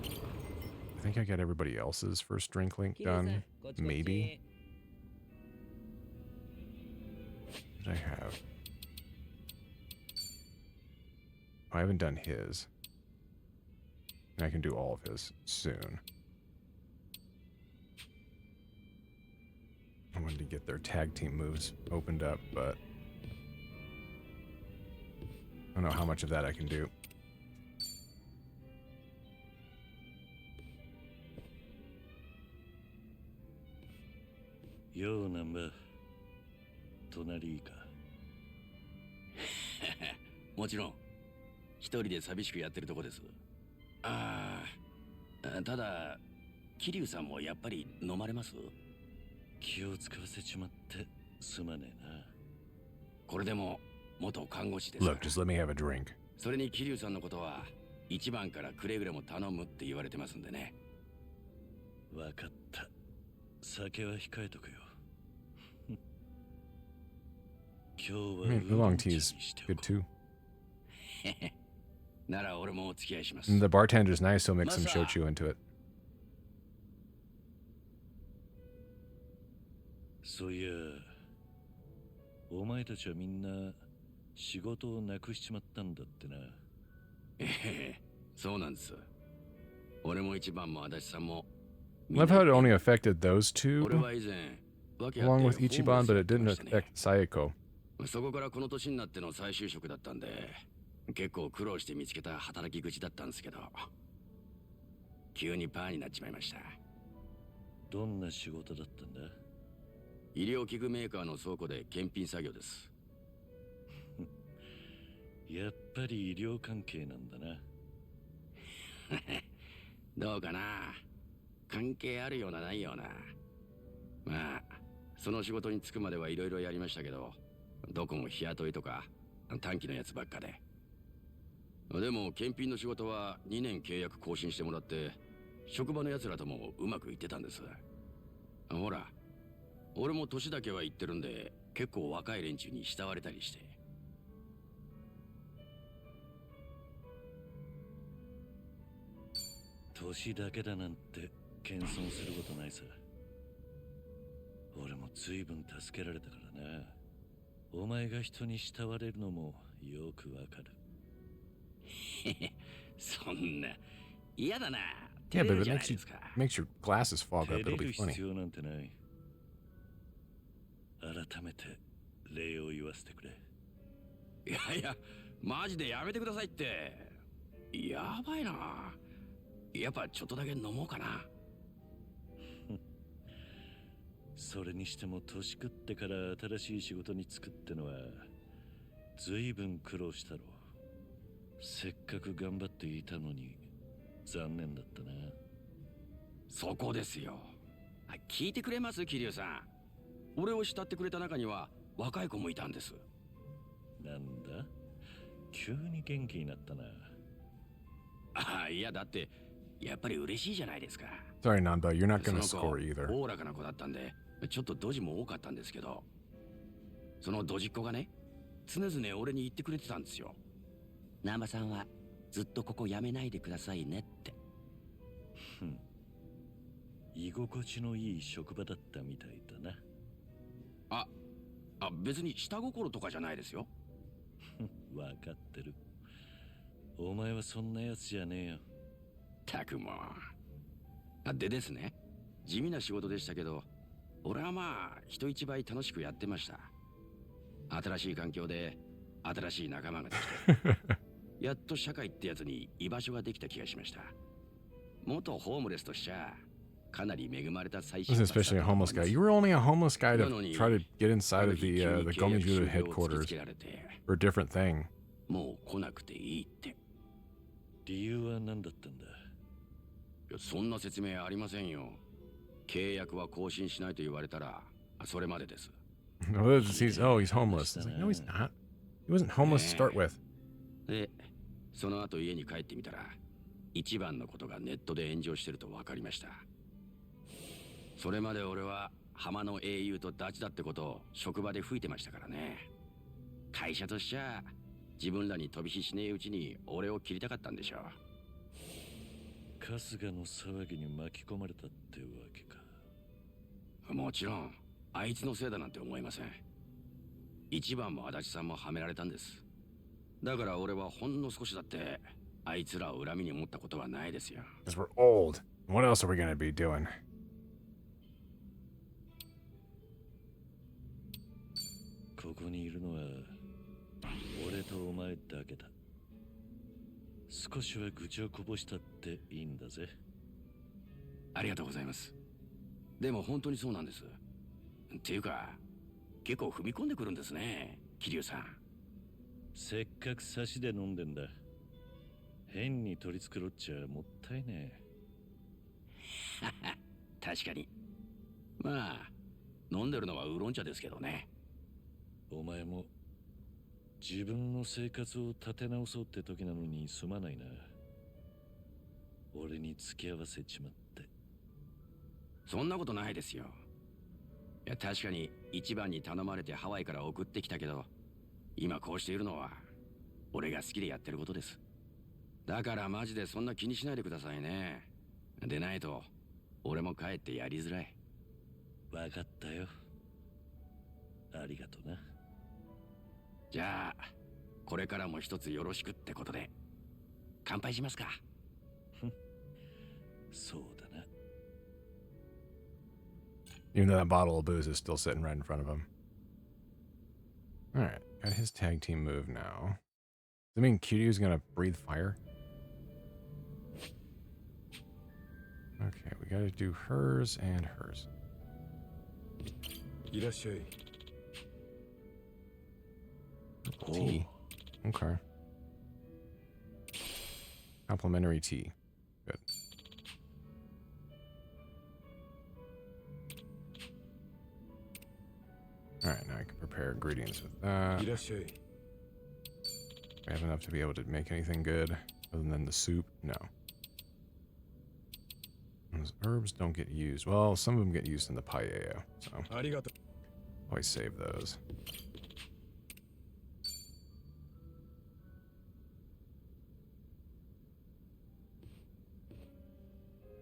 I think I got everybody else's first drink link done. Maybe. What did I have? I haven't done his. And I can do all of his soon. I want wanted to get their tag team moves opened up, but I don't know how much of that I can do. Yo, number. 隣いいか。もちろん一人で寂しくやってるとこです。ああ、ただ桐生さんもやっぱり飲まれます？気を使わせちまってすまねえな。これでも元看護師ですから。 Look, just let me have a drink. それに桐生さんのことは一番からくれぐれも頼むって言われてますんでね。わかった。酒は控えとくよ。今日 I は mean, oolong tea is good too. なら俺もお付き合いします。 And the bartender's nice, he'll mix some shochu into it. そういや、お前たちはみんな仕事をなくしちまったんだってな。そうなんです。俺も一番も足立さんも。Love how it only affected those two, 俺は以前 along with Ichiban, but it didn't affect Sayako. そこからこの年になっての再就職だったんで、結構苦労して見つけた働き口だったんですけど、急にパーになっちまいました。どんな仕事だったんだ？医療器具メーカーの倉庫で検品作業です。やっぱり医療関係なんだな。どうかな、関係あるようなないような。まあその仕事に就くまではいろいろやりましたけど、どこも日雇いとか短期のやつばっかで。でも検品の仕事は2年契約更新してもらって、職場のやつらともうまくいってたんです。ほら俺も年だけは行ってるんで、結構若い連中に慕われたりして。年だけだなんて謙遜することないさ。俺も随分助けられたからな。お前が人に慕われるのもよくわかる。そんな嫌だな。 Yeah, but it makes your glasses fog up. 照 It'll れ be る funny. 必要なんてない。改めて礼を言わせてくれ。いやいや、マジでやめてくださいって。やばいな。やっぱちょっとだけ飲もうかな。それにしても年食ってから新しい仕事に就くってのは随分苦労したろう。せっかく頑張っていたのに残念だったな。そこですよ。聞いてくれます桐生さん。俺を慕ってくれた中には若い子もいたんです。なんだ、急に元気になったな。あ、いやだってやっぱり嬉しいじゃないですか。 Sorry, Nanba, you're not gonna score either. おおらかな子だったんで、ちょっとドジも多かったんですけど、そのドジっ子がね、常々俺に言ってくれてたんですよ。南波さんはずっとここ辞めないでくださいねって。居心地のいい職場だったみたいだな。別に下心とかじゃないですよ。わかってる。お前はそんなやつじゃねえよ。たくも。でですね、地味な仕事でしたけど、俺はまあ人一倍楽しくやってました。新しい環境で新しい仲間ができてやっと社会ってやつに居場所ができた気がしました。元ホームレスとしちゃかなり恵まれた最初。 Especially a homeless guy. You were only a homeless guy to try to get inside of the Gomijuru headquarters for a different thing. もう来なくていいって。理由は何だったんだ？いや、そんな説明ありませんよ。契約は更新しないと言われたらそれまでです。he's homeless. Like, no, he's not. He wasn't homeless to start with. で、その後家に帰ってみたら、一番のことがネットで炎上してると分かりました。それまで俺は浜の英雄とダチだってことを職場で吹いてましたからね。会社としちゃ自分らに飛び火しねえうちに俺を切りたかったんでしょう。春日の騒ぎに巻き込まれたってわけか。もちろんあいつのせいだなんて思いません。一番も足立さんもはめられたんです。だから俺はほんの少しだってあいつらを恨みに思ったことはないですよ。 Because we're old. What else are we gonna be doing? ここにいるのは俺とお前だけだ。少しは愚痴をこぼしたっていいんだぜ。ありがとうございます。でも本当にそうなんです。っていうか、結構踏み込んでくるんですね、桐生さん。せっかく差しで飲んでんだ。変に取り繕っちゃもったいねえ。確かに。まあ、飲んでるのはウーロン茶ですけどね。お前も自分の生活を立て直そうって時なのにすまないな。俺に付き合わせちまって。そんなことないですよ。いや、確かに一番に頼まれてハワイから送ってきたけど、今こうしているのは俺が好きでやってることです。だからマジでそんな気にしないでくださいね。でないと俺も帰ってやりづらい。わかったよ。ありがとな。じゃあこれからも一つよろしくってことで乾杯しますか。そうだな。Even though that bottle of booze is still sitting right in front of him. Alright, got his tag team move now. Does that mean Kiryu's gonna breathe fire? Okay, we gotta do hers and hers. Tea. Okay. Complimentary tea. Good. Alright, now I can prepare ingredients with that. I have enough to be able to make anything good other than the soup? No. Those herbs don't get used. Well, some of them get used in the paella, so always save those.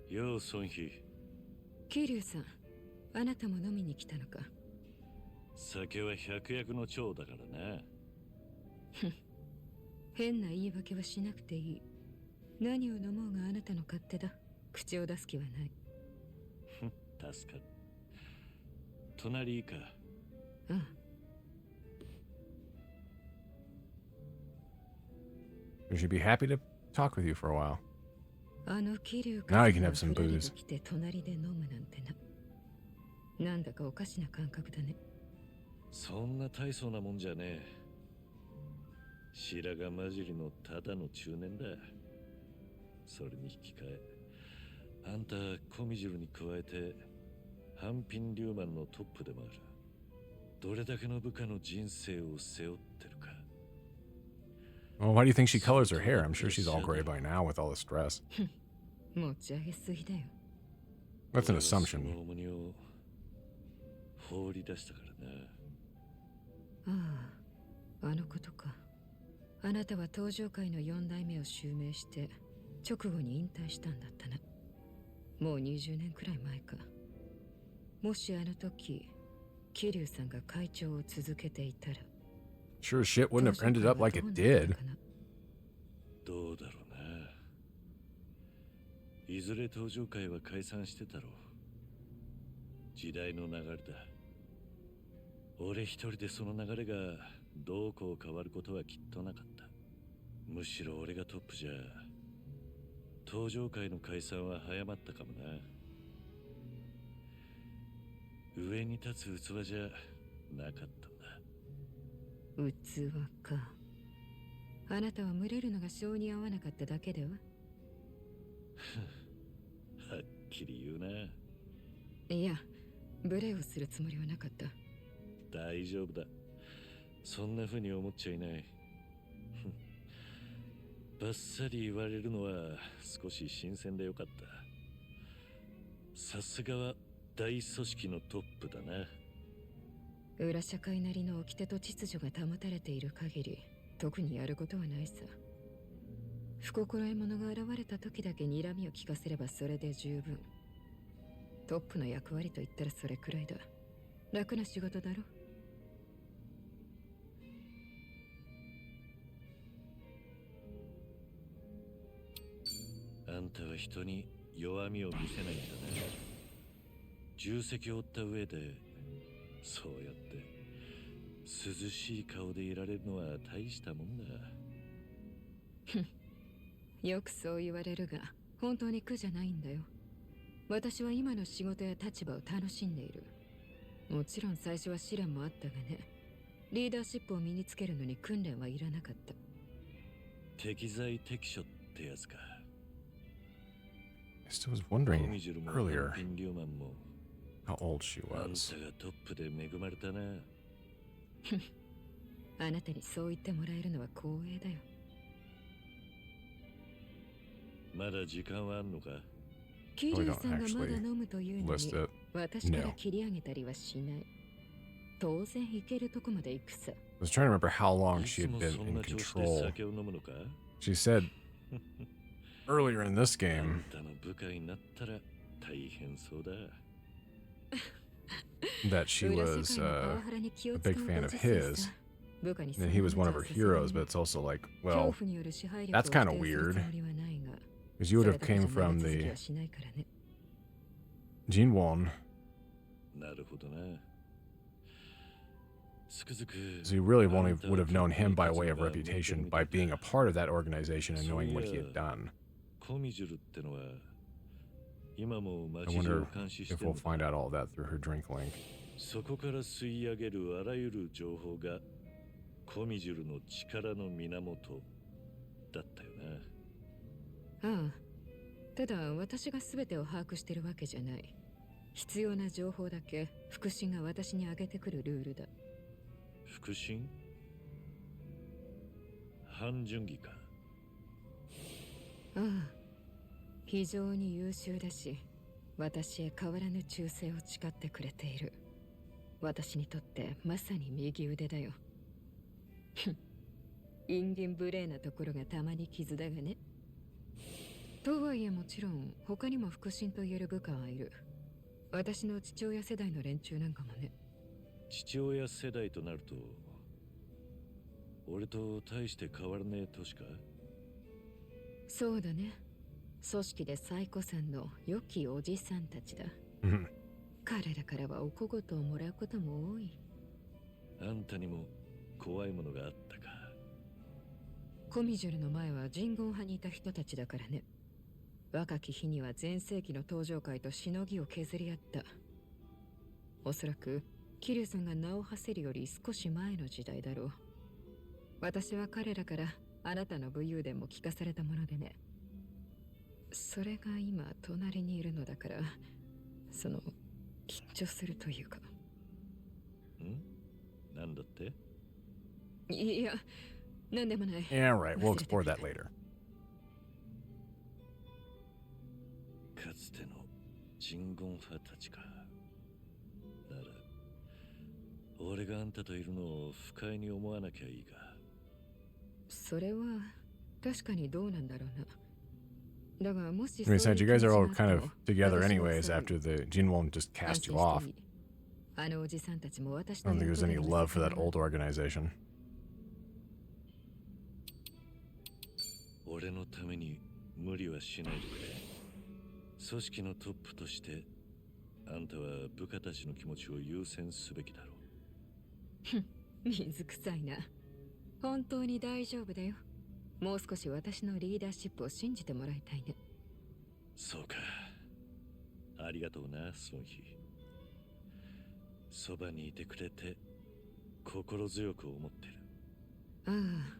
Yo, Sonhi. 桐生さん、あなたも飲みに来たのか。酒は百薬の長だからな。変な言い訳はしなくていい。何を飲もうがあなたの勝手だ。口を出す気はない。助かる。隣いいか。ああ。We should be happy to talk with you for a while. あの桐生 Now you can have some booze. 来て隣で飲むなんてな。なんだかおかしな感覚だね。そんな大層なもんじゃねえ。白髪混じりのただの中年だ。それに引き換え、あんたコミジルに加えて半品リューマンのトップでもある。どれだけの部下の人生を背負ってるか。Well, why do you think she colors her hair? I'm sure she's all gray by now with all the stress. 持ち上げすぎだよ。That's an assumption. その重荷を放り出したからな。ああ、あのことか。あなたは登場界の4代目を襲名して直後に引退したんだったな。もう20年くらい前か。もしあの時桐生さんが会長を続けていたら Sure as shit wouldn't have ended up like it did. どうだろうな。いずれ登場界は解散してたろう。時代の流れだ。俺一人でその流れがどうこう変わることはきっとなかった。むしろ俺がトップじゃ登場界の解散は早まったかもな。上に立つ器じゃなかったんだ。器か。あなたは群れるのが性に合わなかっただけでは。はっきり言うな。いや、無礼をするつもりはなかった。大丈夫だ。そんな風に思っちゃいない。バッサリ言われるのは少し新鮮でよかった。さすがは大組織のトップだな。裏社会なりの掟と秩序が保たれている限り特にやることはないさ。不心得者が現れた時だけ睨みを利かせればそれで十分。トップの役割と言ったらそれくらいだ。楽な仕事だろ。あんたは人に弱みを見せないんだね。重責を負った上でそうやって涼しい顔でいられるのは大したもんだ。よくそう言われるが、本当に苦じゃないんだよ。私は今の仕事や立場を楽しんでいる。もちろん最初は試練もあったがね。リーダーシップを身につけるのに訓練はいらなかった。適材適所ってやつか。I still was wondering earlier リオマンも how old she あん was. たがトップで恵まれたな。あなたにそう言ってもらえるのは光栄だよ。まだ時間はあんのか？キリュウさんがまだ飲むというのに list it. 私から切り上げたりはしない。当然行けるとこまで行くさ。I was trying to remember how long she had been in control. She said earlier in this game that she was a big fan of his, that he was one of her heroes, but it's also like, well, that's kind of weird. Because you would have came from the Jinwon. So you really only would have known him by way of reputation, by being a part of that organization and knowing what he had done. I wonder if we'll find out all of that through her drink link. そこから吸い上げるあらゆる情報がコミジュルの力の源だったよな。ああ。ただ私が全てを把握してるわけじゃない。必要な情報だけ腹心が私に上げてくるルールだ。腹心？半純義か。ああ。非常に優秀だし、私へ変わらぬ忠誠を誓ってくれている。私にとってまさに右腕だよ。陰銀無礼なところがたまに傷だがね。とはいえもちろん他にも腹心と言える部下はいる。私の父親世代の連中なんかもね。父親世代となると俺と大して変わらねえ年か？そうだね。組織で最古参の良きおじさんたちだ。彼らからはお小言をもらうことも多い。あんたにも怖いものがあったか。コミジュルの前は人言派にいた人たちだからね。若き日には全盛期の登場会としのぎを削り合った。おそらくキリュウさんが名を馳せるより少し前の時代だろう。私は彼らからあなたの武勇伝も聞かされたものでね。それが今隣にいるのだから、その緊張するというか。なんだって？いや、なんでもない。Yeah, right. We'll explore that later. かつての人言派たちか。なら、俺があんたといるのを不快に思わなきゃいいが。それは確かにどうなんだろうな。だがもし Besides, you guys are all kind of together anyways after the Jinwon just cast you off. I don't think there's any love for that old organization. 俺のために無理はしないでくれ。組織のトップとしてあんたは部下たちの気持ちを優先すべきだろう。水臭いな。本当に大丈夫だよ。もう少し私のリーダーシップを信じてもらいたいね。そうか。ありがとうな、ソンヒ。そばにいてくれて心強く思ってる。ああ。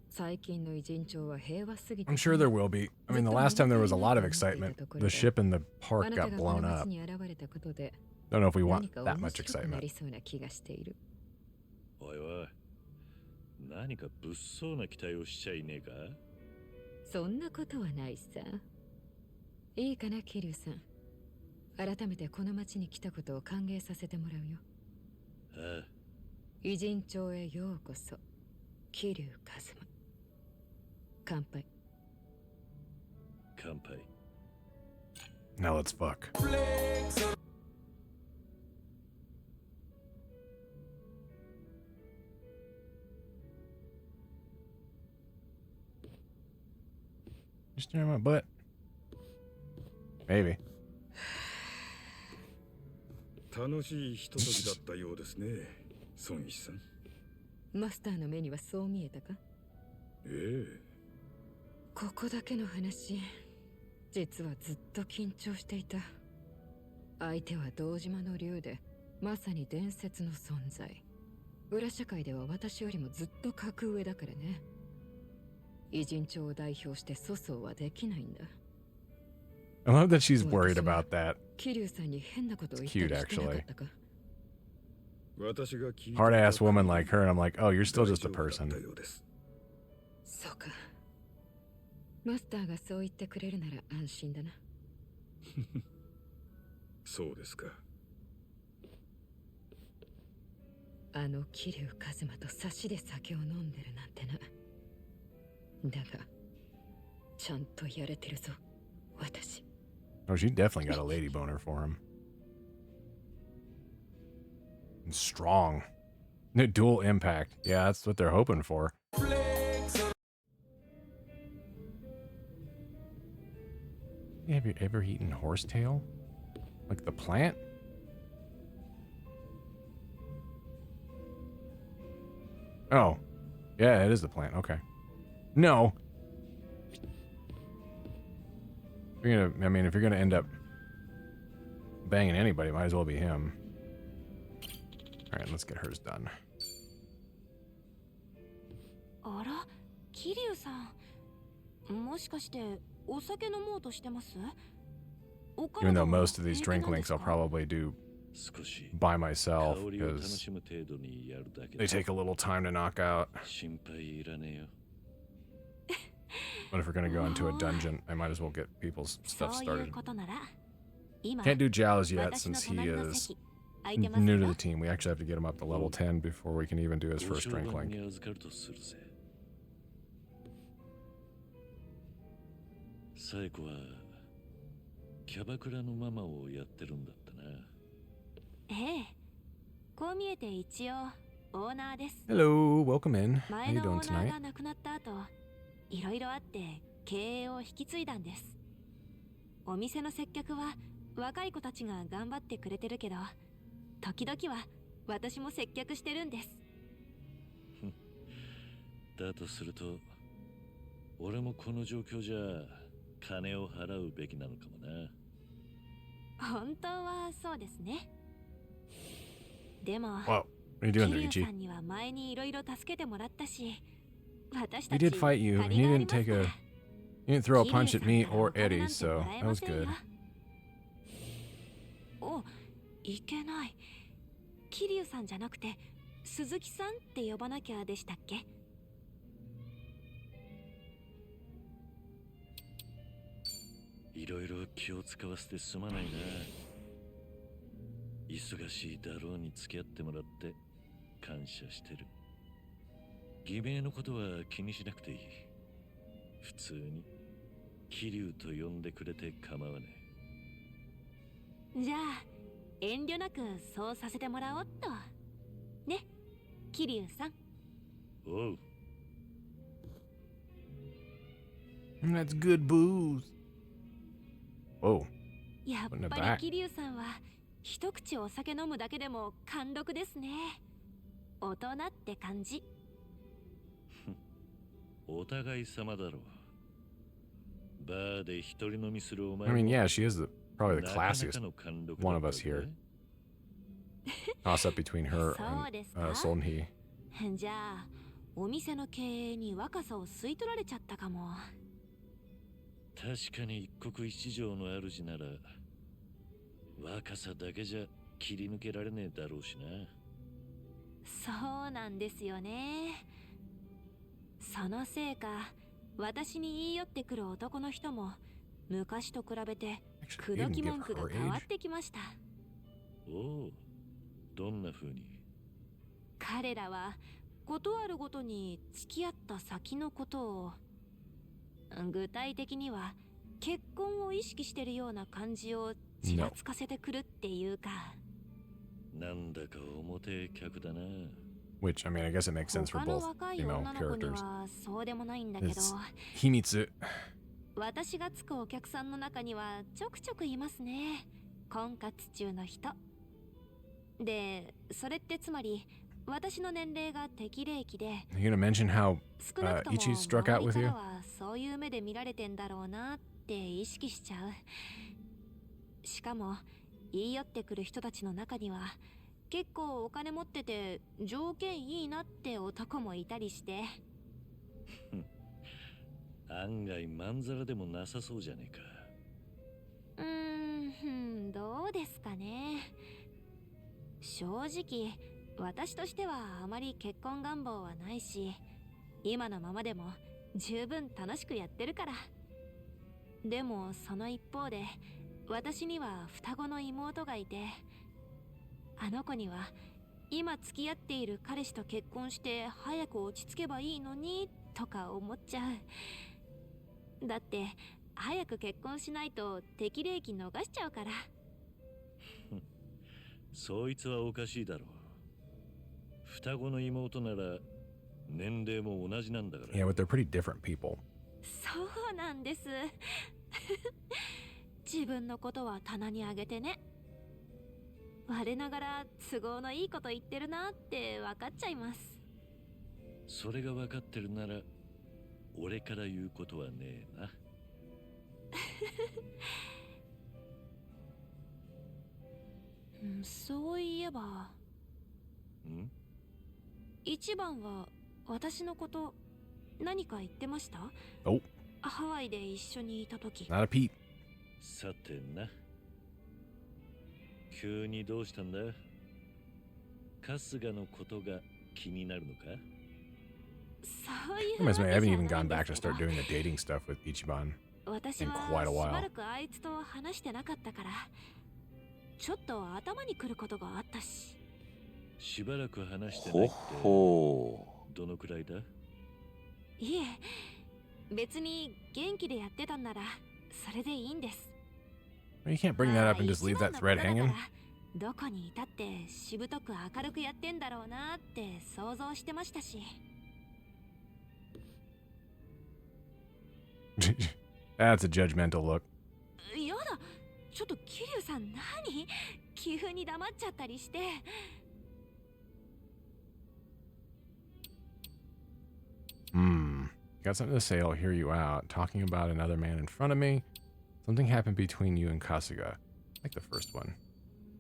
最近の偉人帳は平和すぎて。I'm sure there will be. I mean, the last time there was a lot of excitement, the ship in the park got blown up. Don't know if we want that much excitement. おいおい、何か物騒な期待をしちゃいねえか？そんなことはないさ。いいかな、キリュウさん。改めてこの町に来たことを歓迎させてもらうよ。ああ。偉人帳へようこそ、キリュウカズマ。乾杯。乾杯。Now let's fuck. Just near my butt. Maybe. 楽しいひとときだったようですね、孫一さん。マスターの目にはそう見えたか？ええ。ここだけの話、実はずっと緊張していた。相手は堂島の竜で、まさに伝説の存在。裏社会では私よりもずっと格上だからね。偉人帳を代表して粗相はできないんだ。I love that she's worried about that. 桐生さんに変なことを言ったりしてなかったか？ Hard ass woman like her, and I'm like, oh, you're still just a person. そうか。マスターがそう言ってくれるなら安心だな。そうですか。あの桐生一馬と差しで酒を飲んでるなんてな。だが、ちゃんとやれてるぞ、私。Oh, she definitely got a lady boner for him. And strong. Dual impact. Yeah, that's what they're hoping for. Have you ever eaten horsetail? Like the plant? Oh. Yeah, it is the plant. Okay. No. You're gonna, I mean, if you're gonna end up banging anybody, might as well be him. Alright, let's get hers done. あら、桐生さん。もしかしてお酒飲もうとしてます？ Even though most of these drink links I'll probably do by myself because they take a little time to knock out. But if we're gonna go into a dungeon, I might as well get people's stuff started. Can't do Zhao's yet since he is new to the team. We actually have to get him up to level 10 before we can even do his first drink link. サエコはキャバクラのママをやってるんだったな。ええ、こう見えて一応オーナーです。Hello, welcome in. How 前 you の doing オーナー tonight? が亡くなった後、いろいろあって経営を引き継いだんです。お店の接客は若い子たちが頑張ってくれてるけど、時々は私も接客してるんです。だとすると、俺もこの状況じゃ金を払うべきなのかもな。本当はそうですね。でも、Whoa, what are you doing there, 桐生 Ichi? さんには前にいろいろ助けてもらったし、私 We たち did fight you, and you 借り didn't があり take ますから a, you didn't throw a 桐 punch 生 at さん me から or お金 Eddie, なんて so もらえ that ま was せんよ。 good. お、いけない。桐生さんじゃなくて鈴木さんって呼ばなきゃでしたっけ？いろいろ気を使わせてすまないな。忙しいだろうに付き合ってもらって感謝してる。偽名のことは気にしなくていい。普通に桐生と呼んでくれて構わない。じゃあ遠慮なくそうさせてもらおうっと。ね、桐生さん。おう。That's good booze. Whoa. やっ Putting it ぱ back. り桐生さんは一口お酒飲むだけでも貫禄ですね。大人って感じ。お互い様だろう。バーで一人飲みするお前 I も mean, yeah, she is probably the なかな classiest かの貫禄 one だ of った us ぜ here. Toss up between her そう and ですか？ Solnhi. じゃあお店の経営に若さを吸い取られちゃったかも。確かに一国一城の主なら若さだけじゃ切り抜けられねえだろうしな。そうなんですよね。そのせいか私に言い寄ってくる男の人も昔と比べて口説き文句が変わってきました。おお、どんな風に？彼らはことあるごとに付き合った先のことを、具体的には結婚を意識してるような感じをちらつかせてくるっていうか。なんだか表客だな。Which, I mean, I guess it makes sense for 他の both 若い female 女の子に characters. はそうでもないんだけど、 It's Himitsu. 私がつくお客さんの中にはちょくちょくいますね。婚活中の人。で、それってつまり私の年齢が適齢期で、 You gonna mention how 少なくとも Ichi struck out 周り with か you? らはそういう目で見られてんだろうなって意識しちゃう。しかも言い寄ってくる人たちの中には結構お金持ってて条件いいなって男もいたりして。案外まんざらでもなさそうじゃねえか。どうですかね。正直私としてはあまり結婚願望はないし、今のままでも十分楽しくやってるから。でもその一方で私には双子の妹がいて、あの子には今付き合っている彼氏と結婚して早く落ち着けばいいのにとか思っちゃう。だって早く結婚しないと適齢期逃しちゃうから。そいつはおかしいだろう。双子の妹なら年齢も同じなんだから。Yeah, but they're pretty different people. そうなんです。自分のことは棚にあげてね。我ながら都合のいいこと言ってるなって分かっちゃいます。それが分かってるなら俺から言うことはねえな。そういえば、一番は私のこと何か言ってました？ Oh. ハワイで一緒にいた時。 Not a peep. さてな、急にどうしたんだ？春日のことが気になるのか？そういう Reminds me, I わ haven't けじゃ even ない gone んで back す to けど、 start doing the dating stuff with Ichiban 私 in は quite a しば while. らくあいつと話してなかったから、ちょっと頭にくることがあったし。しばらく話してないってどのくらいだ？いえ、別に元気でやってたんならそれでいいんです。 You can't bring that up and just leave that thread hanging. どこにいたってしぶとく明るくやってんだろうなって想像してましたし。That's a judgmental look. やだ、ちょっと桐生さん何？急に黙っちゃったりして。Got something to say, I'll hear you out. Talking about another man in front of me. Something happened between you and Kasuga. Like the first one.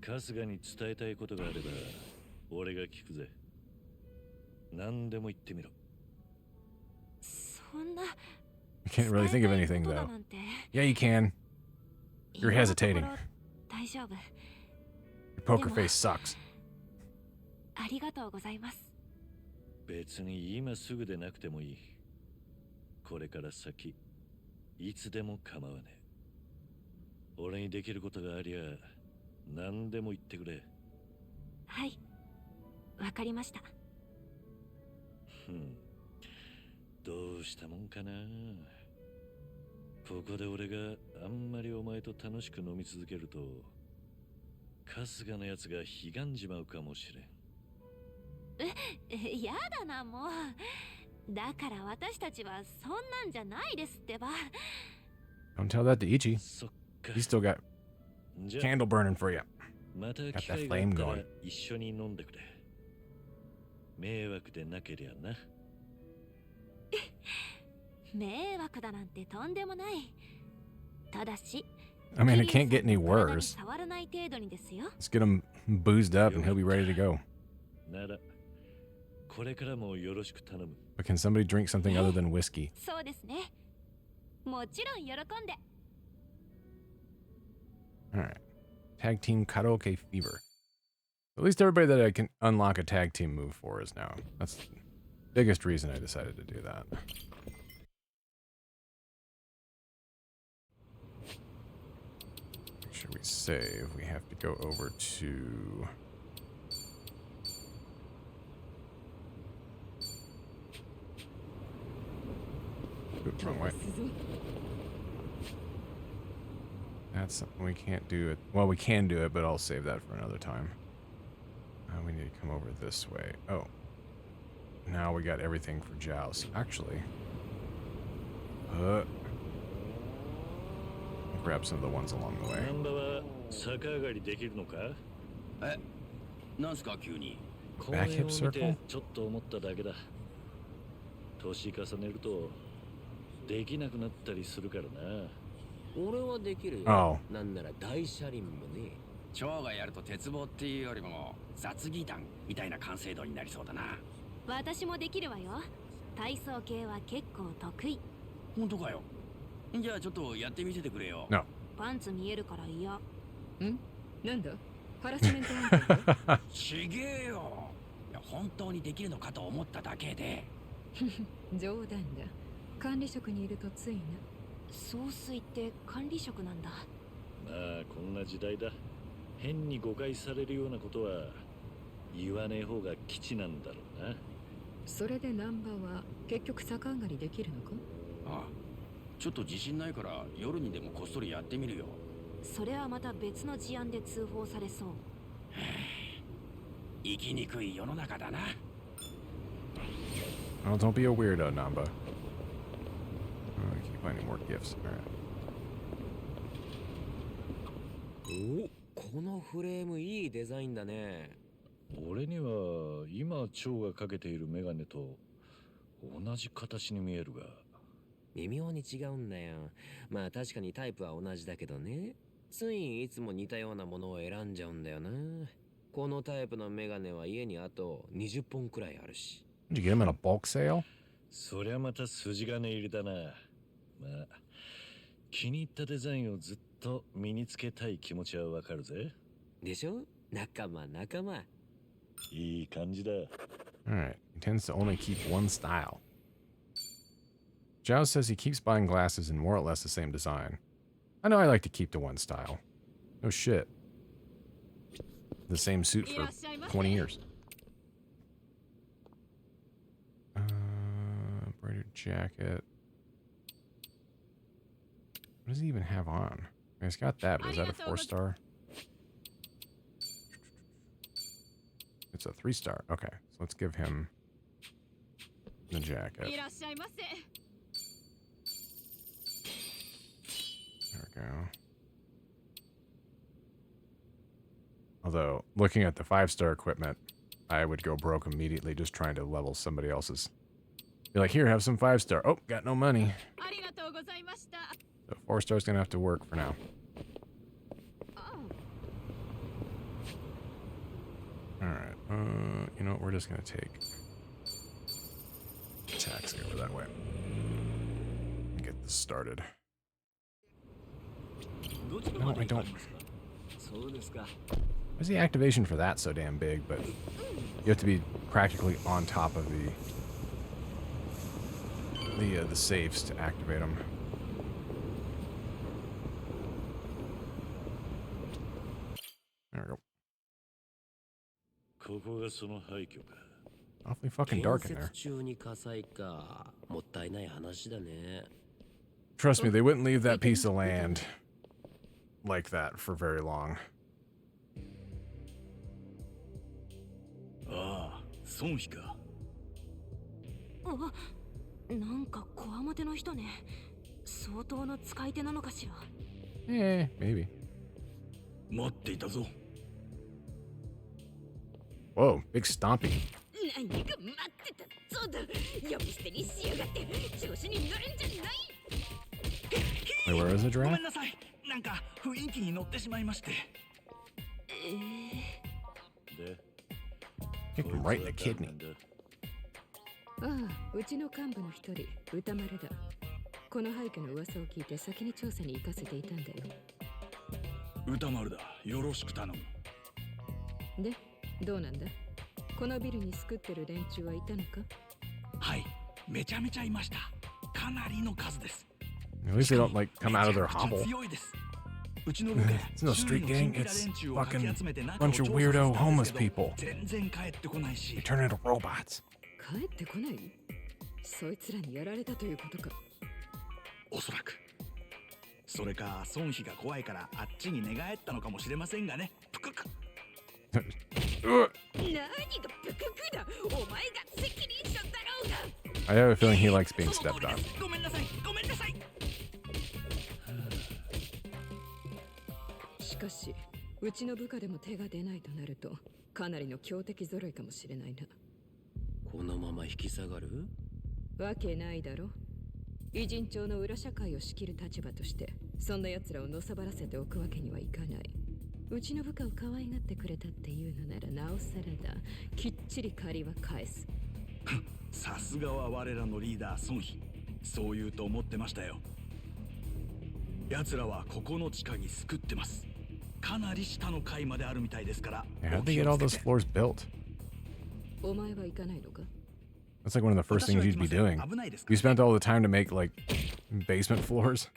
春日に伝えたいことがあれば俺が聞くぜ。何でも言ってみろ。そんな。 I can't really think of anything though. Yeah, you can. You're hesitating. 大丈夫。 Your poker face sucks. ありがとうございます。別に今すぐでなくてもいい。これから先いつでも構わねえ。俺にできることがありゃ何でも言ってくれ。はい、わかりました。どうしたもんかな。ここで俺があんまりお前と楽しく飲み続けると春日のやつがひがんじまうかもしれん。やだな、もう。だから私たちはそんなんじゃないですってば。 Don't tell that to Ichi. He's still got candle burning for you. また Got 機 that 会があっ flame たら going. 一緒に飲んでくれ。迷惑でなけりゃな。迷惑だなんてとんでもない。ただし、 I mean, it can't get any 体に worse. 触らない程度にですよ。 Let's get him boozed up and he'll be ready to go. ならこれからもよろしく頼む。 But can somebody drink something other than whiskey? そうですね。もちろん喜んで。 Alright. Tag team karaoke fever. At least everybody that I can unlock a tag team move for is now. That's the biggest reason I decided to do that. Make sure we save. We have to go over to... Oops, wrong way. That's something we can't do it. Well, we can do it, but I'll save that for another time. We need to come over this way. Oh. Now we got everything for Joust. Actually. Grab some of the ones along the way. ナンバは逆上がりできるのか？え、なんすか急に。Back hip circle? ちょっと思っただけだ。年重ねるとできなくなったりするからな。俺はできるよ。Oh. なんなら大車輪もね。蝶がやると鉄棒っていうよりも雑技団みたいな完成度になりそうだな。私もできるわよ。体操系は結構得意。本当かよ。じゃあちょっとやってみせてくれよ。 No. パンツ見えるから嫌。なんだハラスメント案件かちげえよ。いや本当にできるのかと思っただけで。冗談だ。管理職にいるとついな。総帥って管理職なんだ。まあこんな時代だ。変に誤解されるようなことは言わねえ方が基地なんだろうな。それでナンバーは結局逆上がりできるのか？ああ、ちょっと自信ないから夜にでもこっそりやってみるよ。それはまた別の事案で通報されそう。生きにくい世の中だな。Oh, don't be a weirdo, Namba. Oh, I keep finding more gifts. Alright. お、このフレームいいデザインだね。俺には今蝶がかけているメガネと同じ形に見えるが。微妙に違うんだよ。まあ確かにタイプは同じだけどね。ついつも似たようなものを選んじゃうんだよな。このタイプのメガネは家にあと20本くらいあるし。Did you get him in a bulk sale? そりゃまた筋金入りだな。まあ気に入ったデザインをずっと身につけたい気持ちはわかるぜ。でしょ？仲間仲間。いい感じだ。Alright. He tends to only keep one style. Zhao says he keeps buying glasses in more or less the same design. I know I like to keep to one style. No shit. The same suit for 20 years. Embroidered jacket. What does he even have on? He's got that, but is that a 4-star? It's a 3-star. Okay, so let's give him the jacket. There we go. Although, looking at the 5-star equipment, I would go broke immediately just trying to level somebody else's. Be like, here, have some 5-star. Oh, got no money. So 4-star's gonna have to work for now. Alright, you know what, we're just gonna take taxi over that way. And get this started. No, I don't. Why is the activation for that so damn big, but you have to be practically on top of the safes to activate them. There we go. Awfully fucking dark in there. Trust me, they wouldn't leave that piece of land like that for very long. ああ、孫妃か。あ、なんかこわもての人ね。相当の使い手なのかしら。Maybe. 待っていたぞ。 Whoa, big stomping. Wait, where is the giraffe? なんか雰囲気に乗ってしまいまして。Kicked him right in the kidney. ああ、うちの幹部の一人、歌丸だ。この廃墟の噂を聞いて先に調査に行かせていたんだよ。歌丸だ。よろしく頼む。で、どうなんだ？このビルに救ってる連中はいたのか？はい、めちゃめちゃいました。かなりの数です。At least they don't like come out of their hovel. 強いです。うちの部下、 It's no street gang, it's fucking bunch of weirdo homeless people. 全然帰ってこないし。 They turn into robots. 帰ってこない？そいつらにやられたということか。おそらく。それか孫妃が怖いからあっちに寝返ったのかもしれませんがね。ぷくく。何がぷくくだ。お前が責任者だろうが。 I have a feeling he likes being stepped on. ごめんなさい、ごめんなさい。しかし、うちの部下でも手が出ないとなるとかなりの強敵揃いかもしれないな。このまま引き下がる？わけないだろ。偉人町の裏社会を仕切る立場としてそんな奴らをのさばらせておくわけにはいかない。うちの部下を可愛がってくれたっていうのならなおさらだ。きっちり借りは返す。さすがは我らのリーダー孫妃。そう言うと思ってましたよ。奴らはここの地下に救ってます。かなり下の階まであるみたいですから。How did they get all those floors built? お前は行かないのか？ That's like one of the first things you'd be doing. You spent all the time to make like basement floors.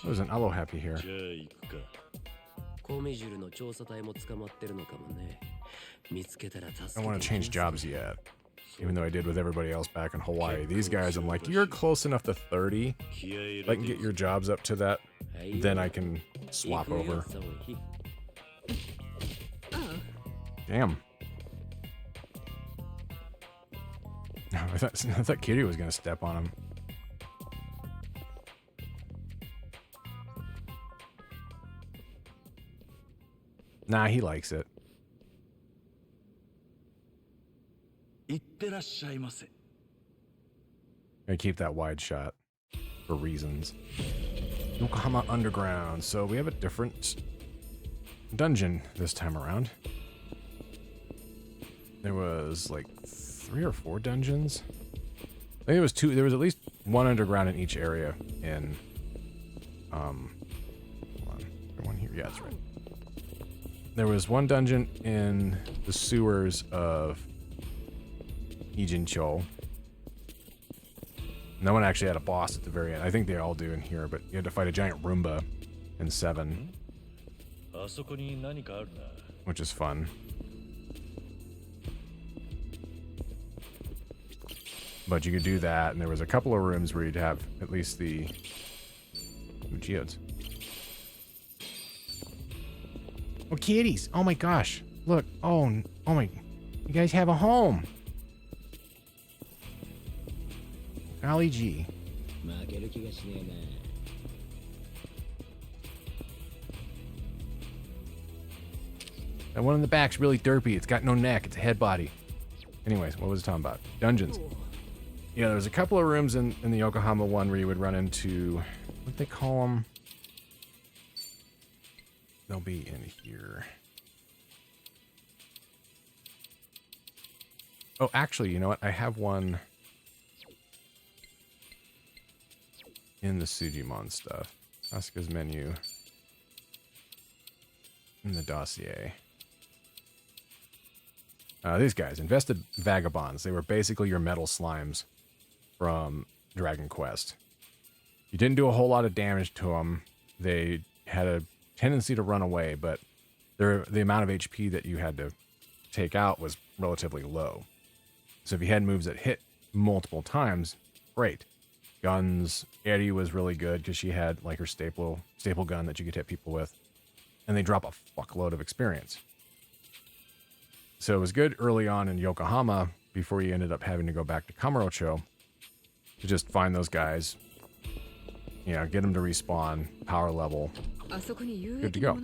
There's an aloe happy here. コミジュルの調査隊も捕まってるのかもね。見つけたら助けて。 I don't want to change jobs yet. Even though I did with everybody else back in Hawaii. These guys, I'm like, you're close enough to 30. If I can get your jobs up to that, then I can swap over. Damn. I thought Kitty was going to step on him. Nah, he likes it. Gotta keep that wide shot for reasons. Yokohama Underground. So we have a different dungeon this time around. There was like 3 or 4 dungeons. I think it was 2. There was at least 1 underground in each area in hold on. One here. Yeah, that's right. There was 1 dungeon in the sewers of Ijincho. And that one actually had a boss at the very end. I think they all do in here, but you had to fight a giant Roomba in 7. Which is fun. But you could do that, and there was a couple of rooms where you'd have at least the... Ooh, geodes. Oh, kitties! Oh my gosh! Look! Oh my... You guys have a home! Golly gee. That one in the back's really derpy. It's got no neck. It's a head body. Anyways, what was it talking about? Dungeons. Yeah, there's a couple of rooms in the Yokohama one where you would run into... What do they call them? They'll be in here. Oh, actually, you know what? I have one... in the Sujimon stuff. Asuka's menu. In the dossier. These guys, Invested Vagabonds. They were basically your metal slimes from Dragon Quest. You didn't do a whole lot of damage to them. They had a tendency to run away, but the amount of HP that you had to take out was relatively low. So if you had moves that hit multiple times, great. Guns, Eddie was really good because she had like her staple gun that you could hit people with. And they drop a fuckload of experience. So it was good early on in Yokohama before you ended up having to go back to Kamurocho to just find those guys, you know, get them to respawn, power level, good to go.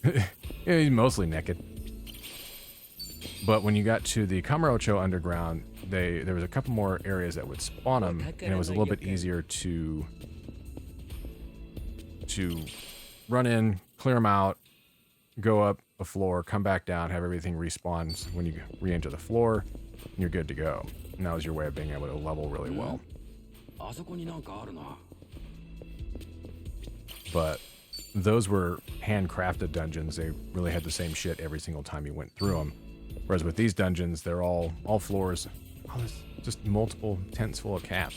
Yeah, he's mostly naked. But when you got to the Kamurocho Underground, there was a couple more areas that would spawn them, and it was a little bit easier to run in, clear them out, go up a floor, come back down, have everything respawn when you re-enter the floor, and you're good to go. And that was your way of being able to level really well. But those were handcrafted dungeons. They really had the same shit every single time you went through them. Whereas with these dungeons, they're all floors. Oh, there's just multiple tents full of cats.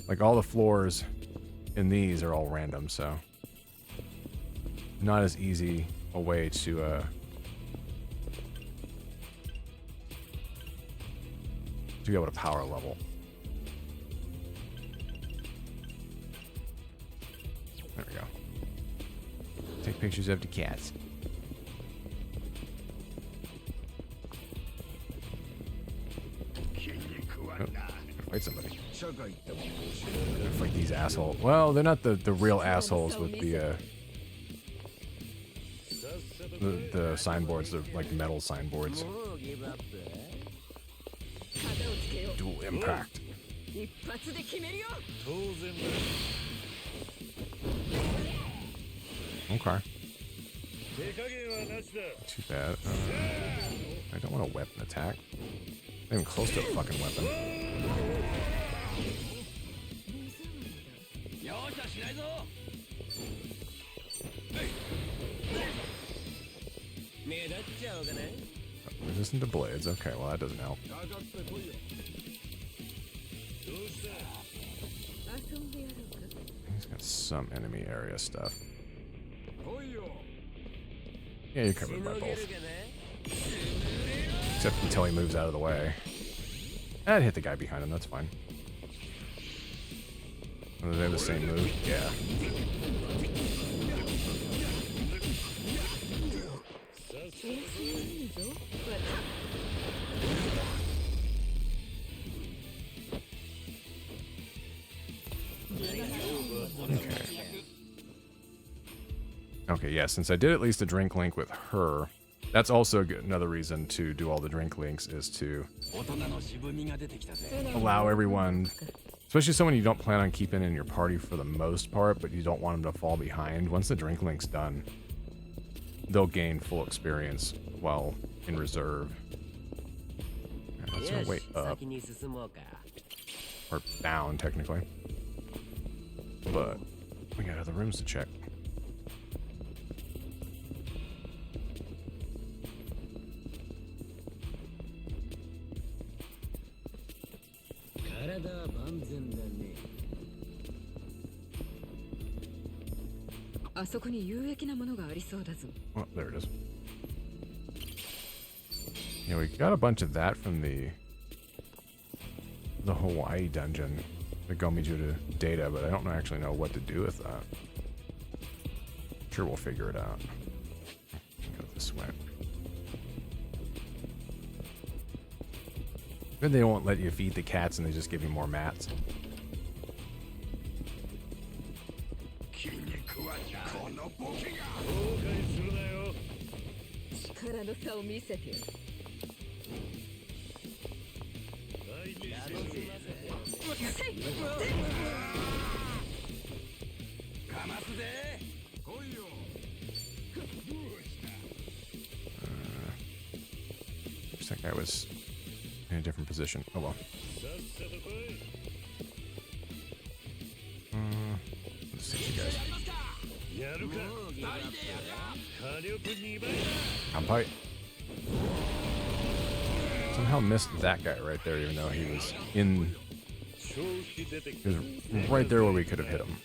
Like all the floors in these are all random, so not as easy a way to be able to power level. There we go. Take pictures of the cats. Oh, fight somebody. Fight these assholes. Well, they're not the real assholes with the signboards. They're like metal signboards. Dual impact. Okay. Too bad. I don't want a weapon attack. Not even close to a fucking weapon. Resistant to blades. Okay, well that doesn't help. He's got some enemy area stuff. Yeah, you're covered by both. Except until he moves out of the way. I'd hit the guy behind him, that's fine. Oh, they have the same move? Yeah. Okay, yeah, since I did at least a drink link with her, that's also another reason to do all the drink links is to allow everyone, especially someone you don't plan on keeping in your party for the most part, but you don't want them to fall behind. Once the drink link's done, they'll gain full experience while in reserve. Okay, that's our way up. Or down, technically. But we got other rooms to check. Oh, there it is. Yeah, we got a bunch of that from the Hawaii dungeon that got me to data, but I don't actually know what to do with that. Sure, we'll figure it out. Go this way. Then they won't let you feed the cats and they just give you more mats. Looks like I was in a different position. Oh well. Let's see you guys. Kanpai. Somehow missed that guy right there, even though he was in. He was right there where we could have hit him.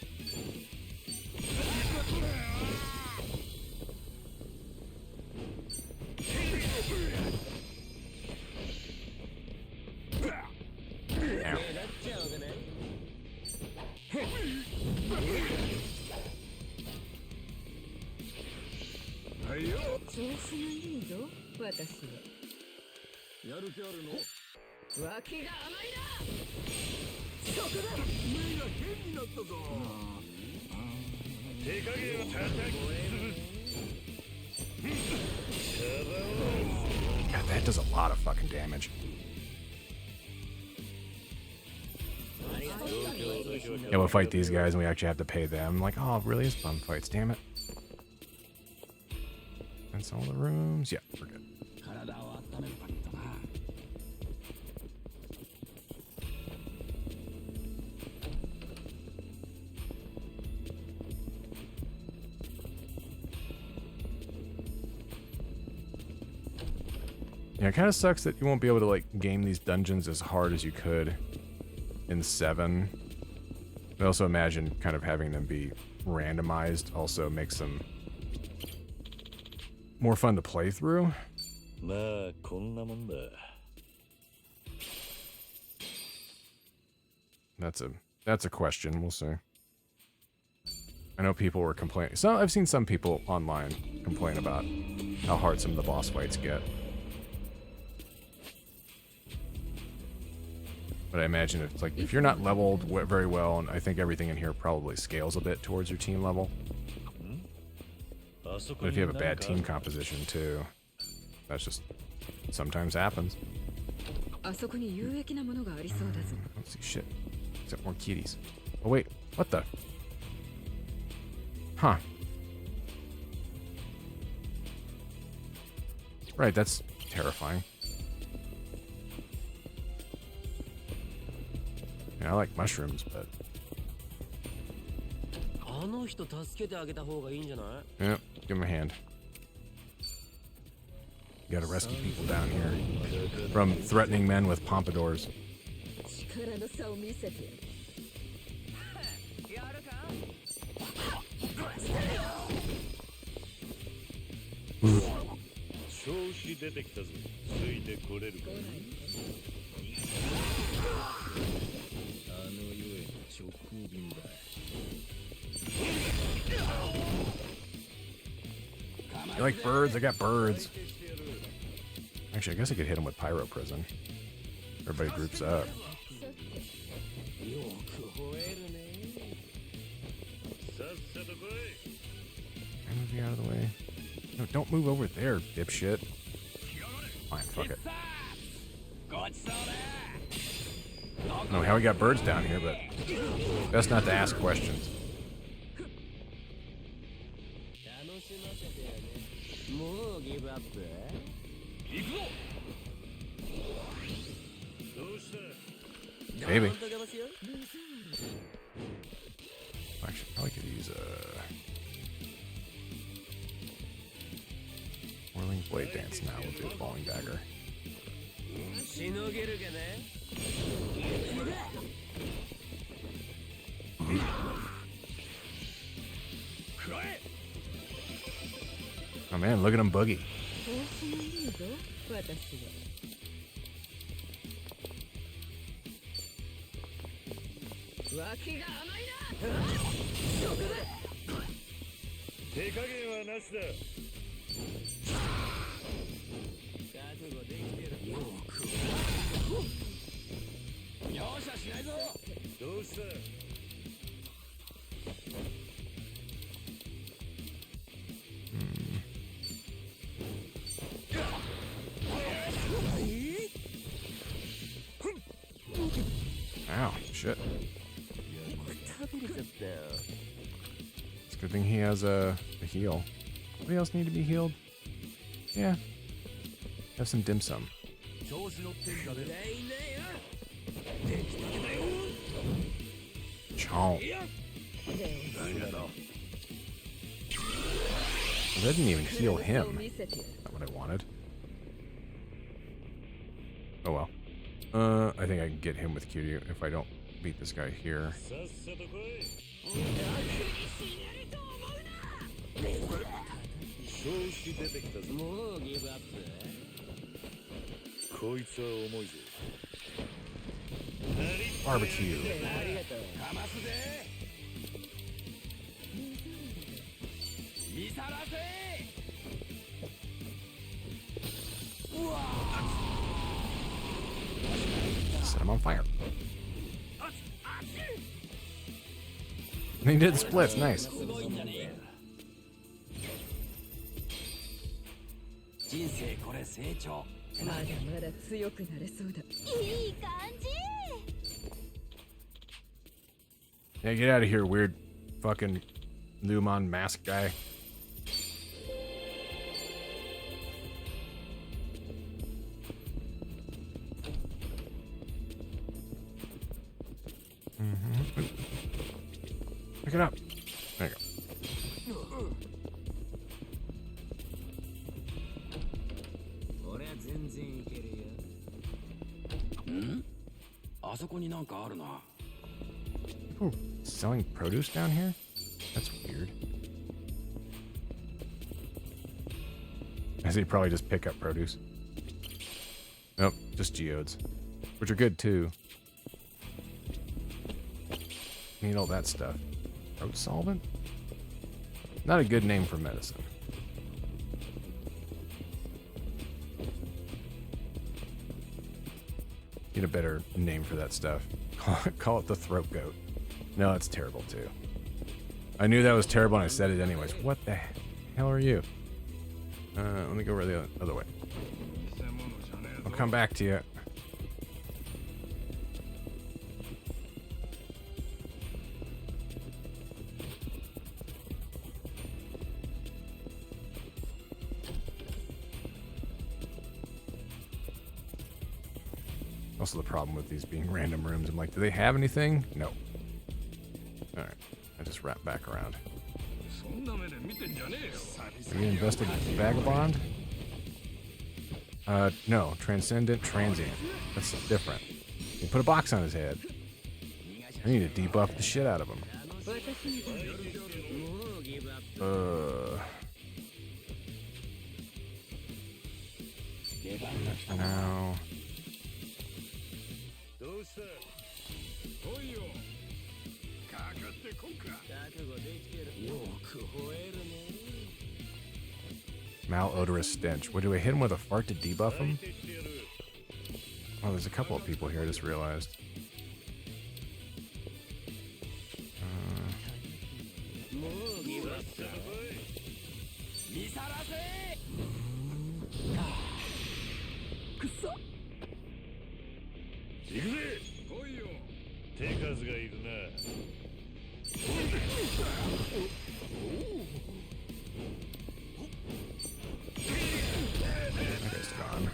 God, that does a lot of fucking damage. Yeah, we'll fight these guys and we actually have to pay them. I'm like, oh, really? It's fun fights, damn it. That's all the rooms. Yeah, we're good. Yeah, it kind of sucks that you won't be able to like game these dungeons as hard as you could in 7. I also imagine kind of having them be randomized also makes them more fun to play through. That's a question. We'll see. I know people were complaining. So I've seen some people online complain about how hard some of the boss fights get. But But I imagine if, like, if you're not leveled very well, and I think everything in here probably scales a bit towards your team level. But if you have a bad team composition too, that's just sometimes happens. Let's see, shit. Except more kitties. Oh wait, what the? Huh. Right, that's terrifying. Yeah, I like mushrooms, but... Yeah, give him a hand. You gotta rescue people down here from threatening men with pompadours. You like birds? I got birds. Actually, I guess I could hit him with Pyro Prison. Everybody groups up. Move you out of the way. No, don't move over there, dipshit. Fine, fuck it. I don't know how we got birds down here, but best not to ask questions. Maybe. Actually, probably could use a Whirling Blade Dance now. We'll do a Falling Dagger. Oh man, look at him boogie. Ow, shit. It's a good thing he has a heal. Anybody else need to be healed? Yeah. Have some dim sum. Chomp. Well, that didn't even heal him. Not what I wanted. Oh well. I think I can get him with Q if I don't beat this guy here. Barbecue. Set him on fire. He did the splits, nice. Yeah, get out of here, weird fucking Lumon mask guy. Pick it up. There you go. People selling produce down here? That's weird. I see, probably just pick up produce. Nope, just geodes. Which are good too. Need all that stuff. Throat solvent? Not a good name for medicine. Get a better name for that stuff. Call it the throat goat. No, that's terrible too. I knew that was terrible and I said it anyways. What the hell are you? Let me go over the other way. I'll come back to you. Also the problem with these being random rooms, I'm like, do they have anything? No. Alright, I just wrap back around. Are you invested vagabond? No, transcendent transient. That's different. You put a box on his head. I need to debuff the shit out of him. For now. Malodorous stench. What, do I hit him with a fart to debuff him? Oh, there's a couple of people here, I just realized. That guy's gone.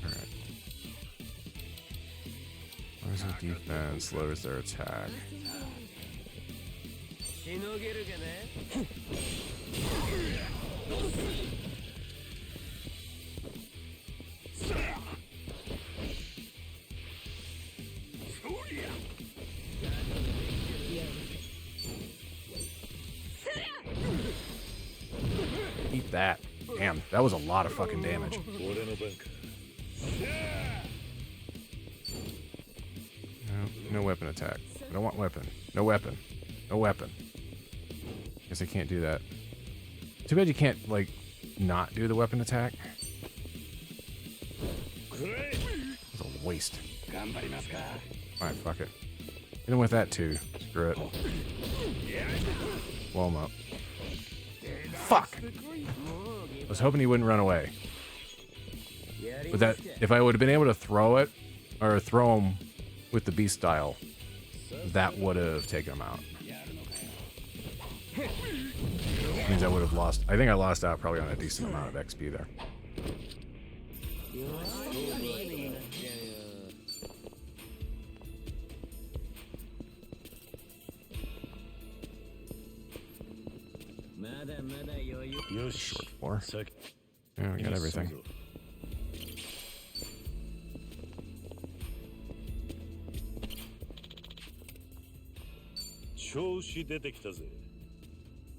Alright. Lowers their defense, lowers their attack. Eat that. Damn, that was a lot of fucking damage. No weapon attack. I don't want weapon. No weapon. No weapon. Guess I can't do that. Too bad you can't, like, not do the weapon attack. It's a waste. Alright, fuck it. Hit him with that too. Screw it. Blow him up. Fuck! I was hoping he wouldn't run away. But that, if I would have been able to throw it, or throw him with the beast style, that would have taken him out. Means I would have lost. I think I lost out probably on a decent amount of XP there. Short 4. Yeah, we got everything.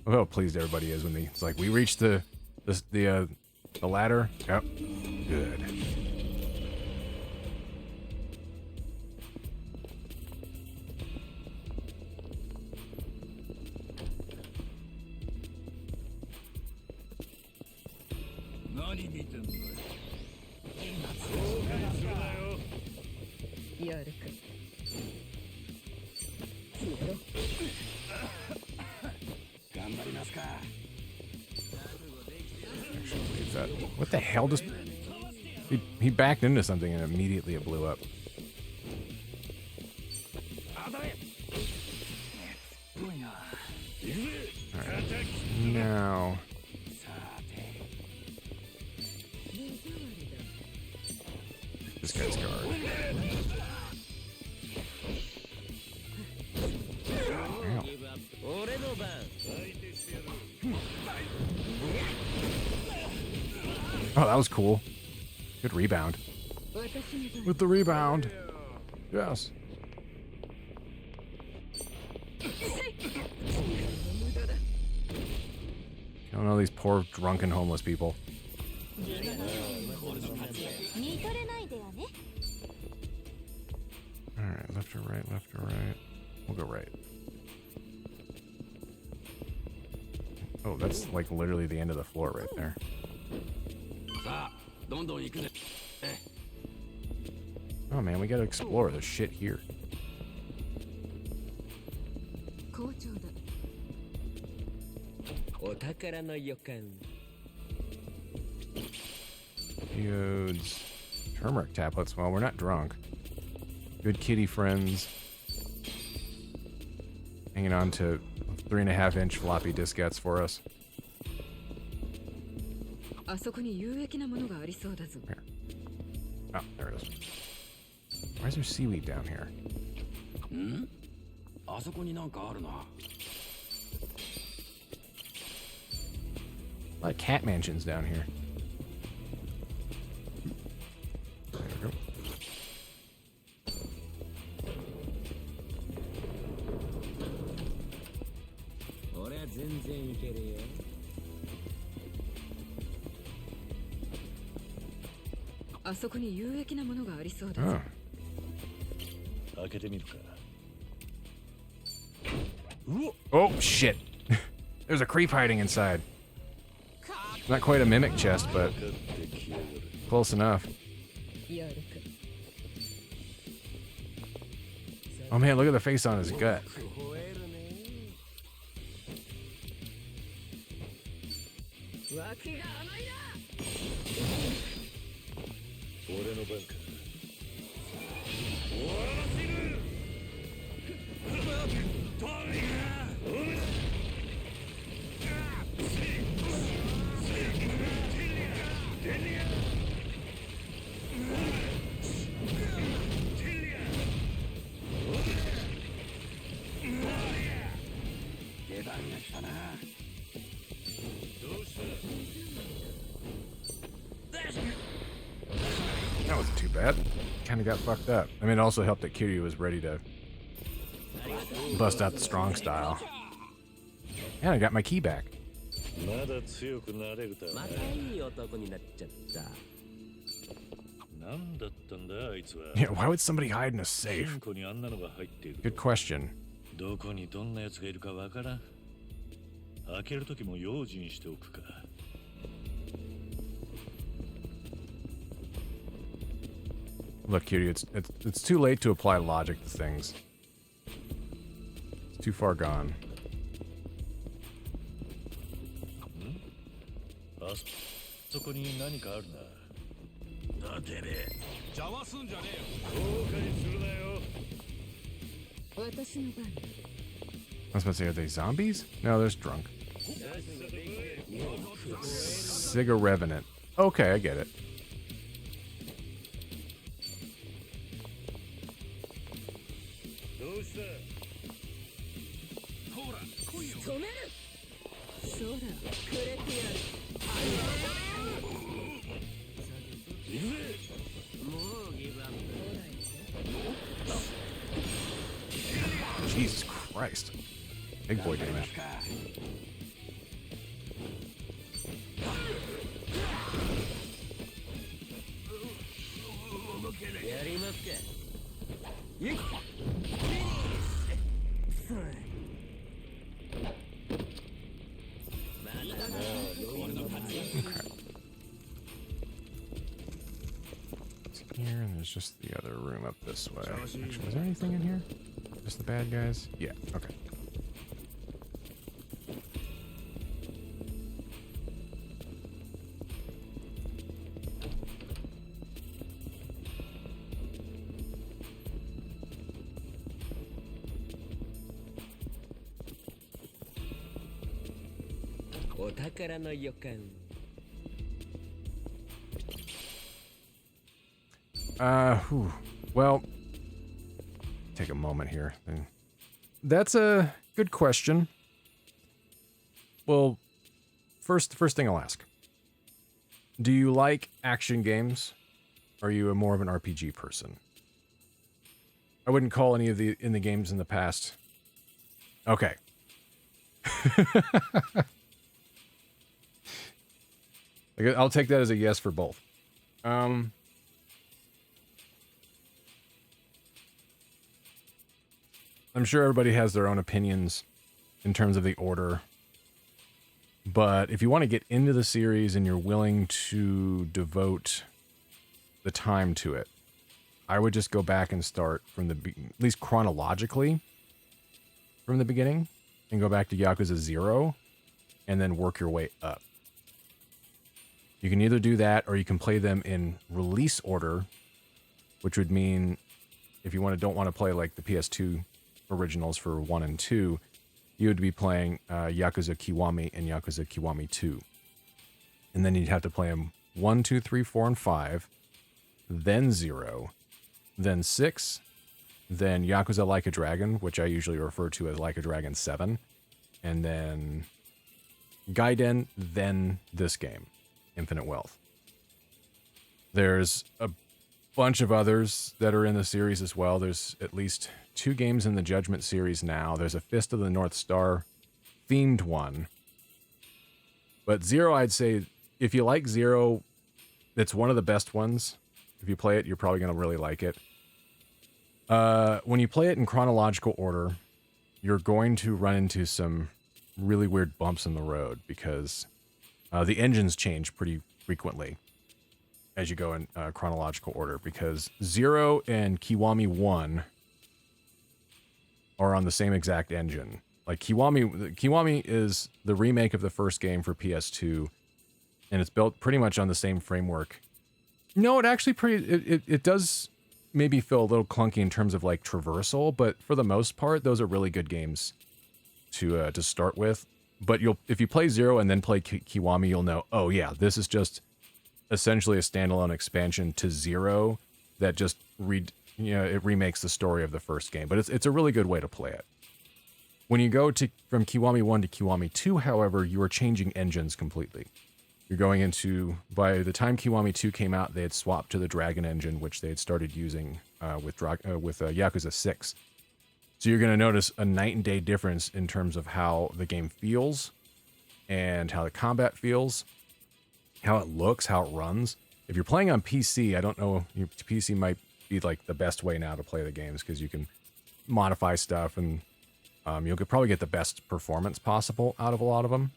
Look how pleased everybody is when it's like, we reached the ladder. Yep. Good. What the hell just... He backed into something and immediately it blew up. Alright. Now... This guy's guard. Oh, that was cool. Good rebound. With the rebound. Yes. Killing all these poor, drunken, homeless people. Alright, left or right, left or right. We'll go right. Oh, that's like literally the end of the floor right there. Oh man, we gotta explore. There's shit here. Geodes. Turmeric tablets. Well, we're not drunk. Good kitty friends. Hanging on to 3.5-inch floppy diskettes for us. Here. Oh, there it is. Why is there seaweed down here? A lot of cat mansions down here. There we go. Oh shit. There's a creep hiding inside. Not quite a mimic chest, but close enough. Oh man, look at the face on his gut. That wasn't too bad. Kind of got fucked up. I mean, it also helped that Kiryu was ready to bust out the strong style. And I got my key back. Yeah, why would somebody hide in a safe? Good question. Look, Kiryu, it's too late to apply logic to things. It's too far gone. I was about to say, are they zombies? No, there's drunk. Siga Revenant. Okay, I get it. Jesus Christ. Big boy damage. Here, and there's just the other room up this way. Actually, is there anything in here? Just the bad guys? Yeah, okay. Well, take a moment here. That's a good question. Well, first thing I'll ask. Do you like action games? Or are you more of an RPG person? I wouldn't call any of the games in the past. Okay. I'll take that as a yes for both. I'm sure everybody has their own opinions in terms of the order. But if you want to get into the series and you're willing to devote the time to it, I would just go back and start from at least chronologically from the beginning, and go back to Yakuza 0 and then work your way up. You can either do that or you can play them in release order, which would mean if you don't want to play like the PS2 originals for 1 and 2, you would be playing Yakuza Kiwami and Yakuza Kiwami 2. And then you'd have to play them 1, 2, 3, 4, and 5, then 0, then 6, then Yakuza Like a Dragon, which I usually refer to as Like a Dragon 7, and then Gaiden, then this game, Infinite Wealth. There's a bunch of others that are in the series as well. There's at least 2 games in the Judgment series now. There's a Fist of the North Star themed one. But 0, I'd say, if you like 0, it's one of the best ones. If you play it, you're probably going to really like it. When you play it in chronological order, you're going to run into some really weird bumps in the road because the engines change pretty frequently as you go in chronological order, because 0 and Kiwami 1 are on the same exact engine. Like Kiwami is the remake of the first game for PS2, and it's built pretty much on the same framework. No, it actually it does maybe feel a little clunky in terms of like traversal, but for the most part, those are really good games to start with. But if you play 0 and then play Kiwami, you'll know, oh yeah, this is just essentially a standalone expansion to 0 that just it remakes the story of the first game. But it's a really good way to play it. When you go from Kiwami 1 to Kiwami 2, however, you are changing engines completely. You're going into, by the time Kiwami 2 came out, they had swapped to the Dragon engine, which they had started using with Yakuza 6. So you're going to notice a night and day difference in terms of how the game feels and how the combat feels, how it looks, how it runs. If you're playing on PC, I don't know, PC might be like the best way now to play the games because you can modify stuff and you'll probably get the best performance possible out of a lot of them.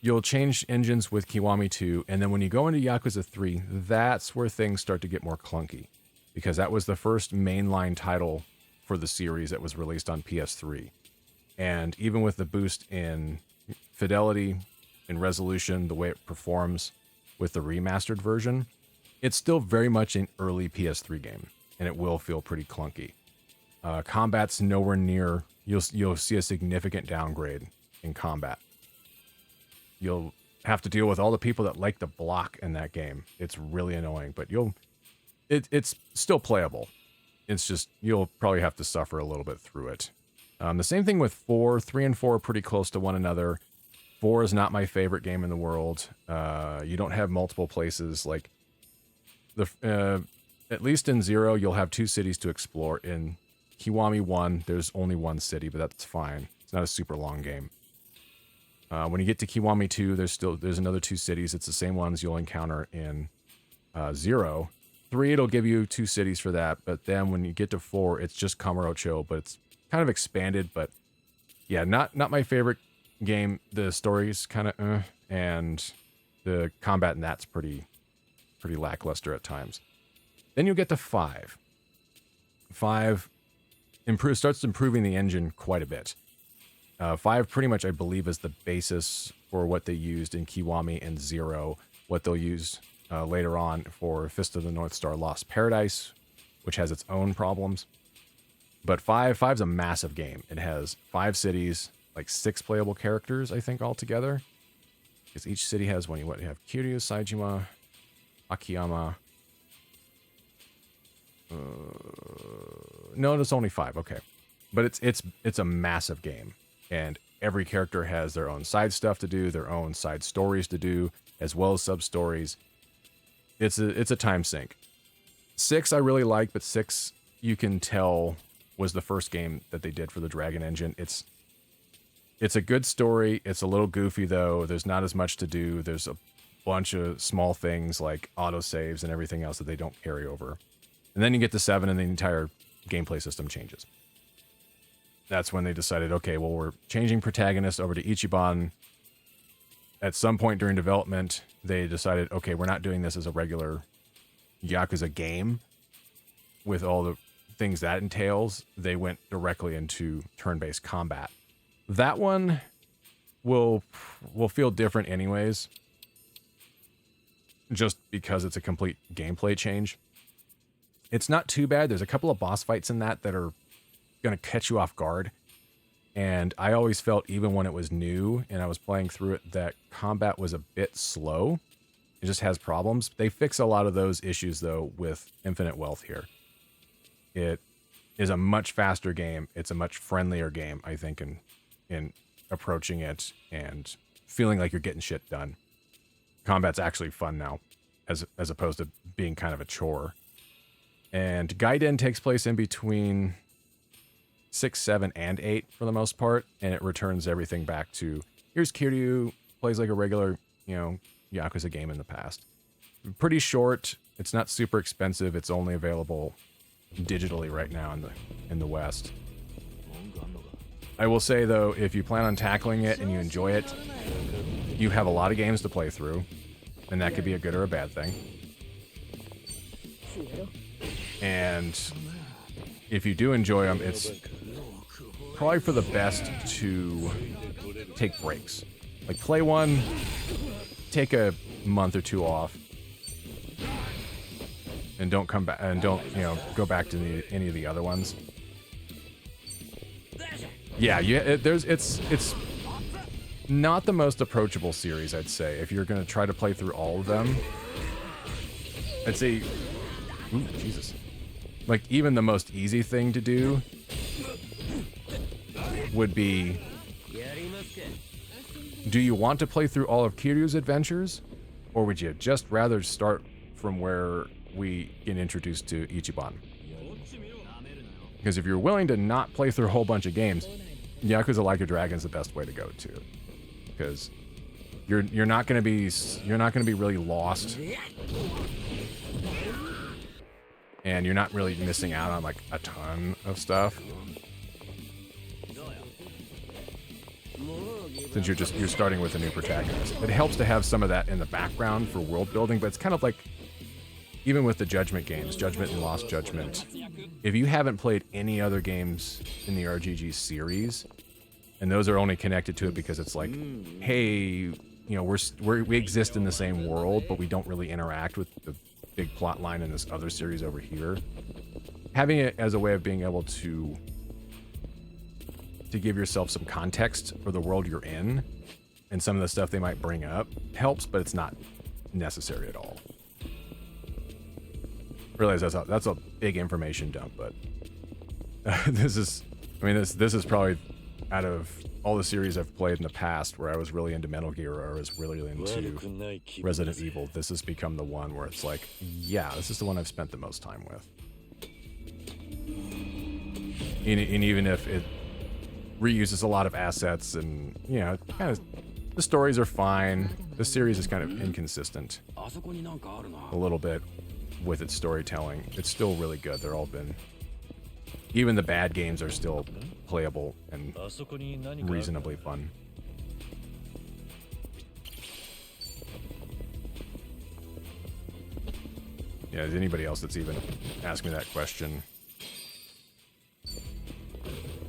You'll change engines with Kiwami 2, and then when you go into Yakuza 3, that's where things start to get more clunky, because that was the first mainline title for the series that was released on PS3. And even with the boost in fidelity and resolution, the way it performs with the remastered version, it's still very much an early PS3 game, and it will feel pretty clunky. Combat's nowhere near, you'll see a significant downgrade in combat. You'll have to deal with all the people that like to block in that game. It's really annoying, but it's still playable. It's just, you'll probably have to suffer a little bit through it. The same thing with 4. 3 and 4 are pretty close to one another. 4 is not my favorite game in the world. You don't have multiple places. Like, at least in 0, you'll have 2 cities to explore. In Kiwami 1, there's only 1 city, but that's fine. It's not a super long game. When you get to Kiwami 2, there's another 2 cities. It's the same ones you'll encounter in 0. 3, it'll give you 2 cities for that, but then when you get to 4, it's just Kamurocho, but it's kind of expanded. But yeah, not my favorite game. The story's kind of and the combat in that's pretty lackluster at times. Then you'll get to 5. 5 starts improving the engine quite a bit. 5 pretty much, I believe, is the basis for what they used in Kiwami and 0, what they'll use later on for Fist of the North Star Lost Paradise, which has its own problems. But 5's a massive game. It has 5 cities, like 6 playable characters, I think, altogether. Because each city has one. You have Kiryu, Saijima, Akiyama. No, it's only 5. Okay. But it's a massive game. And every character has their own side stuff to do, their own side stories to do, as well as sub-stories. It's a time sink. 6 I really like, but 6, you can tell, was the first game that they did for the Dragon engine. It's a good story. It's a little goofy, though. There's not as much to do. There's a bunch of small things like autosaves and everything else that they don't carry over. And then you get to 7 and the entire gameplay system changes. that's when they decided, okay, well, we're changing protagonist over to Ichiban. At some point during development, they decided, okay, we're not doing this as a regular Yakuza game with all the things that entails. They went directly into turn-based combat. That one will feel different anyways, just because it's a complete gameplay change. It's not too bad. There's a couple of boss fights in that are going to catch you off guard. And I always felt, even when it was new and I was playing through it, that combat was a bit slow. It just has problems. They fix a lot of those issues, though, with Infinite Wealth here. It is a much faster game. It's a much friendlier game, I think, in approaching it and feeling like you're getting shit done. Combat's actually fun now, as opposed to being kind of a chore. And Gaiden takes place in between 6, 7, and 8 for the most part, and it returns everything back to, here's Kiryu, plays like a regular, Yakuza game in the past. Pretty short. It's not super expensive. It's only available digitally right now in the West. I will say, though, if you plan on tackling it and you enjoy it, you have a lot of games to play through, and that could be a good or a bad thing. And if you do enjoy them, it's probably for the best to take breaks. Like, play one, take a month or two off, and don't come back, and don't, go back to any of the other ones. Yeah, it's not the most approachable series, I'd say. If you're going to try to play through all of them, I'd say, ooh, Jesus. Like, even the most easy thing to do would be, do you want to play through all of Kiryu's adventures, or would you just rather start from where we get introduced to Ichiban? Because if you're willing to not play through a whole bunch of games, Yakuza Like a Dragon is the best way to go to, because you're not going to be really lost, and you're not really missing out on like a ton of stuff, since you're starting with a new protagonist. It helps to have some of that in the background for world building, but it's kind of like, even with the Judgment games, Judgment and Lost Judgment, if you haven't played any other games in the RGG series, and those are only connected to it because it's like, hey, we exist in the same world, but we don't really interact with the big plot line in this other series over here. Having it as a way of being able to give yourself some context for the world you're in, and some of the stuff they might bring up helps, but it's not necessary at all. Realize that's a big information dump, but this is probably, out of all the series I've played in the past where I was really into Metal Gear or I was really into Resident Evil, this has become the one where it's like, yeah, this is the one I've spent the most time with. And even if it reuses a lot of assets, and kind of, the stories are fine, the series is kind of inconsistent a little bit with its storytelling. It's still really good. They're all been, even the bad games are still playable and reasonably fun. Yeah, is anybody else that's even asked me that question?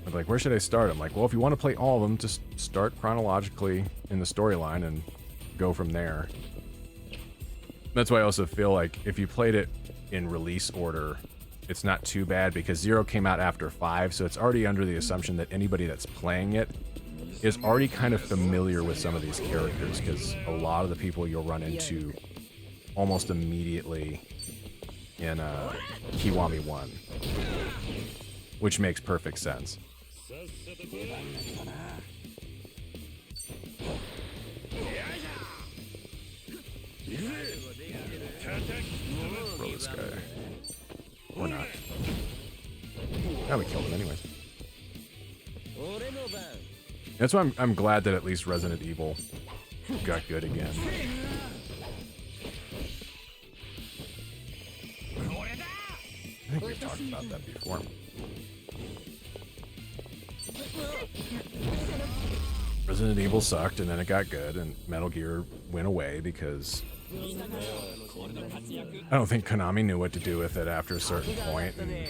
I'm like, where should I start? I'm like, well, if you want to play all of them, just start chronologically in the storyline and go from there. That's why I also feel like if you played it in release order, it's not too bad, because 0 came out after 5, so it's already under the assumption that anybody that's playing it is already kind of familiar with some of these characters, because a lot of the people you'll run into almost immediately in Kiwami 1, which makes perfect sense. Throw this guy. Or not. Now we killed him anyways. That's why I'm glad that at least Resident Evil got good again. I think we've talked about that before. Resident Evil sucked, and then it got good, and Metal Gear went away because I don't think Konami knew what to do with it after a certain point. And it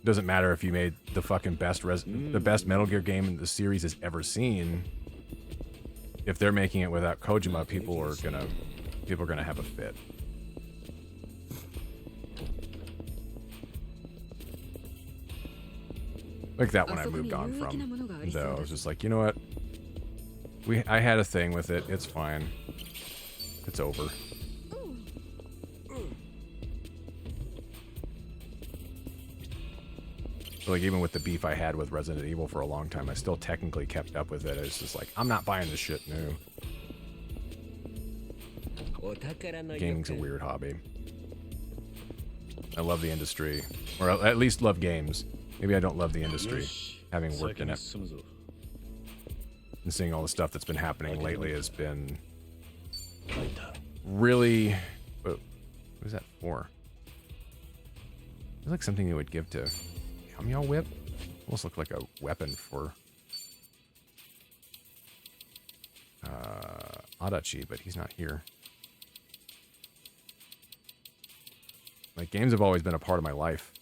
doesn't matter if you made the fucking best Metal Gear game the series has ever seen. If they're making it without Kojima, people are gonna have a fit. Like that one I moved on from. Though I was just like, you know what? I had a thing with it. It's fine. It's over. So like even with the beef I had with Resident Evil for a long time, I still technically kept up with it. It's just like, I'm not buying this shit new. Gaming's a weird hobby. I love the industry. Or at least love games. Maybe I don't love the industry, having worked in it. And seeing all the stuff that's been happening lately has been really... What is that for? It's like something you would give to Yamyao Whip. Almost look like a weapon for Adachi, but he's not here. Like, games have always been a part of my life,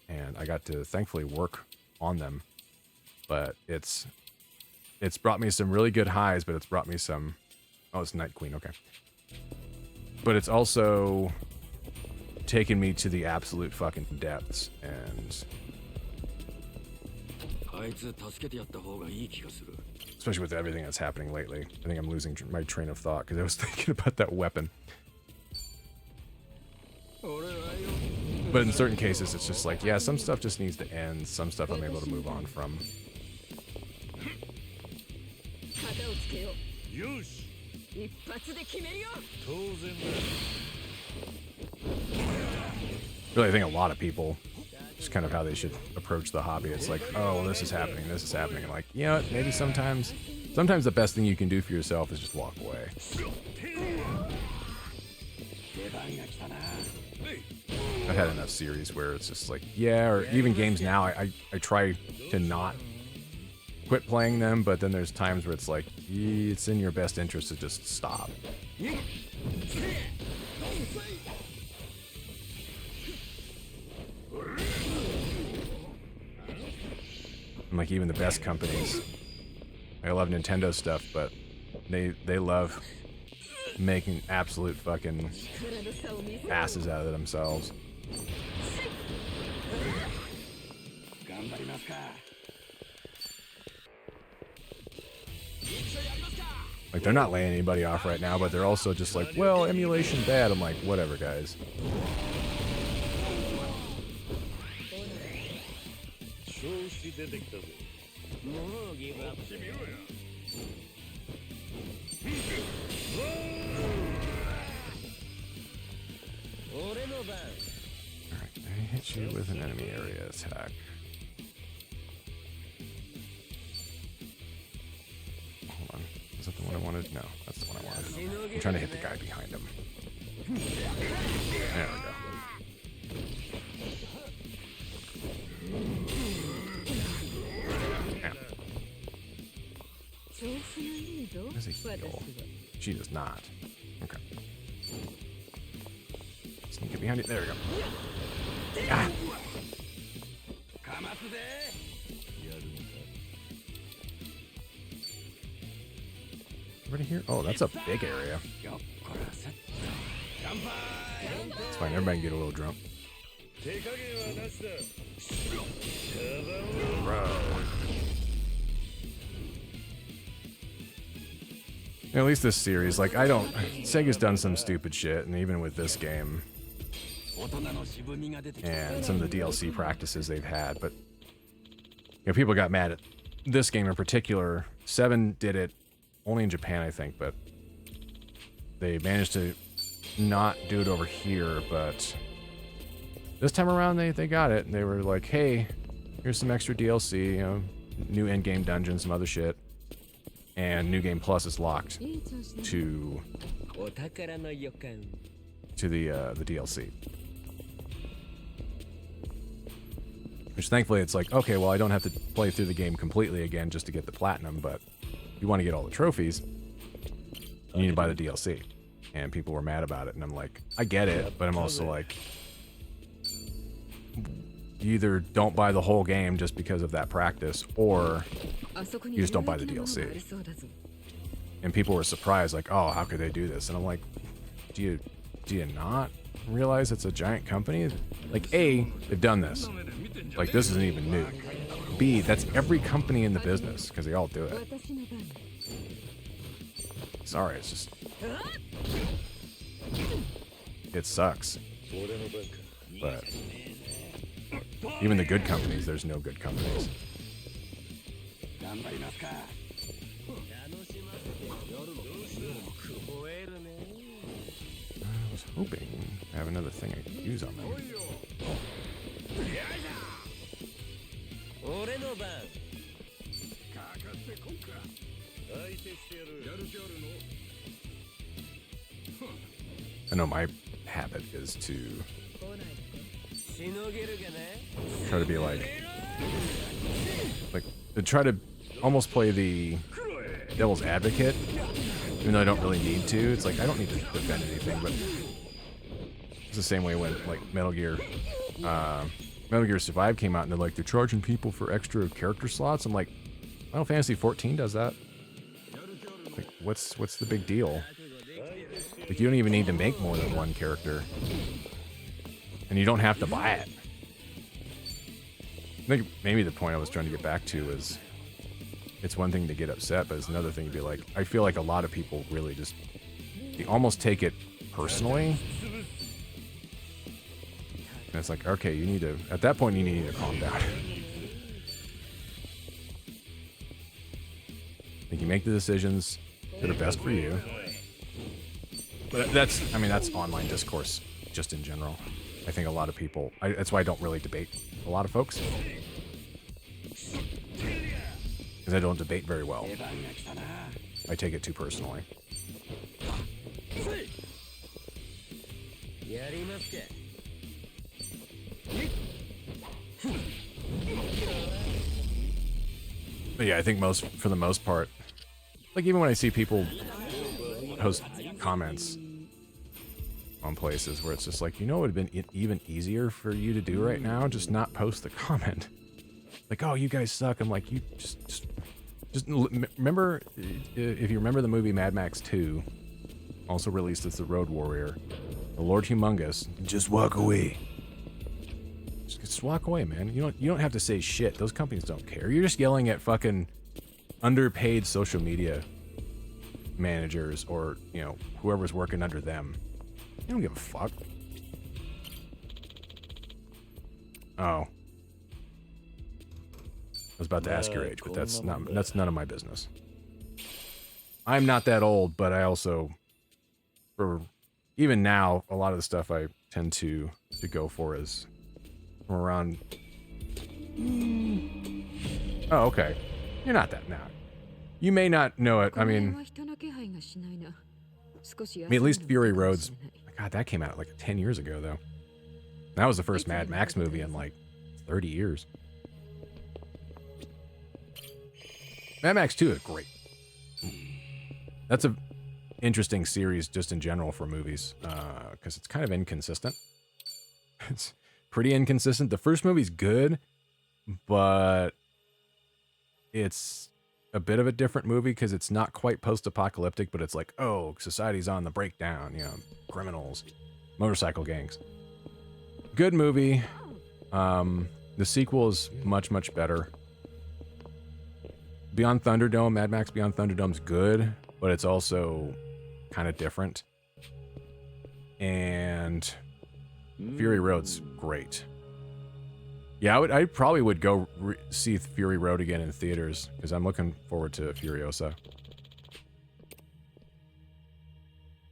and I got to thankfully work on them. But it's brought me some really good highs, but it's brought me some... Oh, it's Night Queen, okay. But it's also taken me to the absolute fucking depths, and... Especially with everything that's happening lately. I think I'm losing my train of thought, because I was thinking about that weapon. But in certain cases, it's just like, yeah, some stuff just needs to end. Some stuff I'm able to move on from. Really, I think a lot of people, just kind of how they should approach the hobby. It's like, oh, well, this is happening, and like, you know what, maybe sometimes the best thing you can do for yourself is just walk away. I've had enough series where it's just like, yeah, or even games now, I try to not quit playing them, but then there's times where it's like, it's in your best interest to just stop. And like even the best companies, I love Nintendo stuff, but they love making absolute fucking asses out of themselves. Like, they're not laying anybody off right now, but they're also just like, well, emulation bad. I'm like, whatever, guys. Alright, I hit you with an enemy area attack. Hold on. Is that the one I wanted? No, that's the one I wanted. I'm trying to hit the guy behind him. There we go. There's a heal. She does not. Okay. Sneak it behind it. There we go. Ah. Everybody here? Oh, that's a big area. It's fine. Everybody can get a little drunk. At least this series, like, Sega's done some stupid shit, and even with this game, and some of the DLC practices they've had, but, you know, people got mad at this game in particular. 7 did it only in Japan, I think, but they managed to not do it over here, but this time around they got it, and they were like, hey, here's some extra DLC, you know, new endgame dungeon, some other shit. And New Game Plus is locked to the DLC. Which thankfully it's like, okay, well, I don't have to play through the game completely again just to get the platinum, but if you want to get all the trophies, you need to buy the DLC. And people were mad about it, and I'm like, I get it, but I'm also like, you either don't buy the whole game just because of that practice, or you just don't buy the DLC. And people were surprised, like, oh, how could they do this? And I'm like, do you not realize it's a giant company? Like, A, they've done this. Like, this isn't even new. B, that's every company in the business, because they all do it. Sorry, it's just... It sucks. But even the good companies, there's no good companies. I was hoping I have another thing I could use on them. I know my habit is to try to be like to try to almost play the devil's advocate, even though I don't really need to. It's like I don't need to defend anything, but it's the same way when like Metal Gear Survive came out and they're like, they're charging people for extra character slots. I'm like, Final Fantasy 14 does that. Like, what's the big deal? Like, you don't even need to make more than one character. And you don't have to buy it. I think maybe the point I was trying to get back to is, it's one thing to get upset, but it's another thing to be like, I feel like a lot of people really just, they almost take it personally. And it's like, okay, you need to, at that point, you need to calm down. I think you make the decisions that are best for you. But that's, I mean, that's online discourse just in general. I think a lot of people, that's why I don't really debate a lot of folks. Because I don't debate very well. I take it too personally. But yeah, I think for the most part, like even when I see people post comments on places where it's just like, you know, it would have been even easier for you to do right now, just not post the comment. Like, oh, you guys suck. I'm like, you just remember, if you remember the movie Mad Max 2, also released as The Road Warrior, the Lord Humongous, just walk away. Just walk away, man. You don't have to say shit. Those companies don't care. You're just yelling at fucking underpaid social media managers or, you know, whoever's working under them. You don't give a fuck. Oh. I was about to ask your age, but that's none of my business. I'm not that old, but I also, for even now, a lot of the stuff I tend to go for is from around. Oh, okay. You're not that now. You may not know it. I mean, at least Fury Road's. God, that came out like 10 years ago, though. That was the first Mad Max movie in like 30 years. Mad Max 2 is great. That's a interesting series just in general for movies, because it's kind of inconsistent. It's pretty inconsistent. The first movie's good, but it's a bit of a different movie because it's not quite post-apocalyptic, but it's like, oh, society's on the breakdown, you know, criminals, motorcycle gangs. Good movie. The sequel is much, much better. Beyond Thunderdome, Mad Max Beyond Thunderdome's good, but it's also kind of different. And Fury Road's great. Yeah, I probably would go see Fury Road again in theaters, because I'm looking forward to Furiosa.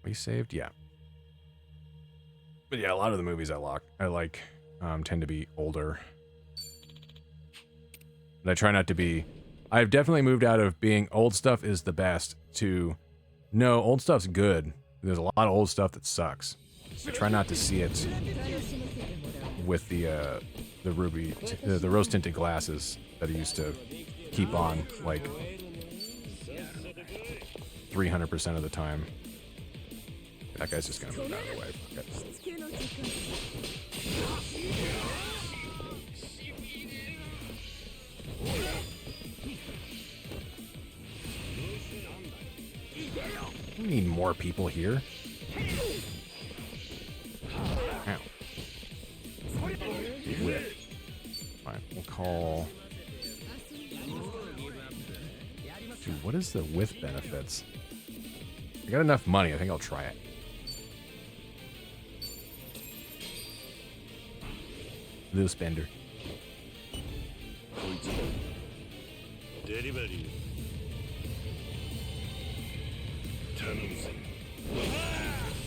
We saved? Yeah. But yeah, a lot of the movies I like tend to be older. And I try not to be... I've definitely moved out of being old stuff is the best to, no, old stuff's good. There's a lot of old stuff that sucks. I try not to see it with the ruby, the rose tinted glasses that he used to keep on like 300% of the time. That guy's just gonna move out of the way. Okay. We need more people here. Ow. Whip. Fine, we'll call... Dude, what is the with benefits? I got enough money, I think I'll try it. Little spender. Delivery.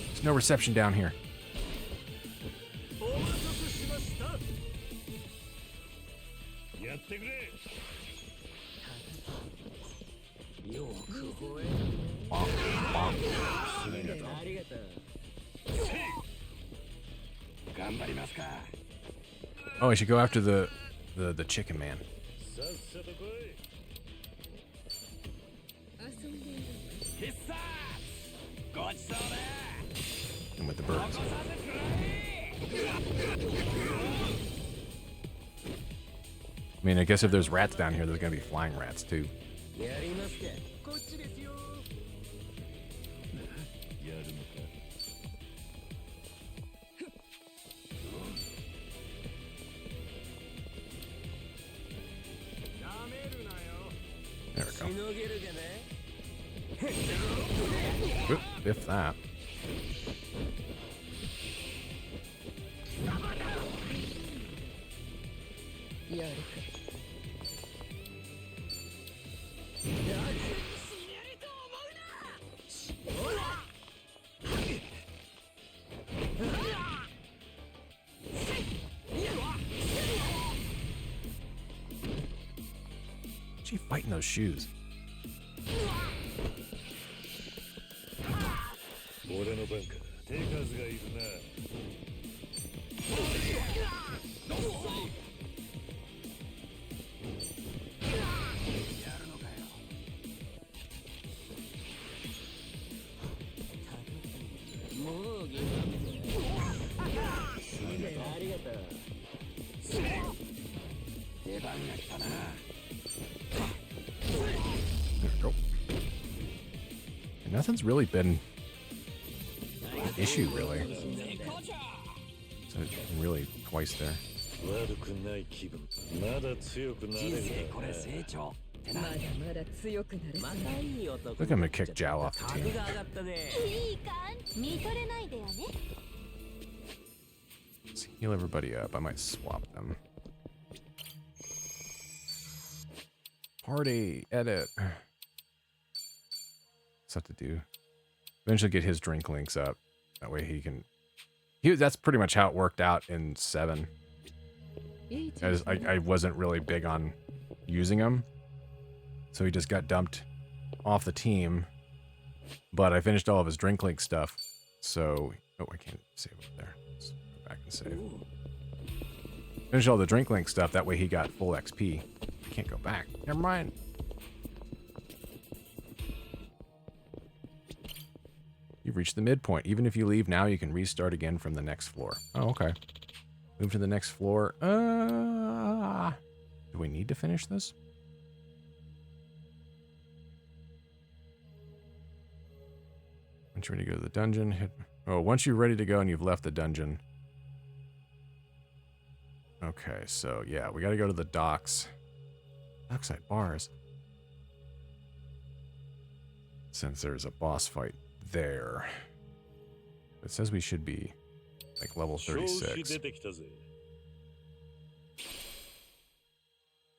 There's no reception down here. Oh, I should go after the chicken man. And with the birds. I mean, I guess if there's rats down here, there's gonna be flying rats too. There we go. Oop, biff that. She fighting those shoes. There we go. And nothing's really been an issue, really. So really twice there. Look at him to kick Jao off the team. Let's heal everybody up. I might swap them. Party, edit. What's that to do? Eventually get his drink links up. That way he can... that's pretty much how it worked out in 7. I wasn't really big on using him. So he just got dumped off the team. But I finished all of his drink link stuff. So... Oh, I can't save up there. Let's go back and save. Finished all the drink link stuff. That way he got full XP. I can't go back. Never mind. You've reached the midpoint. Even if you leave now, you can restart again from the next floor. Oh, okay. Move to the next floor. Do we need to finish this? Once you're ready to go to the dungeon, hit... Oh, once you're ready to go and you've left the dungeon. Okay, so yeah, we gotta go to the docks. Dockside bars. Since there's a boss fight there. It says we should be like level 36.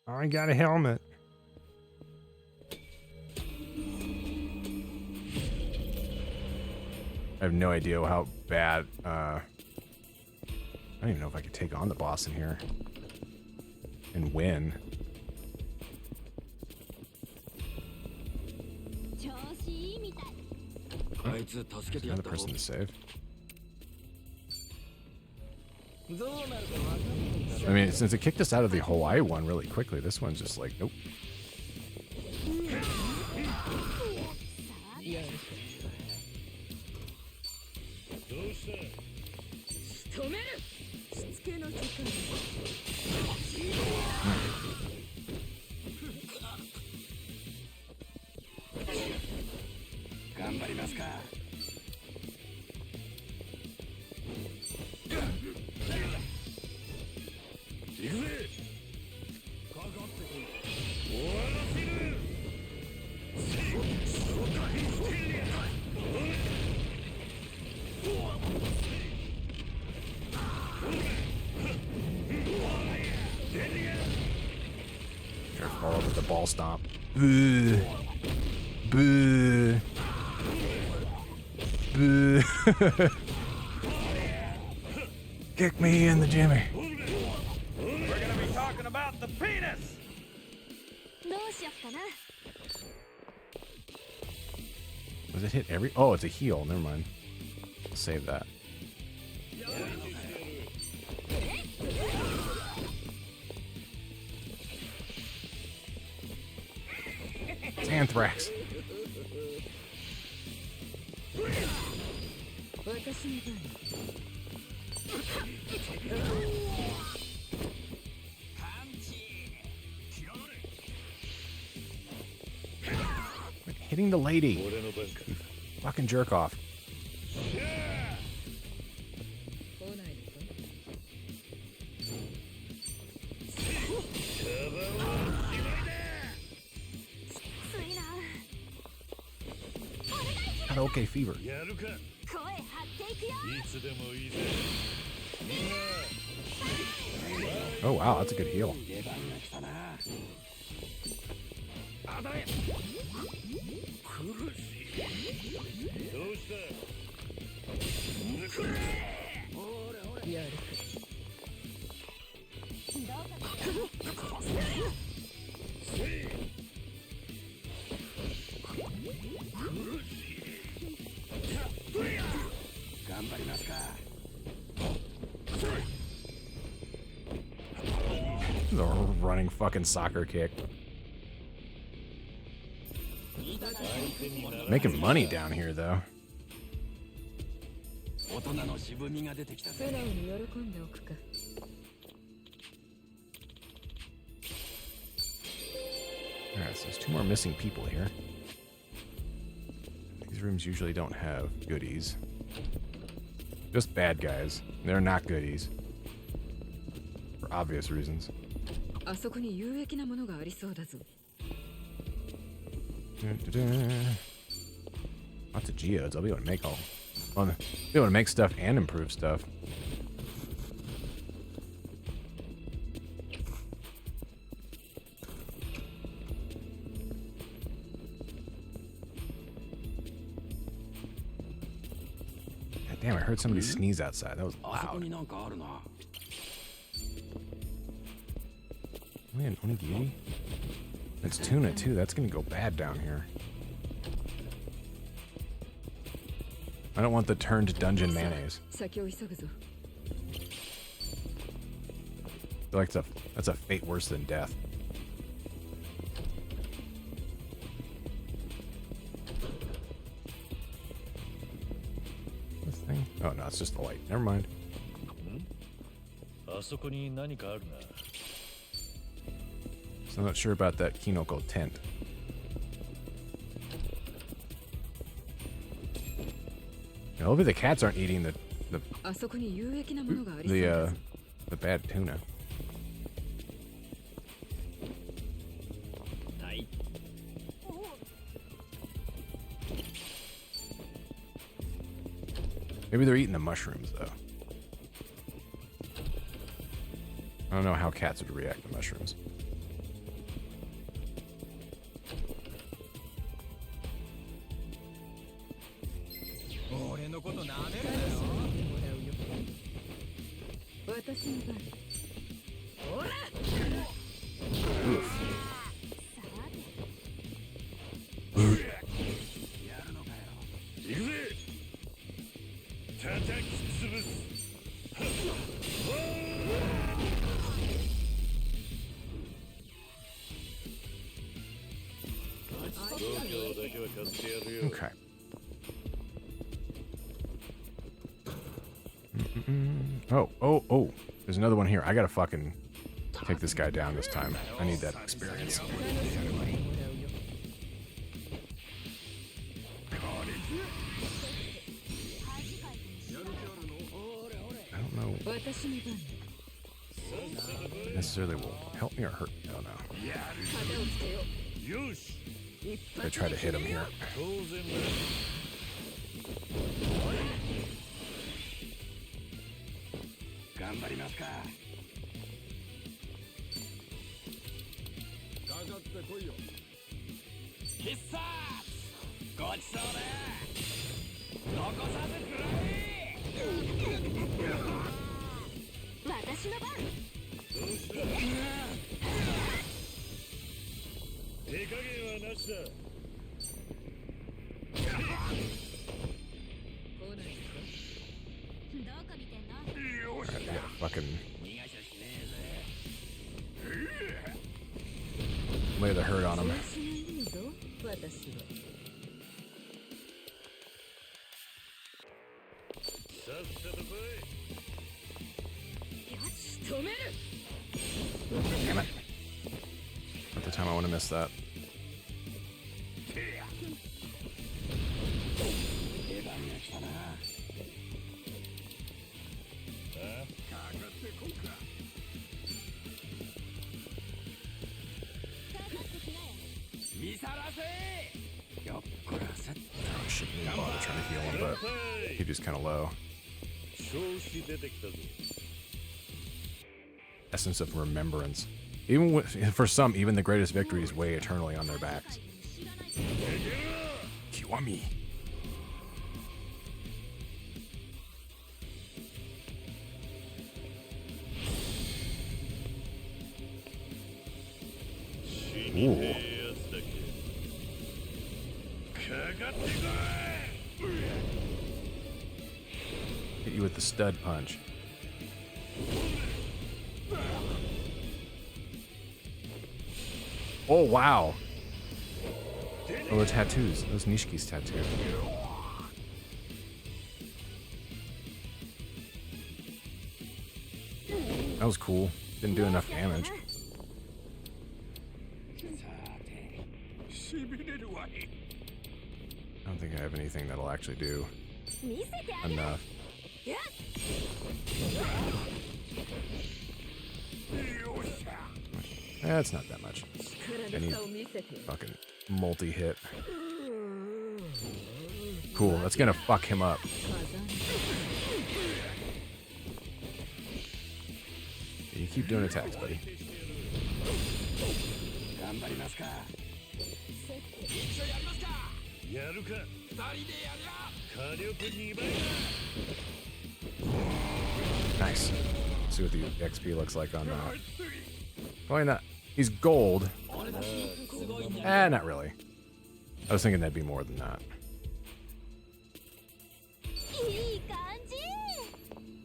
I got a helmet. I have no idea how bad, I don't even know if I could take on the boss in here and win. Oh, another person to save. I mean, since it kicked us out of the Hawaii one really quickly, this one's just like, nope. Fall over the ball stomp. Boo. Boo. Boo. Kick me in the Jimmy. We're gonna be talking about the penis. Does it hit every? Oh, it's a heal. Never mind. I'll save that. It's anthrax. Hitting the lady. You fucking jerk off. Okay, fever. Oh wow, that's a good heal. The running fucking soccer kick. Making money down here though. Alright, so there's 2 more missing people here. These rooms usually don't have goodies. Just bad guys. They're not goodies. For obvious reasons. Lots of geodes. I'll be able to make I'll be able to make stuff and improve stuff. God damn, I heard somebody sneeze outside. That was loud. Man, onigiri? It's tuna too. That's gonna go bad down here. I don't want the turned dungeon mayonnaise. I feel like that's a fate worse than death. This thing? Oh no, it's just the light. Never mind. So I'm not sure about that Kinoko tent. Yeah, hopefully the cats aren't eating the bad tuna. Maybe they're eating the mushrooms though. I don't know how cats would react to mushrooms. Okay. Oh. There's another one here. I gotta fucking take this guy down this time. I need that experience. I don't know. Necessarily will help me or hurt me. I don't know. I try to hit him here. Alright, I gotta fucking lay the hurt on him. Damn it. At the time I want to miss that. I shouldn't even bother trying to heal him, but he just kind of low. Essence of remembrance. Even with, for some, even the greatest victories weigh eternally on their backs. Kiwami. Ooh. Hit you with the stud punch. Oh, wow. Oh, the tattoos. Those Nishiki's tattoos. That was cool. Didn't do enough damage. I don't think I have anything that'll actually do enough. That's not that much. I need fucking multi-hit. Cool, that's gonna fuck him up. You keep doing attacks, buddy. Nice. Let's see what the XP looks like on that. Why not? He's gold. Not really. I was thinking that'd be more than that.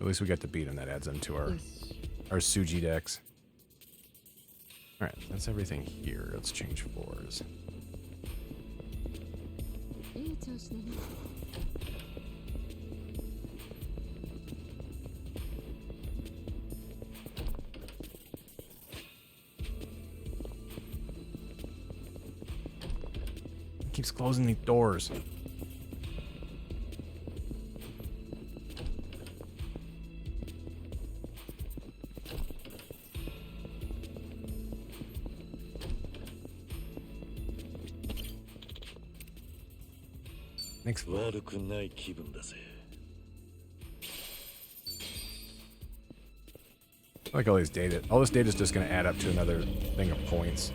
At least we got to beat him. That adds them to our Suji decks. Alright, that's everything here. Let's change floors. Keeps closing the doors. Next floor. I like all these data. All this data is just going to add up to another thing of points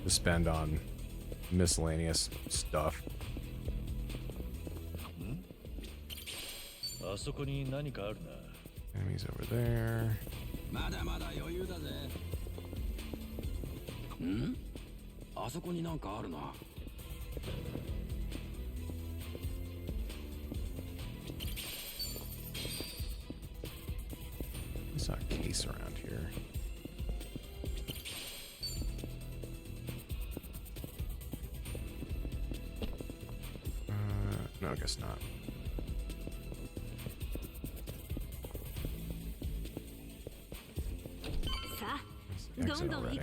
to spend on miscellaneous stuff. Enemies over there. saw a case around here. No, I guess not. Exit already.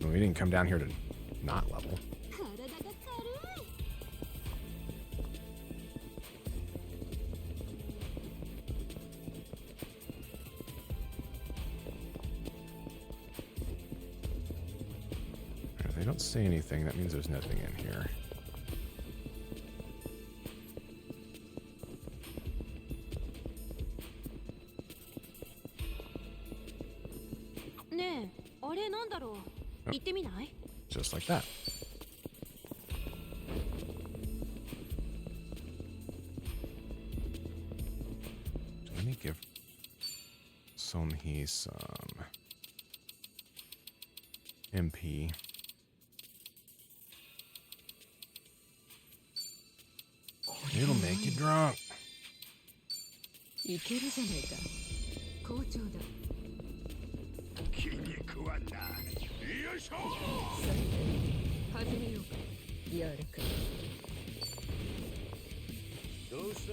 Well, we didn't come down here to not level. If they don't say anything, that means there's nothing in here. Just like that. Let me give Sonhee some MP. It'll make you drunk. いけるじゃねえか。好調だ。気に食わんな。よいしょ。始めようか。柔らかい。どうした？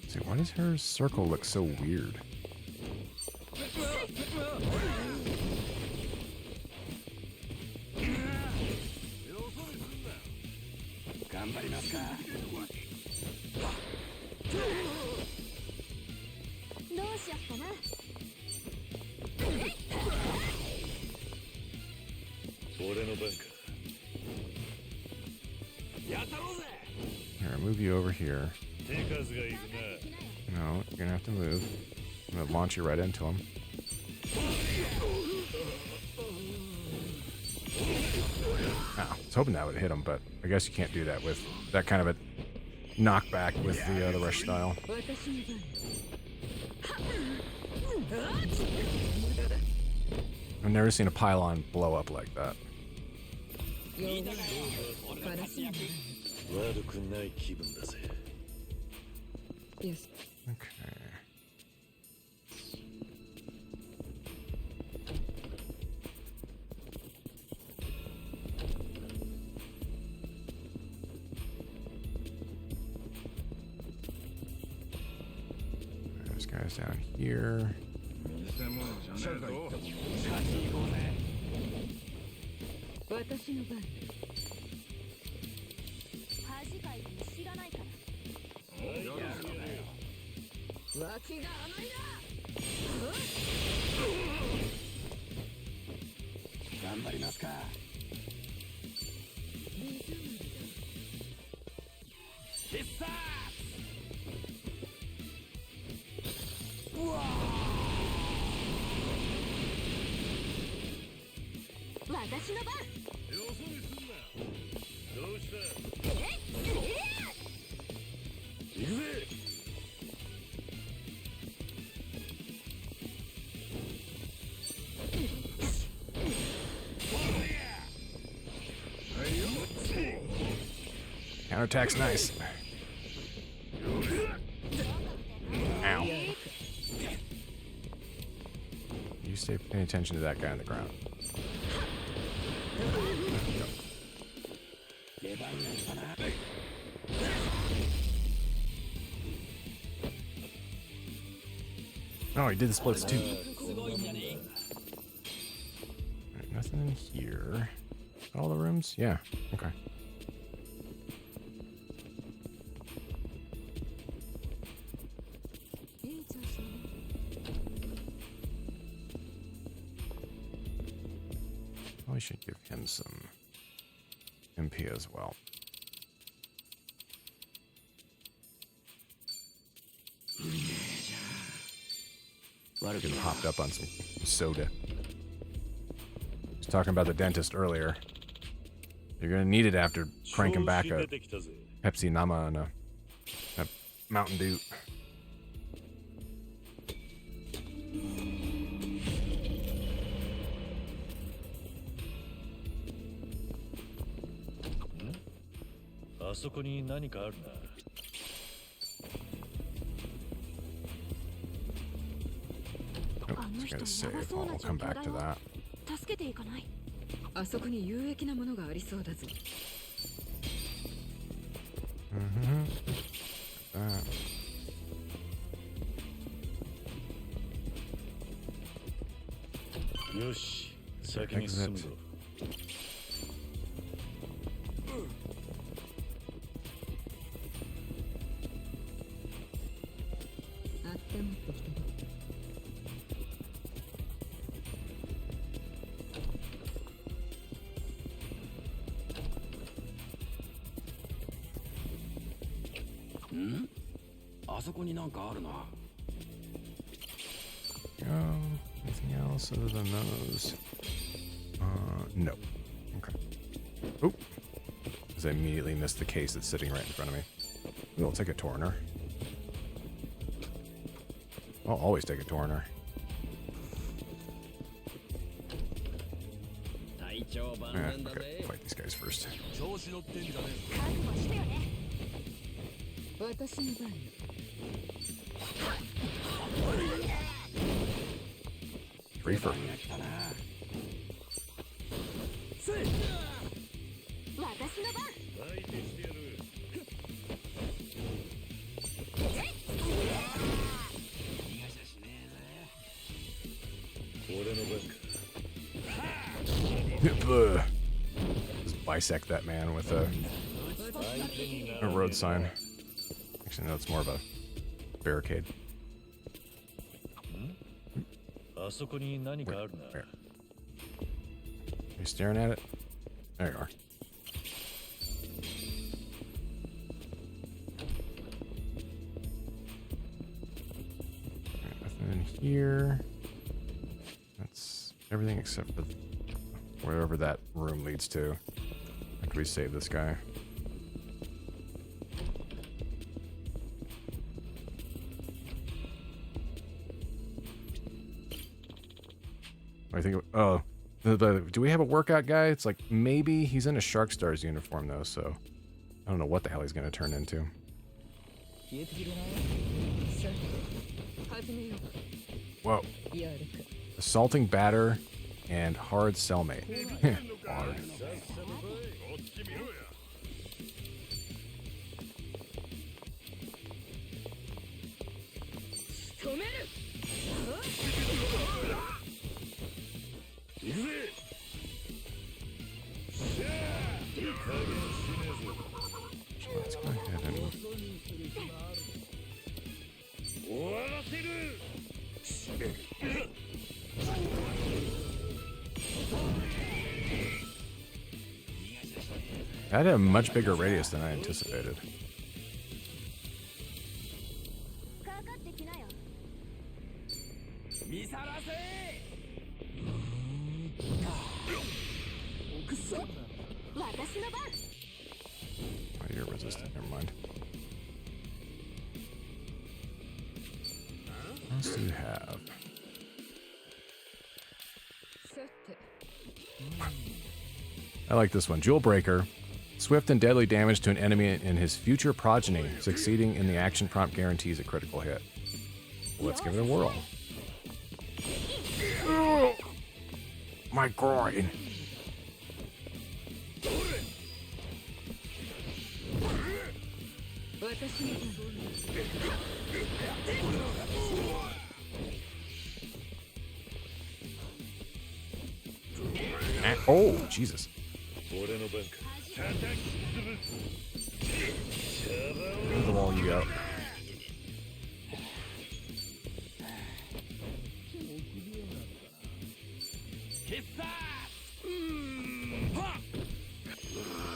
See, why does her circle look so weird? 頑張りますか。どうしよっかな。俺の番か。やったろうぜ。 Here, I'll move you over here. 手数がいるな。 No, you're gonna have to move. I'm gonna launch you right into him. Oh, I was hoping that would hit him, but I guess you can't do that with that kind of a knockback with the rush style. I've never seen a pylon blow up like that. Yes. Okay. There's guys down here. 私の番。恥かいても知らないから。脇が甘いな。頑張りますか。必殺。うわ。私の番。よそ見すんな。どうした？行くぜ。Counterattack's nice. Ow. You stay paying attention to that guy on the ground. Oh, he did the splits too. Alright, nothing in here. All the rooms? Yeah. Okay. Probably should give him some MP as well. Getting hopped up on some soda. Was talking about the dentist earlier. You're gonna need it after cranking back a Pepsi Nama and a Mountain Dew. Gotta save. Oh, we'll come back to that. 助けていかない？あそこに有益なものがありそうだぞ。よし、先に進むぞ。あって持ってきてね。ん？あそこになんかあるな。Anything else other than those? No. Okay. Oh, because I immediately missed the case that's sitting right in front of me. Ooh, I'll take a Torner. I'll always take a Torner. Okay, fight these guys first. 私の番。Reefer. 私の番。Just bisect that man with a road sign. Actually, no, it's more of a barricade. Where? Are you staring at it? There you are. Nothing in here. That's everything except for wherever that room leads to. After we save this guy. I think. Oh, do we have a workout guy? It's like maybe he's in a Shark Stars uniform though, so I don't know what the hell he's gonna turn into. Whoa! Assaulting batter and hard cellmate. Hard. Let's go ahead and... That had a much bigger radius than I anticipated. Oh, you're resistant. Never mind. What else do you have? I like this one. Jewel Breaker. Swift and deadly damage to an enemy and his future progeny. Succeeding in the action prompt guarantees a critical hit. Well, let's give it a whirl. Oh, my groin. Oh, Jesus. Into the wall you go.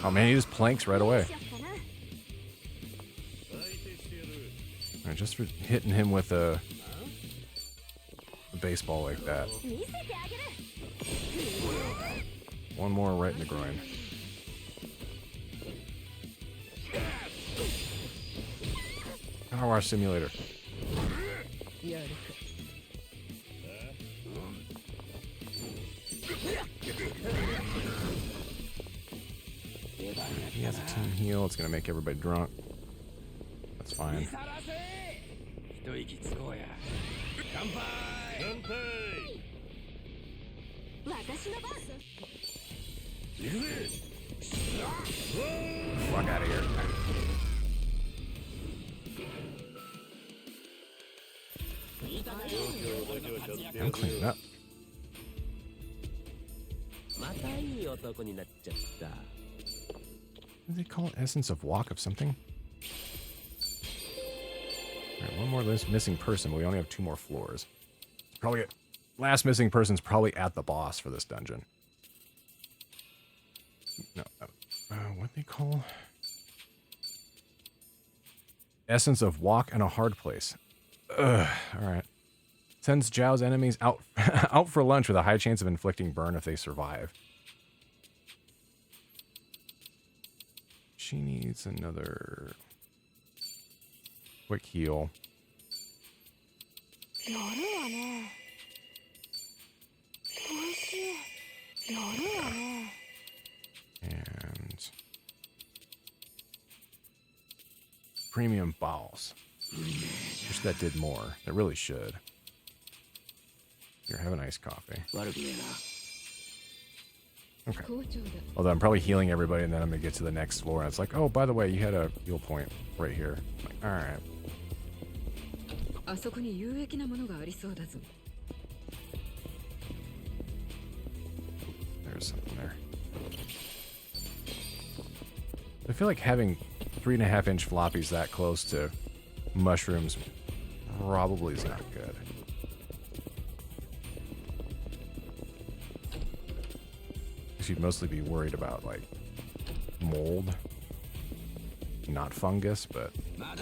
Oh man, he just planks right away. Alright, just for hitting him with a baseball like that. One more right in the groin. Power simulator. He has a team heal. It's gonna make everybody drunk. That's fine. Fuck out of here. I'm cleaning up. What do they call it? Essence of walk of something? Alright, one more missing person, but we only have 2 more floors. Probably last missing person's probably at the boss for this dungeon. No, what do they call? Essence of walk in a hard place. Ugh, alright. Sends Zhao's enemies out out for lunch with a high chance of inflicting burn if they survive. She needs another quick heal. And premium bowels. Wish that did more. That really should. Here, have an iced coffee. Okay. Although I'm probably healing everybody, and then I'm gonna get to the next floor, and it's like, oh, by the way, you had a heal point right here. I'm like, all right. There's something there. I feel like having 3.5-inch floppies that close to mushrooms probably is not good. You'd mostly be worried about like mold, not fungus, but I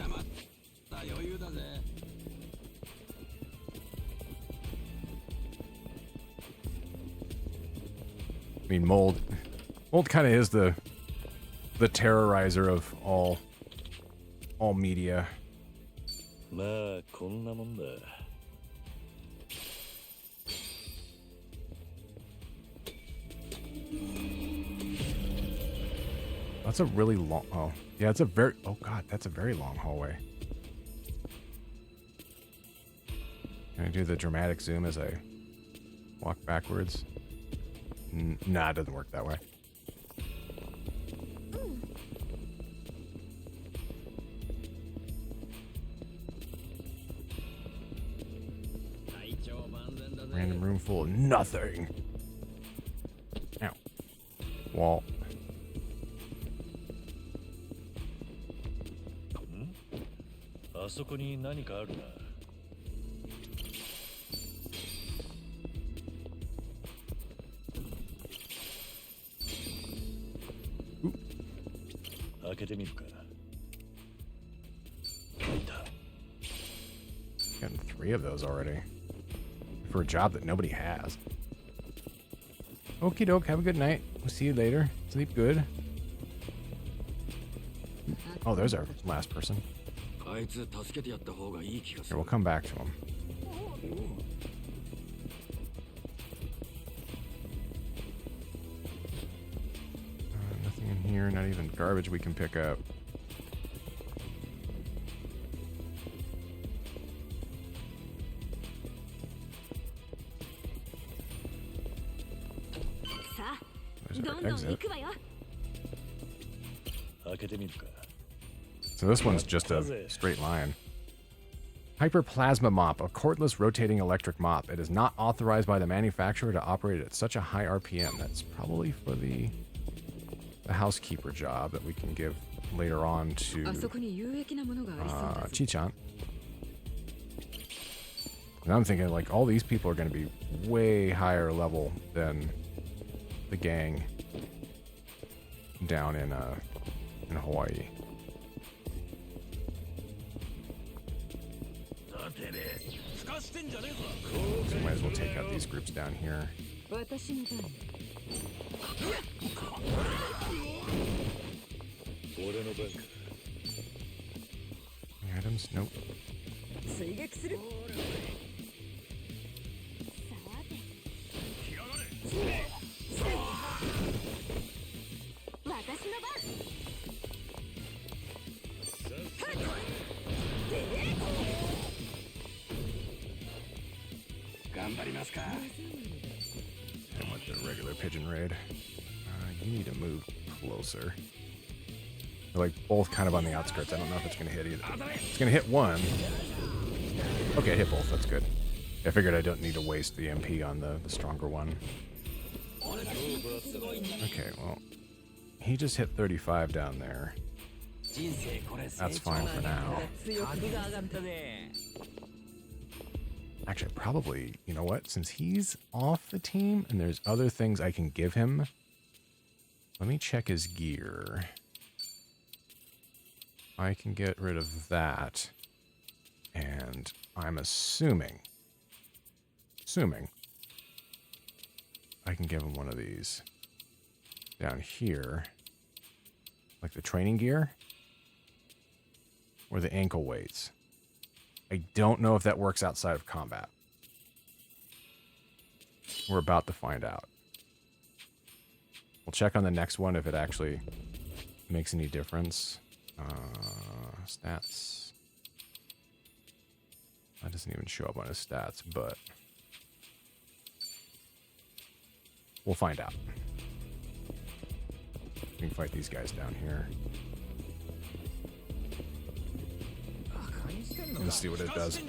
mean mold kind of is the terrorizer of all media. That's a really long... Oh, yeah, it's a very... Oh, God, that's a very long hallway. Can I do the dramatic zoom as I walk backwards? Nah, it doesn't work that way. Random room full of nothing. Ow. Wall. Gotten 3 of those already. For a job that nobody has. Okie doke, have a good night. We'll see you later. Sleep good. Oh, there's our last person. Here, we'll come back to him. Nothing in here, not even garbage we can pick up. There's our exit. So this one's just a straight line. Hyperplasma mop, a cordless rotating electric mop. It is not authorized by the manufacturer to operate at such a high RPM. That's probably for the housekeeper job that we can give later on to Chichan. And I'm thinking like all these people are going to be way higher level than the gang down in Hawaii. So might as well take out these groups down here. Any items? Nope. And with the regular pigeon raid. You need to move closer. They're like both kind of on the outskirts. I don't know if it's going to hit either. It's going to hit one. Okay, it hit both. That's good. I figured I don't need to waste the MP on the stronger one. Okay, well, he just hit 35 down there. That's fine for now. Actually, probably, you know what? Since he's off the team and there's other things I can give him, let me check his gear. I can get rid of that. And I'm assuming I can give him one of these down here, like the training gear or the ankle weights. I don't know if that works outside of combat. We're about to find out. We'll check on the next one if it actually makes any difference. Stats. That doesn't even show up on his stats, but we'll find out. We can fight these guys down here. Let's see what it does.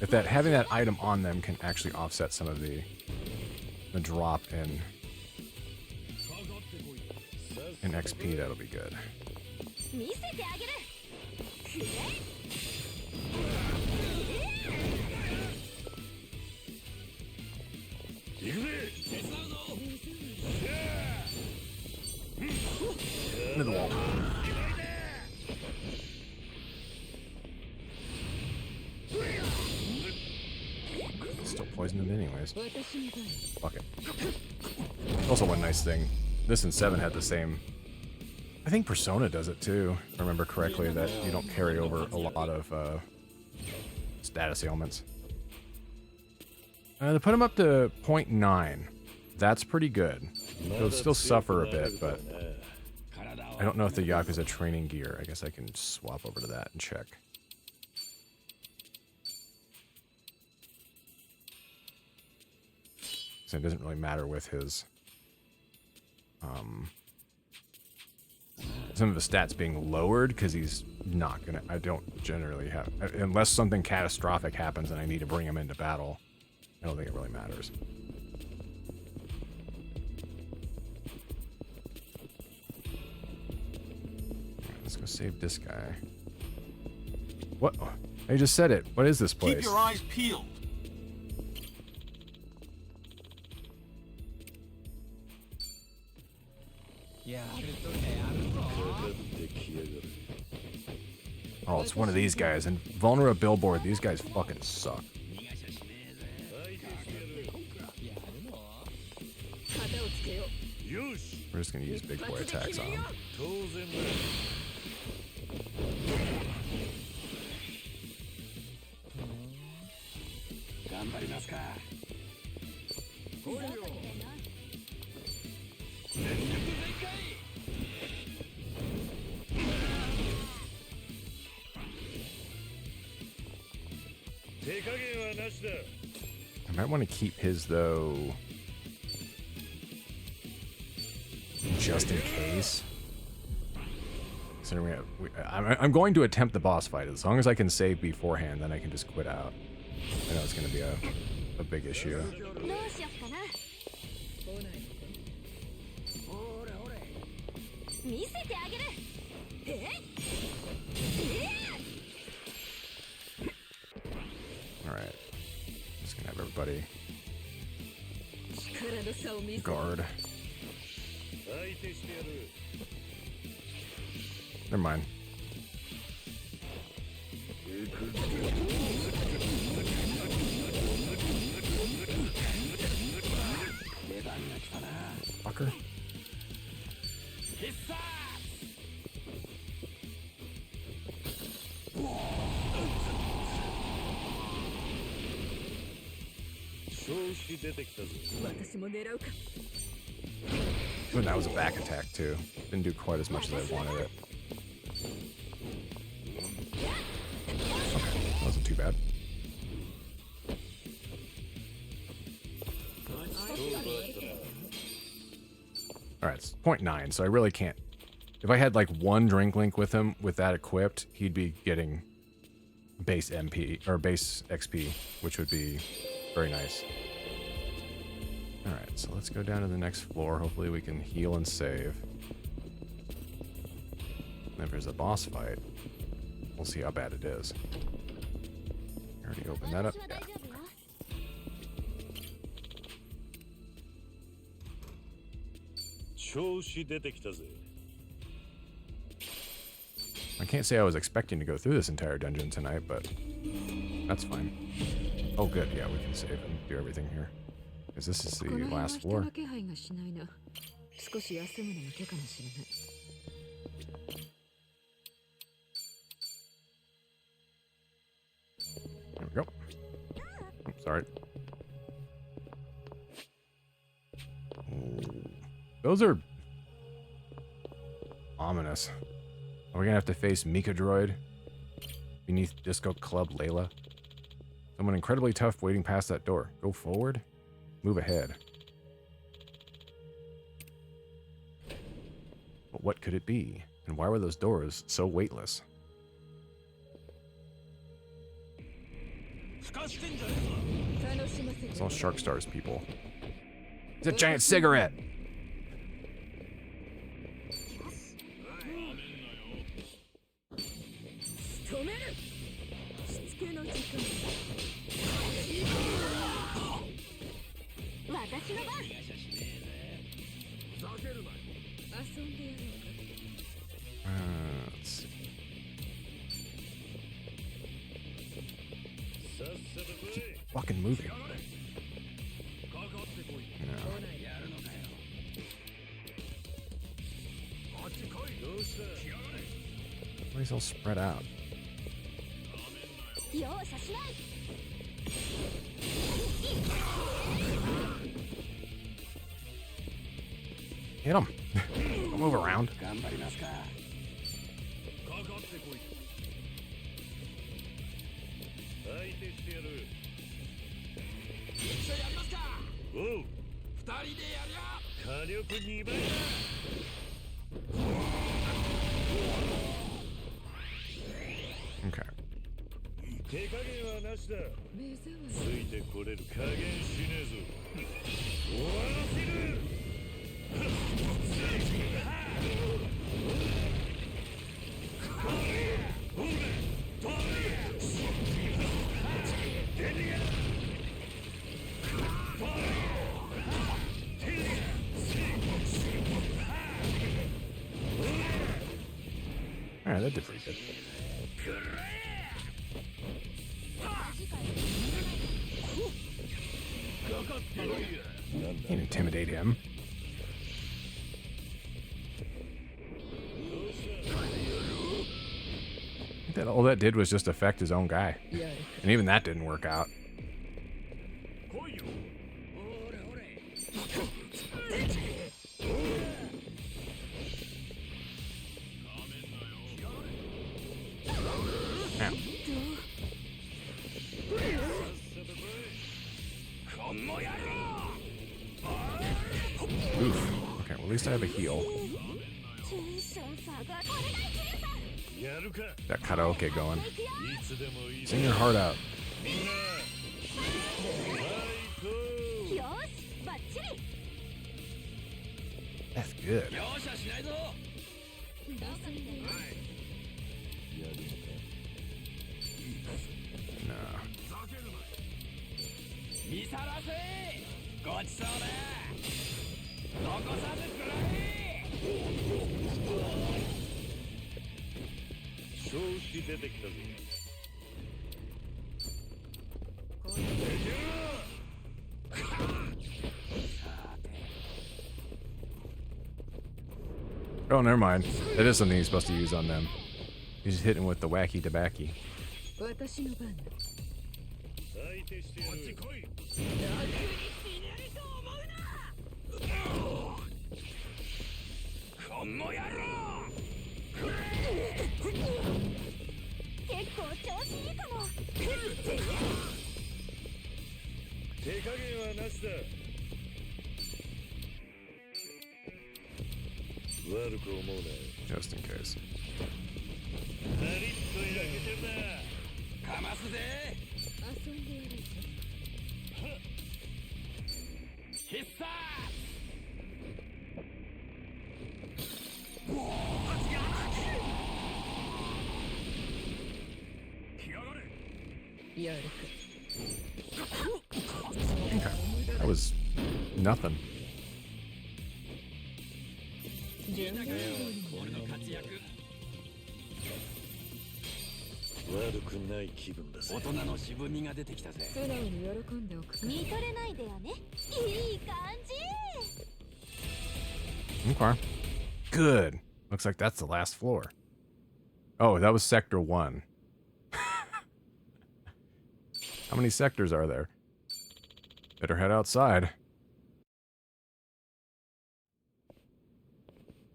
If that having that item on them can actually offset some of the drop in XP, that'll be good. Into the wall. Still poisoned it anyways. Fuck it. Also, one nice thing. This and 7 had the same. I think Persona does it too. If I remember correctly, that you don't carry over a lot of status ailments. To put him up to 0.9, that's pretty good. He'll still suffer a bit, but I don't know if the Yakuza training gear. I guess I can swap over to that and check. So it doesn't really matter with his some of his stats being lowered because he's not gonna. I don't generally have, unless something catastrophic happens and I need to bring him into battle. I don't think it really matters. Let's go save this guy. What? I just said it. What is this place? Keep your eyes peeled. Oh, it's one of these guys. And Vulnerable Billboard, these guys fucking suck. We're just gonna use big boy attacks on him. I might want to keep his, though, just in case. So I'm going to attempt the boss fight. As long as I can save beforehand, then I can just quit out. I know it's going to be a big issue. Alright. Just gonna have everybody guard. Never mind. Fucker. Ooh, that was a back attack too. Didn't do quite as much as I wanted it. Okay, that wasn't too bad. Alright, it's 0.9, so I really can't. If I had like one drink link with him with that equipped, he'd be getting base MP or base XP, which would be very nice. Alright, so let's go down to the next floor. Hopefully we can heal and save. And if there's a boss fight, we'll see how bad it is. I already opened that up. Yeah. I can't say I was expecting to go through this entire dungeon tonight, but that's fine. Oh good, yeah, we can save and do everything here. Because this is the last floor. There we go. Oh, sorry. Ooh. Those are ominous. Are we gonna have to face Mika Droid beneath Disco Club Layla? Someone incredibly tough waiting past that door. Go forward, move ahead. But what could it be? And why were those doors so weightless? It's all Shark Stars people. It's a giant cigarette! Let's see. Keep fucking moving. No. Everybody's all spread out. Hit him. Don't move around. Okay. Alright, that did pretty good. Can't intimidate him. I think that all that did was just affect his own guy. And even that didn't work out. Oof. Okay, well, at least I have a heal. That karaoke going. Sing your heart out. That's good. No. Oh, never mind. That is something he's supposed to use on them. He's just hitting with the wacky tobacco. この野郎結構調子いいかも。手加減はなしだ。悪く思うな。 Just in case. カリッと焼けてるな。かますぜ。遊んでやるぞ。必殺。やるか。 Okay. That was nothing. 俺の活躍。悪くない気分だぜ。大人の渋みが出てきたぜ。素直に喜んでおくか。見とれないでよね。いい感じ。 Okay. Good. Looks like that's the last floor. Oh, that was Sector 1. How many sectors are there? Better head outside.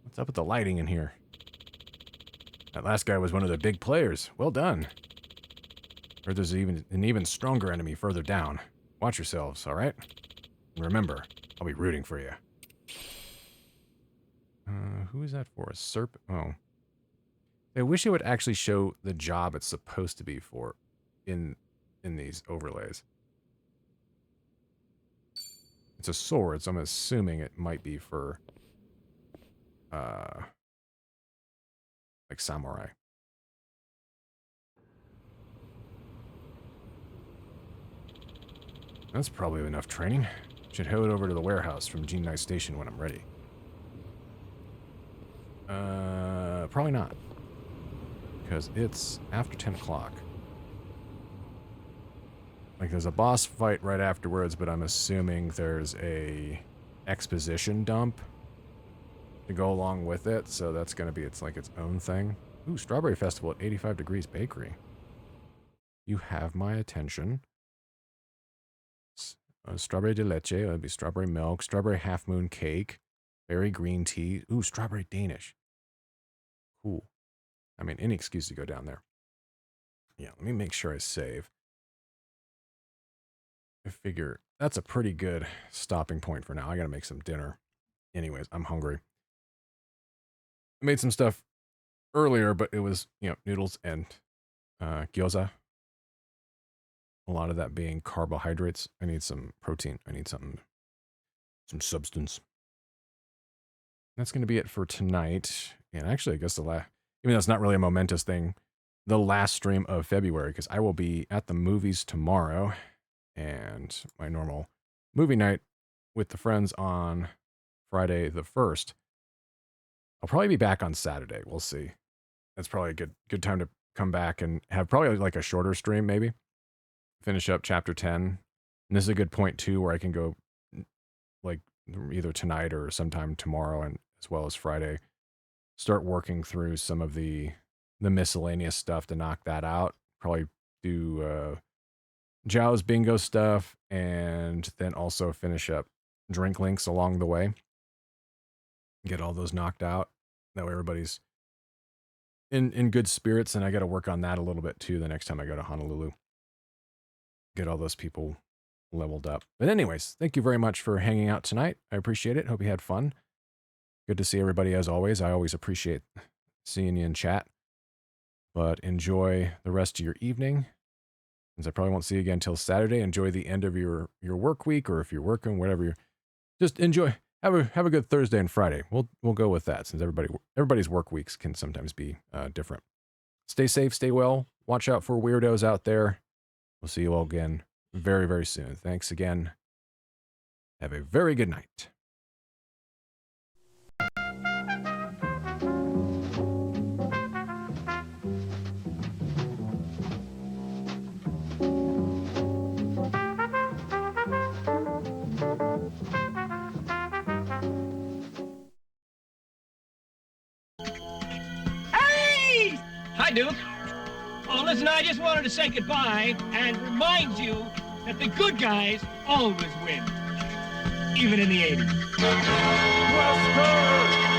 What's up with the lighting in here? That last guy was one of the big players. Well done. Heard there's an even stronger enemy further down. Watch yourselves, all right? And remember, I'll be rooting for you. Who is that for? A serpent? Oh. I wish it would actually show the job it's supposed to be for in these overlays. It's a sword, so I'm assuming it might be for like samurai. That's probably enough training. Should head over to the warehouse from Jinai Station when I'm ready. Probably not. Because it's after 10 o'clock. Like, there's a boss fight right afterwards, but I'm assuming there's a exposition dump to go along with it, so that's going to be its own thing. Ooh, Strawberry Festival at 85 Degrees Bakery. You have my attention. Strawberry de leche, that'd be strawberry milk, strawberry half moon cake, berry green tea. Ooh, strawberry Danish. Cool. I mean, any excuse to go down there. Yeah, let me make sure I save. I figure that's a pretty good stopping point for now. I gotta make some dinner. Anyways, I'm hungry. I made some stuff earlier, but it was, noodles and gyoza. A lot of that being carbohydrates. I need some protein. I need some substance. That's going to be it for tonight. And actually, I guess even though it's not really a momentous thing, the last stream of February, because I will be at the movies tomorrow and my normal movie night with the friends on Friday the 1st. I'll probably be back on Saturday. We'll see. That's probably a good time to come back and have probably like a shorter stream, maybe. Finish up chapter 10. And this is a good point too, where I can go like either tonight or sometime tomorrow, and as well as Friday, start working through some of the miscellaneous stuff to knock that out. Probably do Zhao's bingo stuff, and then also finish up drink links along the way. Get all those knocked out. That way everybody's in good spirits, and I got to work on that a little bit too the next time I go to Honolulu. Get all those people leveled up. But anyways, thank you very much for hanging out tonight. I appreciate it. Hope you had fun. Good to see everybody as always. I always appreciate seeing you in chat. But enjoy the rest of your evening. Since I probably won't see you again until Saturday. Enjoy the end of your work week, or if you're working, whatever just enjoy. Have a good Thursday and Friday. We'll go with that, since everybody's work weeks can sometimes be different. Stay safe, stay well. Watch out for weirdos out there. We'll see you all again very, very soon. Thanks again. Have a very good night. Hi, Duke. Oh, listen, I just wanted to say goodbye and remind you that the good guys always win. Even in the 80s. Wesker!